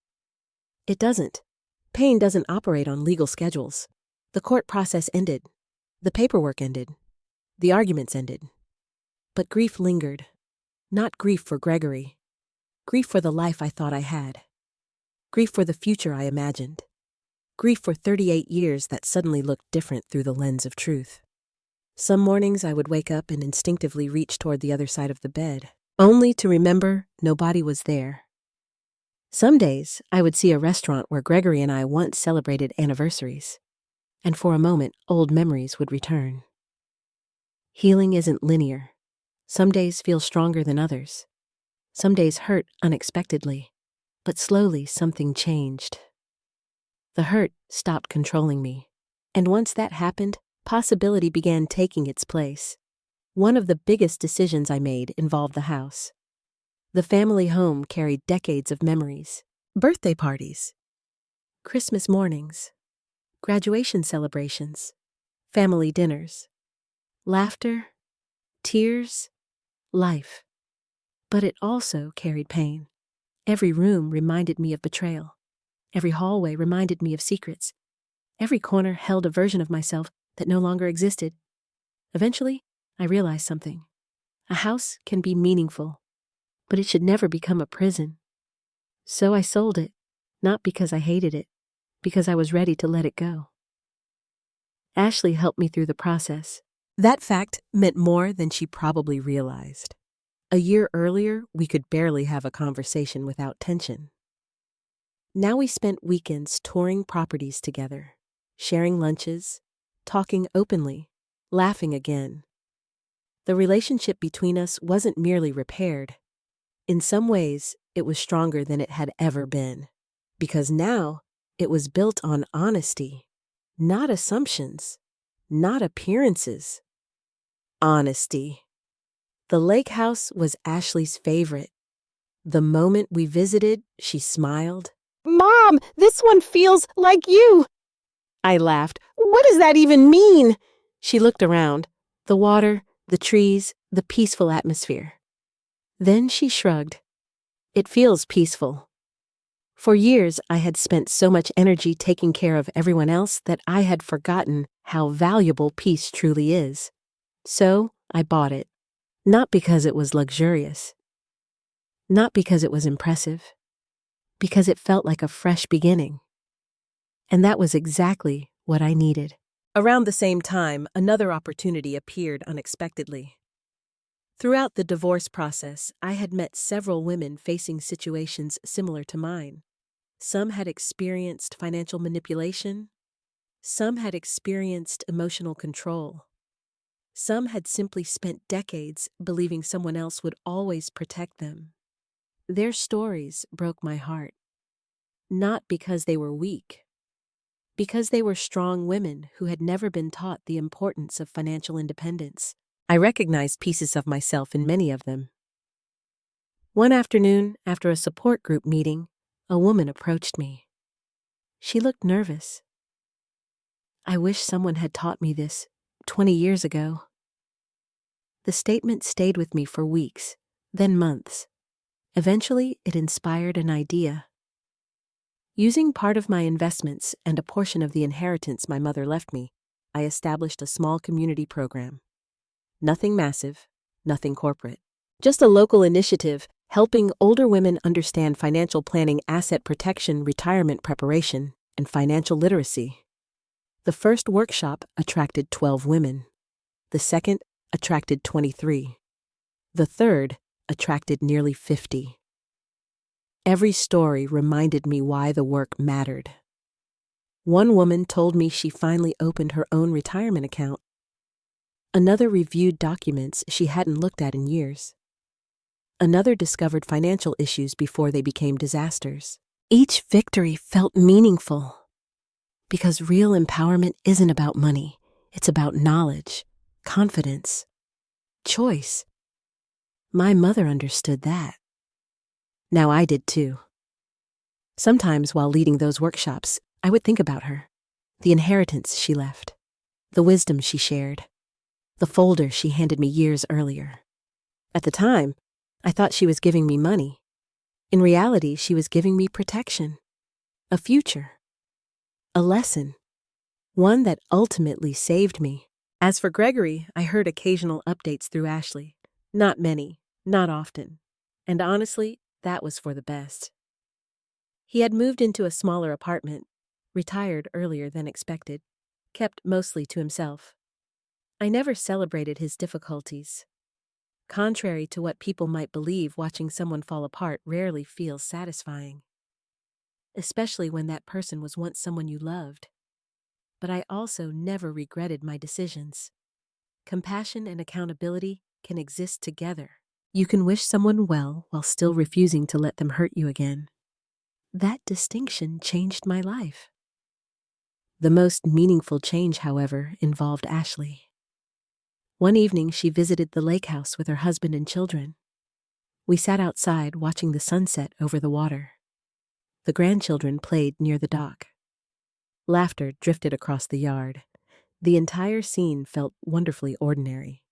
It doesn't. Pain doesn't operate on legal schedules. The court process ended. The paperwork ended. The arguments ended. But grief lingered. Not grief for Gregory. Grief for the life I thought I had. Grief for the future I imagined. Grief for 38 years that suddenly looked different through the lens of truth. Some mornings I would wake up and instinctively reach toward the other side of the bed, only to remember nobody was there. Some days I would see a restaurant where Gregory and I once celebrated anniversaries, and for a moment old memories would return. Healing isn't linear. Some days feel stronger than others. Some days hurt unexpectedly, but slowly something changed. The hurt stopped controlling me, and once that happened, possibility began taking its place. One of the biggest decisions I made involved the house. The family home carried decades of memories, birthday parties, Christmas mornings, graduation celebrations, family dinners, laughter, tears, life. But it also carried pain. Every room reminded me of betrayal. Every hallway reminded me of secrets. Every corner held a version of myself that no longer existed. Eventually, I realized something. A house can be meaningful, but it should never become a prison. So I sold it, not because I hated it, because I was ready to let it go. Ashley helped me through the process. That fact meant more than she probably realized. A year earlier, we could barely have a conversation without tension. Now we spent weekends touring properties together, sharing lunches, talking openly, laughing again. The relationship between us wasn't merely repaired. In some ways, it was stronger than it had ever been, because now it was built on honesty, not assumptions, not appearances. Honesty. The lake house was Ashley's favorite. The moment we visited, she smiled. "Mom, this one feels like you." I laughed. "What does that even mean?" She looked around. The water, the trees, the peaceful atmosphere. Then she shrugged. "It feels peaceful." For years, I had spent so much energy taking care of everyone else that I had forgotten how valuable peace truly is. So I bought it. Not because it was luxurious. Not because it was impressive. Because it felt like a fresh beginning. And that was exactly what I needed. Around the same time, another opportunity appeared unexpectedly. Throughout the divorce process, I had met several women facing situations similar to mine. Some had experienced financial manipulation. Some had experienced emotional control. Some had simply spent decades believing someone else would always protect them. Their stories broke my heart. Not because they were weak, because they were strong women who had never been taught the importance of financial independence. I recognized pieces of myself in many of them. One afternoon, after a support group meeting, a woman approached me. She looked nervous. "I wish someone had taught me this 20 years ago." The statement stayed with me for weeks, then months. Eventually, it inspired an idea. Using part of my investments and a portion of the inheritance my mother left me, I established a small community program. Nothing massive, nothing corporate. Just a local initiative helping older women understand financial planning, asset protection, retirement preparation, and financial literacy. The first workshop attracted 12 women. The second attracted 23. The third attracted nearly 50. Every story reminded me why the work mattered. One woman told me she finally opened her own retirement account. Another reviewed documents she hadn't looked at in years. Another discovered financial issues before they became disasters. Each victory felt meaningful. Because real empowerment isn't about money. It's about knowledge, confidence, choice. My mother understood that. Now I did too. Sometimes while leading those workshops, I would think about her. The inheritance she left. The wisdom she shared. The folder she handed me years earlier. At the time, I thought she was giving me money. In reality, she was giving me protection. A future. A lesson. One that ultimately saved me. As for Gregory, I heard occasional updates through Ashley. Not many, not often. And honestly, that was for the best. He had moved into a smaller apartment, retired earlier than expected, kept mostly to himself. I never celebrated his difficulties. Contrary to what people might believe, watching someone fall apart rarely feels satisfying. Especially when that person was once someone you loved. But I also never regretted my decisions. Compassion and accountability can exist together. You can wish someone well while still refusing to let them hurt you again. That distinction changed my life. The most meaningful change, however, involved Ashley. One evening, she visited the lake house with her husband and children. We sat outside watching the sunset over the water. The grandchildren played near the dock. Laughter drifted across the yard. The entire scene felt wonderfully ordinary.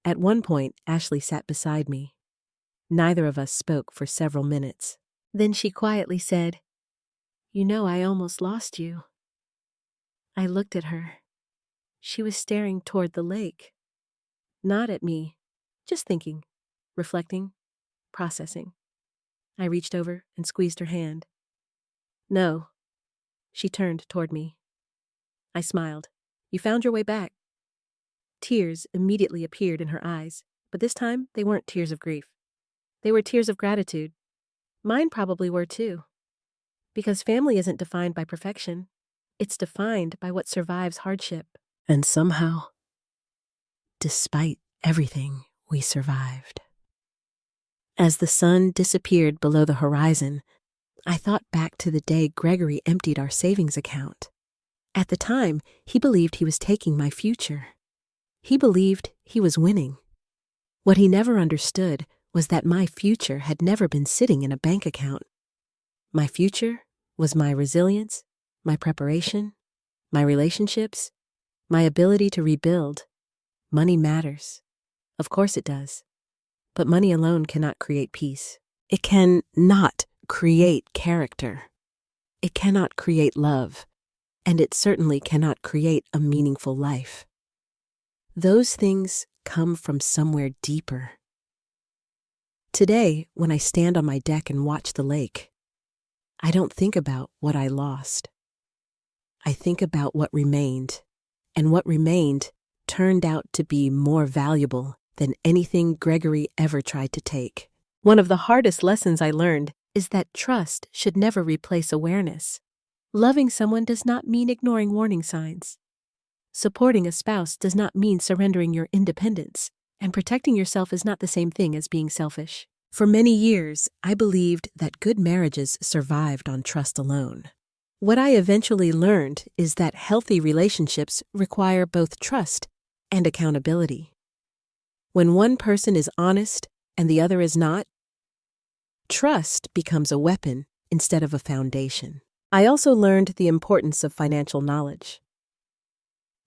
At one point, Ashley sat beside me. Neither of us spoke for several minutes. Then she quietly said, "You know, I almost lost you." I looked at her. She was staring toward the lake. Not at me, just thinking, reflecting, processing. I reached over and squeezed her hand. "No." She turned toward me. I smiled. "You found your way back." Tears immediately appeared in her eyes, but this time they weren't tears of grief. They were tears of gratitude. Mine probably were too. Because family isn't defined by perfection. It's defined by what survives hardship. And somehow, despite everything, we survived. As the sun disappeared below the horizon, I thought back to the day Gregory emptied our savings account. At the time, he believed he was taking my future. He believed he was winning. What he never understood was that my future had never been sitting in a bank account. My future was my resilience, my preparation, my relationships, my ability to rebuild. Money matters. Of course it does. But money alone cannot create peace. It cannot create character. It cannot create love. And it certainly cannot create a meaningful life. Those things come from somewhere deeper. Today, when I stand on my deck and watch the lake, I don't think about what I lost. I think about what remained, and what remained turned out to be more valuable than anything Gregory ever tried to take. One of the hardest lessons I learned is that trust should never replace awareness. Loving someone does not mean ignoring warning signs. Supporting a spouse does not mean surrendering your independence, and protecting yourself is not the same thing as being selfish. For many years, I believed that good marriages survived on trust alone. What I eventually learned is that healthy relationships require both trust and accountability. When one person is honest and the other is not, trust becomes a weapon instead of a foundation. I also learned the importance of financial knowledge.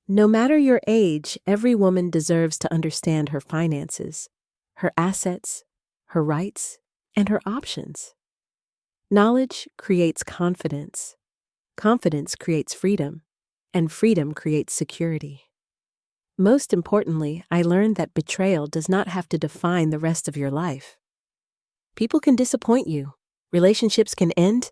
No matter your age, every woman deserves to understand her finances, her assets, her rights, and her options. Knowledge creates confidence. Confidence creates freedom, and freedom creates security. Most importantly, I learned that betrayal does not have to define the rest of your life. People can disappoint you, relationships can end,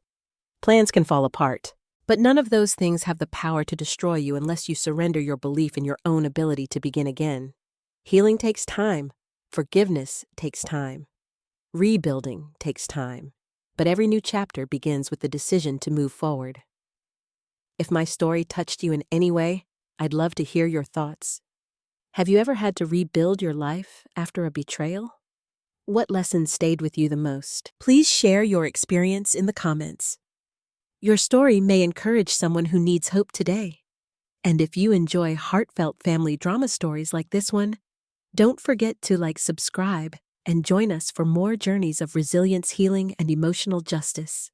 plans can fall apart, but none of those things have the power to destroy you unless you surrender your belief in your own ability to begin again. Healing takes time. Forgiveness takes time. Rebuilding takes time. But every new chapter begins with the decision to move forward. If my story touched you in any way, I'd love to hear your thoughts. Have you ever had to rebuild your life after a betrayal? What lesson stayed with you the most? Please share your experience in the comments. Your story may encourage someone who needs hope today. And if you enjoy heartfelt family drama stories like this one, don't forget to subscribe, and join us for more journeys of resilience, healing, and emotional justice.